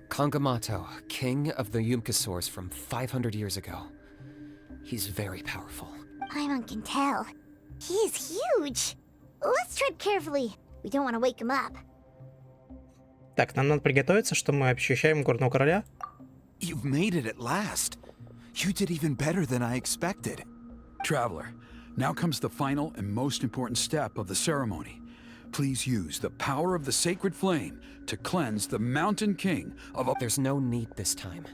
Speaker 7: Kangamato, king of the Yumkasaurs from 500 years ago. He's very powerful.
Speaker 3: Paimon can tell. He is huge. Let's tread carefully. We don't want to wake him up.
Speaker 1: Так, нам надо приготовиться, что мы ощущаем горного короля.
Speaker 9: You've made it at last. You did even better than I expected.
Speaker 6: Traveler, now comes the final and most important step of the ceremony. Please use the power of the sacred flame to cleanse the Mountain King of...
Speaker 7: There's no need this time.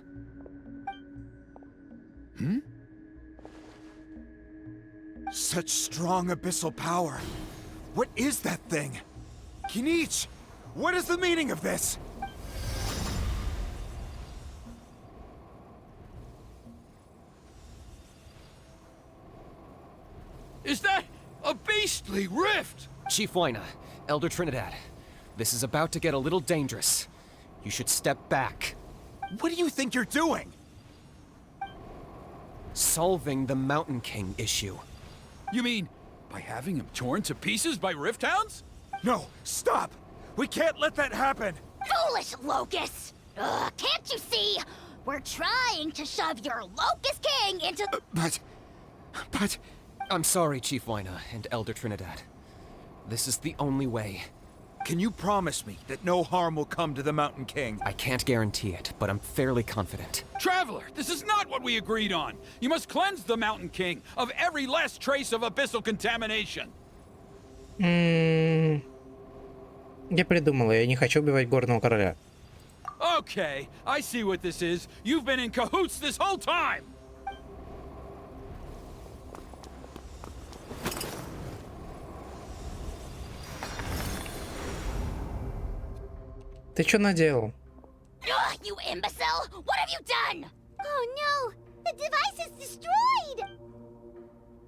Speaker 9: Such strong abyssal power. What is that thing? Kinich, what is the meaning of this?
Speaker 6: Is that a beastly rift?
Speaker 7: Chief Waina, Elder Trinidad, this is about to get a little dangerous. You should step back.
Speaker 9: What do you think you're doing?
Speaker 7: Solving the Mountain King issue.
Speaker 6: You mean by having him torn to pieces by rift hounds?
Speaker 9: No, stop! We can't let that happen!
Speaker 2: Foolish Locust! Can't you see? We're trying to shove your Locust King into...
Speaker 9: But...
Speaker 7: I'm sorry, Chief Waina and Elder Trinidad. This is the only way.
Speaker 9: Can you promise me that no harm will come to the Mountain King?
Speaker 7: I can't guarantee it, but I'm fairly confident.
Speaker 6: Traveler, this is not what we agreed on. You must cleanse the Mountain King of every last trace of abyssal contamination.
Speaker 1: Я придумала, я не хочу убивать горного короля.
Speaker 6: Okay, I see what this is. You've been in cahoots this whole time!
Speaker 1: Ты что наделал?
Speaker 2: You imbecile! What have you done?
Speaker 3: Oh no! The device is destroyed!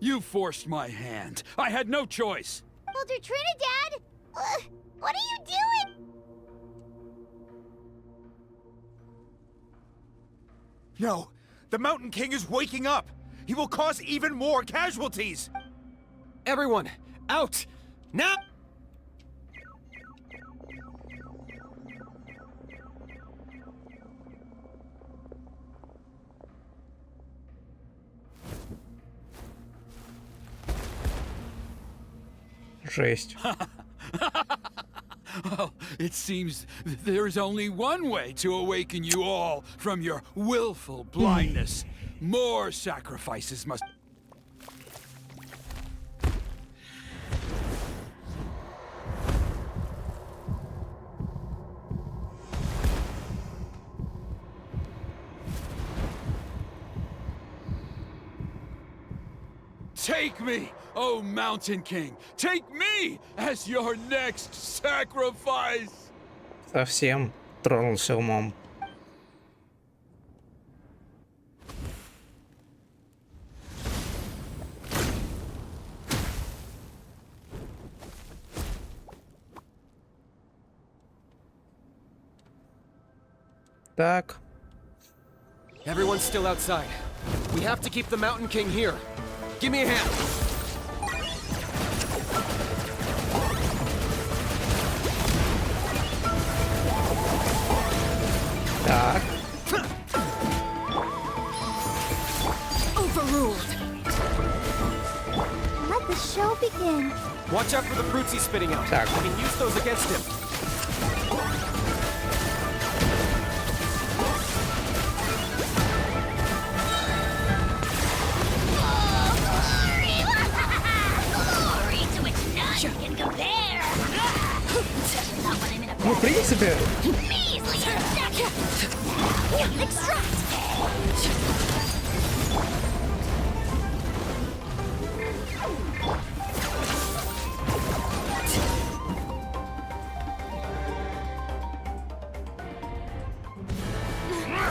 Speaker 6: You forced my hand. I had no choice.
Speaker 3: Elder Trinidad! What are you doing?
Speaker 9: No! The Mountain King is waking up! He will cause even more casualties!
Speaker 7: Everyone, out! Now!
Speaker 1: Жесть.
Speaker 6: Well, it seems there's only one way to awaken you all from your willful blindness. More sacrifices must... Take me, oh Mountain King! Take me as your next sacrifice!
Speaker 1: Совсем тронулся умом. Так.
Speaker 7: Everyone's still outside. We have to keep the Mountain King here. Give me a hand.
Speaker 1: Так.
Speaker 3: Overruled. Let the show begin.
Speaker 7: Watch out for the fruits he's spitting out.
Speaker 1: Так.
Speaker 7: We can use those against him.
Speaker 1: Ну, в принципе...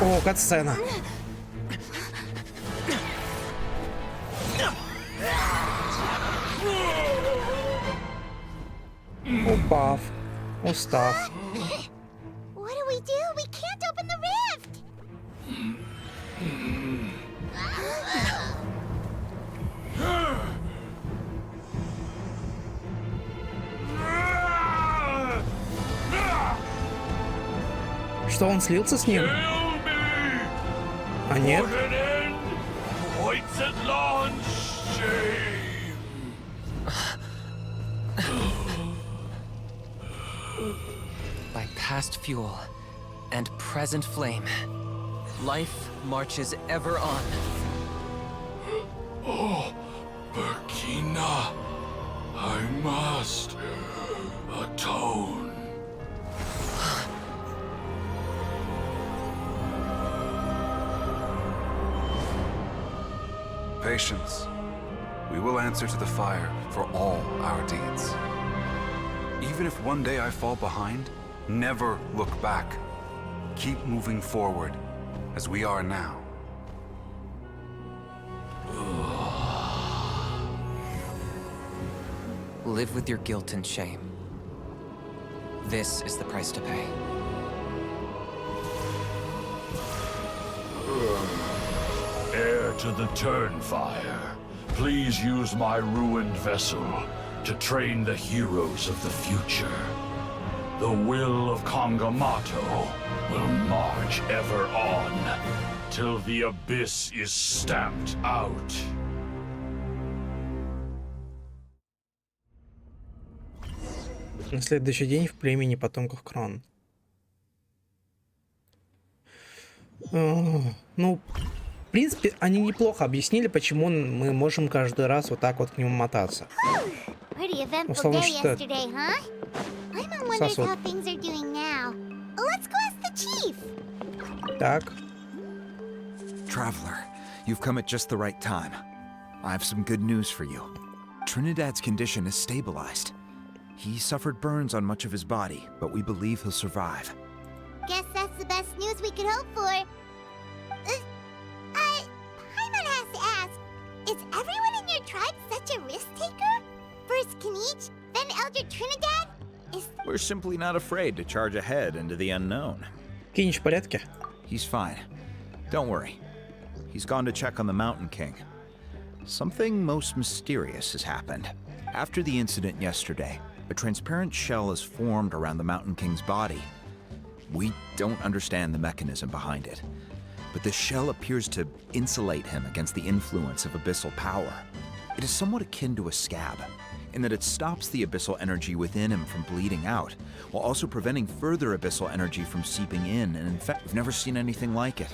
Speaker 1: О, катсцена. Упав. Устав.
Speaker 3: What do we do? We can't open the rift!
Speaker 1: Что, он слился с ним? А нет?
Speaker 7: By past fuel and present flame, life marches ever on.
Speaker 11: Oh, Burkina, I must atone.
Speaker 13: Patience. We will answer to the fire for all our deeds. Even if one day I fall behind, never look back. Keep moving forward, as we are now.
Speaker 7: Live with your guilt and shame. This is the price to pay.
Speaker 11: Heir to the Turnfire, please use my ruined vessel to train the heroes of the future. The will of Kongamato will march ever on, till the abyss is stamped out.
Speaker 1: На следующий день в племени потомков Крон. Ну, в принципе, они неплохо объяснили, почему мы можем каждый раз вот так вот к нему мотаться.
Speaker 3: Pretty eventful
Speaker 1: Условно,
Speaker 3: day
Speaker 1: что
Speaker 3: yesterday, huh? I'm wondering
Speaker 1: сосуд.
Speaker 3: how things are doing now. Let's go ask the chief.
Speaker 1: Так.
Speaker 9: Traveler, you've come at just the right time. I have some good news for you. Trinidad's condition is stabilized. He suffered burns on much of his body, but we believe he'll survive.
Speaker 3: Guess that's the best news we could hope for. Paimon has to ask, is everyone in your tribe such a risk taker? First Kinich, then Elder Trinidad?
Speaker 9: We're simply not afraid to charge ahead into the unknown.
Speaker 1: Кинич в порядке?
Speaker 9: He's fine. Don't worry. He's gone to check on the Mountain King. Something most mysterious has happened. After the incident yesterday, a transparent shell is formed around the Mountain King's body. We don't understand the mechanism behind it, but the shell appears to insulate him against the influence of abyssal power. It is somewhat akin to a scab, in that it stops the abyssal energy within him from bleeding out, while also preventing further abyssal energy from seeping in, and in fact, we've never seen anything like it.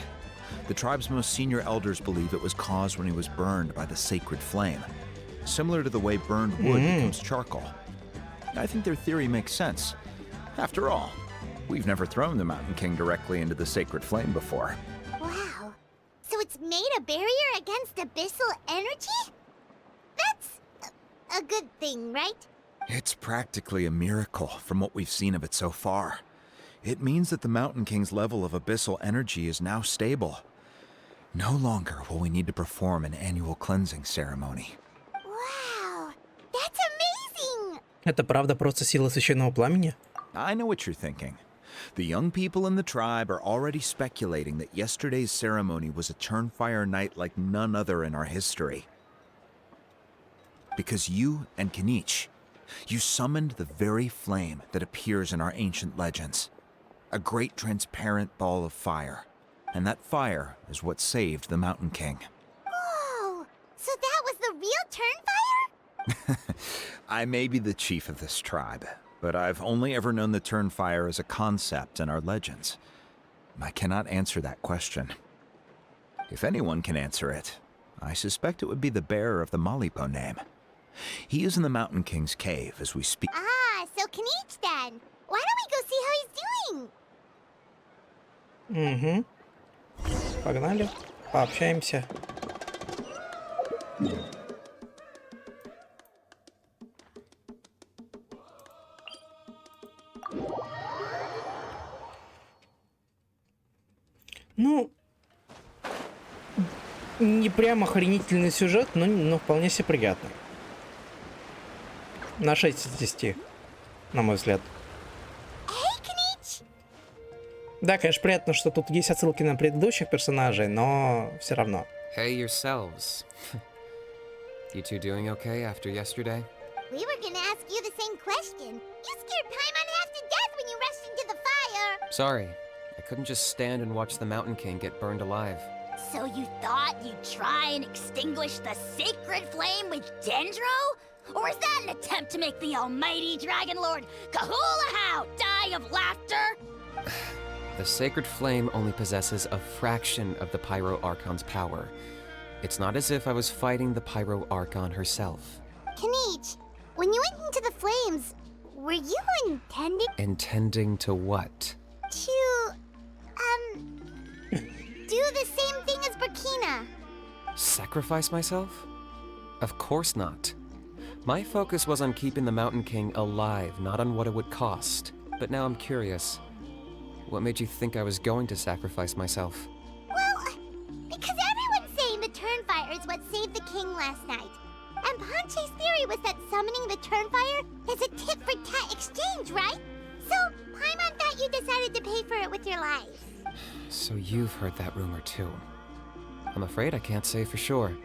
Speaker 9: The tribe's most senior elders believe it was caused when he was burned by the sacred flame, similar to the way burned wood becomes charcoal. I think their theory makes sense. After all, we've never thrown the Mountain King directly into the sacred flame before.
Speaker 3: Wow. So it's made a barrier against abyssal energy? That's a good thing, right?
Speaker 9: It's practically a miracle from what we've seen of it so far. It means that the Mountain King's level of abyssal energy is now stable. No longer will we need to perform an annual cleansing ceremony.
Speaker 3: Wow, that's amazing!
Speaker 1: Это правда просто сила священного пламени?
Speaker 9: I know what you're thinking. The young people in the tribe are already speculating that yesterday's ceremony was a Turnfire night like none other in our history. Because you and Kinich, you summoned the very flame that appears in our ancient legends. A great transparent ball of fire. And that fire is what saved the Mountain King.
Speaker 3: Whoa! So that was the real Turnfire?
Speaker 9: I may be the chief of this tribe, but I've only ever known the Turnfire as a concept in our legends. I cannot answer that question. If anyone can answer it, I suspect it would be the bearer of the Malipo name. He is in the Mountain King's cave as we speak.
Speaker 3: Ah, so Kinich then. Why don't we go see how he's doing?
Speaker 1: Погнали, пообщаемся. Ну, не прям охренительный сюжет, но вполне себе приятный. На 6 из 10, на мой взгляд. Да, конечно, приятно, что тут есть отсылки на предыдущих персонажей, но все равно.
Speaker 7: Hey yourselves. You two doing okay after yesterday?
Speaker 3: We were gonna ask you the same question. You scared Paimon half to death when you rushed into the fire.
Speaker 7: Sorry, I couldn't just stand and watch the Mountain King get burned alive.
Speaker 2: So you thought you'd try and extinguish the sacred flame with Dendro? Or is that an attempt to make the almighty Dragon Lord Kahula die of laughter?
Speaker 7: The sacred flame only possesses a fraction of the Pyro Archon's power. It's not as if I was fighting the Pyro Archon herself.
Speaker 3: Kanich, when you went into the flames, were you intending
Speaker 7: Intending to what?
Speaker 3: to, do the same thing as Burkina?
Speaker 7: Sacrifice myself? Of course not. My focus was on keeping the Mountain King alive, not on what it would cost. But now I'm curious. What made you think I was going to sacrifice myself?
Speaker 3: Well, because everyone's saying the Turnfire is what saved the king last night. And Ponche's theory was that summoning the Turnfire is a tit-for-tat exchange, right? So, Paimon thought you decided to pay for it with your life.
Speaker 7: So you've heard that rumor too. I'm afraid I can't say for sure.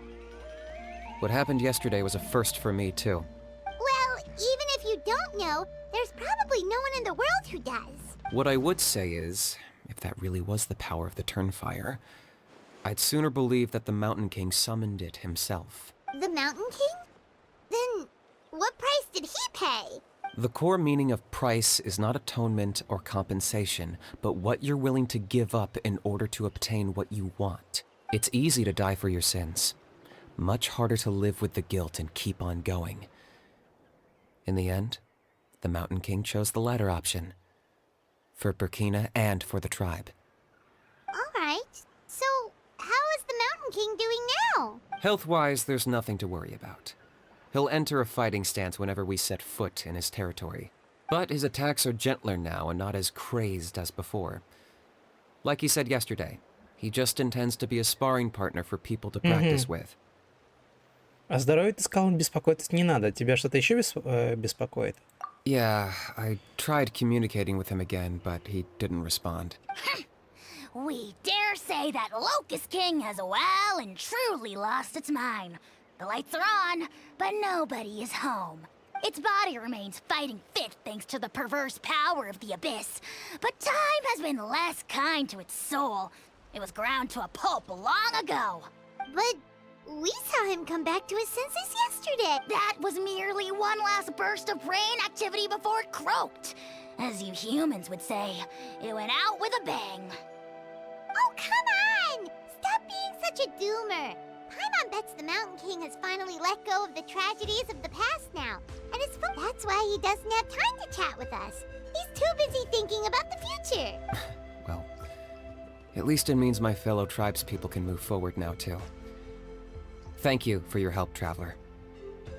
Speaker 7: What happened yesterday was a first for me too.
Speaker 3: Well, even if you don't know, there's probably no one in the world who does.
Speaker 7: What I would say is, if that really was the power of the Turnfire, I'd sooner believe that the Mountain King summoned it himself.
Speaker 3: The Mountain King? Then, what price did he pay?
Speaker 7: The core meaning of price is not atonement or compensation, but what you're willing to give up in order to obtain what you want. It's easy to die for your sins. Much harder to live with the guilt and keep on going. In the end, the Mountain King chose the latter option. For Burkina and for the tribe.
Speaker 3: Alright, so how is the Mountain King doing now?
Speaker 7: Health-wise, there's nothing to worry about. He'll enter a fighting stance whenever we set foot in his territory. But his attacks are gentler now and not as crazed as before. Like he said yesterday, he just intends to be a sparring partner for people to practice with.
Speaker 1: О здоровье ты сказал, беспокоиться не надо. Тебя что-то еще беспокоит?
Speaker 7: Yeah, I tried communicating with him again, but he didn't respond.
Speaker 2: We dare say that Locust King has well and truly lost its mind. The lights are on, but nobody is home. Its body remains fighting fit thanks to the perverse power of the Abyss. But time has been less kind to its soul. It was ground to a pulp long ago.
Speaker 3: But we saw him come back to his senses yesterday.
Speaker 2: That was merely one last burst of brain activity before it croaked. As you humans would say, it went out with a bang.
Speaker 3: Oh, come on! Stop being such a doomer. Paimon bets the Mountain King has finally let go of the tragedies of the past now. And it's that's why he doesn't have time to chat with us. He's too busy thinking about the future.
Speaker 7: Well, at least it means my fellow tribespeople can move forward now, too. Thank you for your help, Traveler.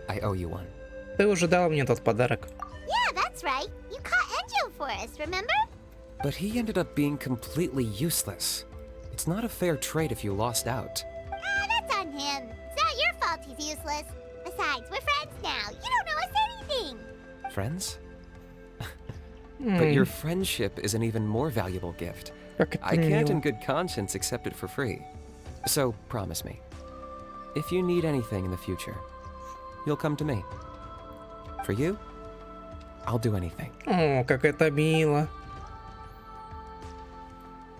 Speaker 7: I owe you one.
Speaker 1: Ты уже дал мне тот подарок.
Speaker 3: Yeah, that's right. You caught Enjo for us, remember?
Speaker 7: But he ended up being completely useless. It's not a fair trade if you lost out.
Speaker 3: Ah, that's on him. It's not your fault he's useless. Besides, we're friends now. You don't owe us anything.
Speaker 7: Friends? But your friendship is an even more valuable gift. I can't in good conscience accept it for free. So, promise me. If you need anything in the future, you'll come to me. For you, I'll do anything.
Speaker 1: О, как это мило.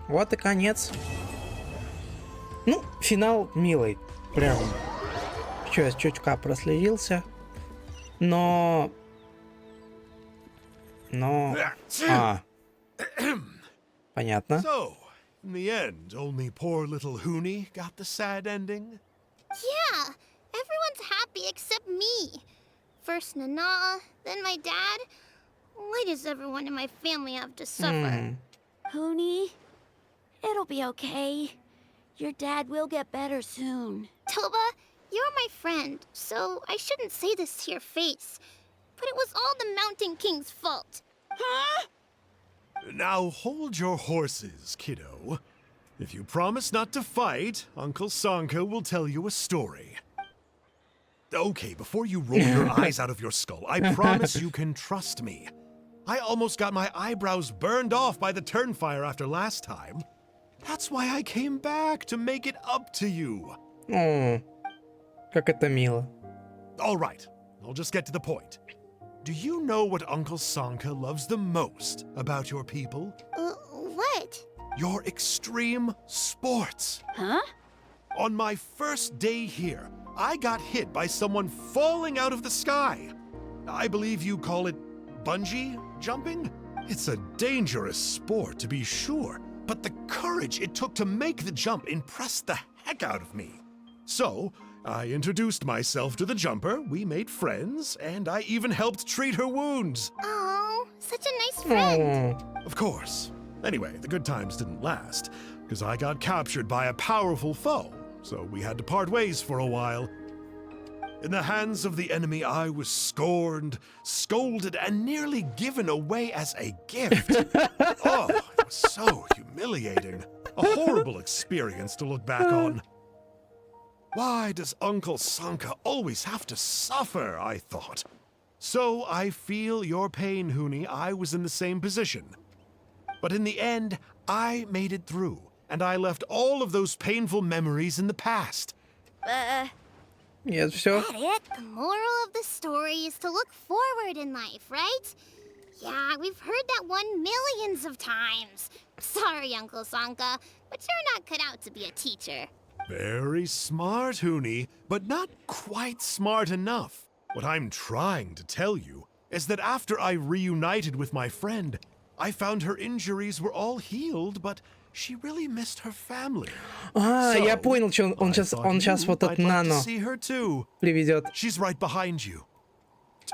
Speaker 1: Вот и конец. Ну, финал милый. Прям чутка проследился. Но... Понятно.
Speaker 5: So, in the end, only poor little Huni got the sad ending?
Speaker 3: Yeah, everyone's happy except me. First Nana, then my dad. Why does everyone in my family have to suffer?
Speaker 4: Huni, it'll be okay. Your dad will get better soon.
Speaker 3: Toba, you're my friend, so I shouldn't say this to your face. But it was all the Mountain King's fault.
Speaker 5: Now hold your horses, kiddo. If you promise not to fight, Uncle Sanka will tell you a story. Okay, before you roll your eyes out of your skull, I promise you can trust me. I almost got my eyebrows burned off by the turnfire after last time. That's why I came back, to make it up to you.
Speaker 1: О, как это мило.
Speaker 5: All right, I'll just get to the point. Do you know what Uncle Sanka loves the most about your people?
Speaker 3: What?
Speaker 5: Your extreme sports.
Speaker 4: Huh?
Speaker 5: On my first day here, I got hit by someone falling out of the sky. I believe you call it bungee jumping? It's a dangerous sport, to be sure, but the courage it took to make the jump impressed the heck out of me. So, I introduced myself to the jumper, we made friends, and I even helped treat her wounds.
Speaker 3: Oh, such a nice friend.
Speaker 5: Of course. Anyway, the good times didn't last, because I got captured by a powerful foe, so we had to part ways for a while. In the hands of the enemy, I was scorned, scolded, and nearly given away as a gift. Oh, it was so humiliating. A horrible experience to look back on. Why does Uncle Sanka always have to suffer, I thought. So I feel your pain, Huni. I was in the same position. But in the end, I made it through, and I left all of those painful memories in the past.
Speaker 1: Нет, все.
Speaker 3: That it? The moral of the story is to look forward in life, right? Yeah, we've heard that one millions of times. Sorry, Uncle Sanka, but you're not cut out to be a teacher.
Speaker 5: Very smart, Huni, but not quite smart enough. What I'm trying to tell you is that after I reunited with my friend, I found her injuries were all healed, but she really missed her family.
Speaker 1: Я понял, что он сейчас вот этот нано приведет.
Speaker 5: She's right behind you.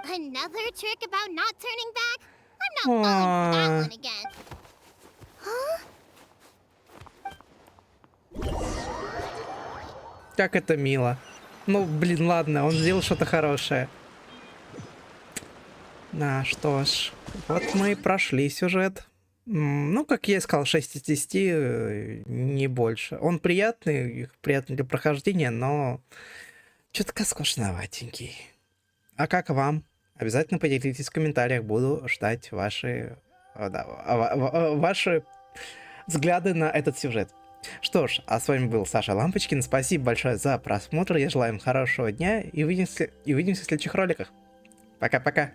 Speaker 3: Another trick about not turning back? I'm not falling for that one again. Huh?
Speaker 1: Как это мило. Ну, блин, ладно, он сделал что-то хорошее. Да, что ж. Вот мы и прошли сюжет. Ну, как я и сказал, 6 из 10, не больше. Он приятный для прохождения, но что-то скучноватенький. А как вам? Обязательно поделитесь в комментариях. Буду ждать ваши взгляды на этот сюжет. Что ж, а с вами был Саша Лампочкин. Спасибо большое за просмотр. Я желаю вам хорошего дня и увидимся в следующих роликах. Пока-пока.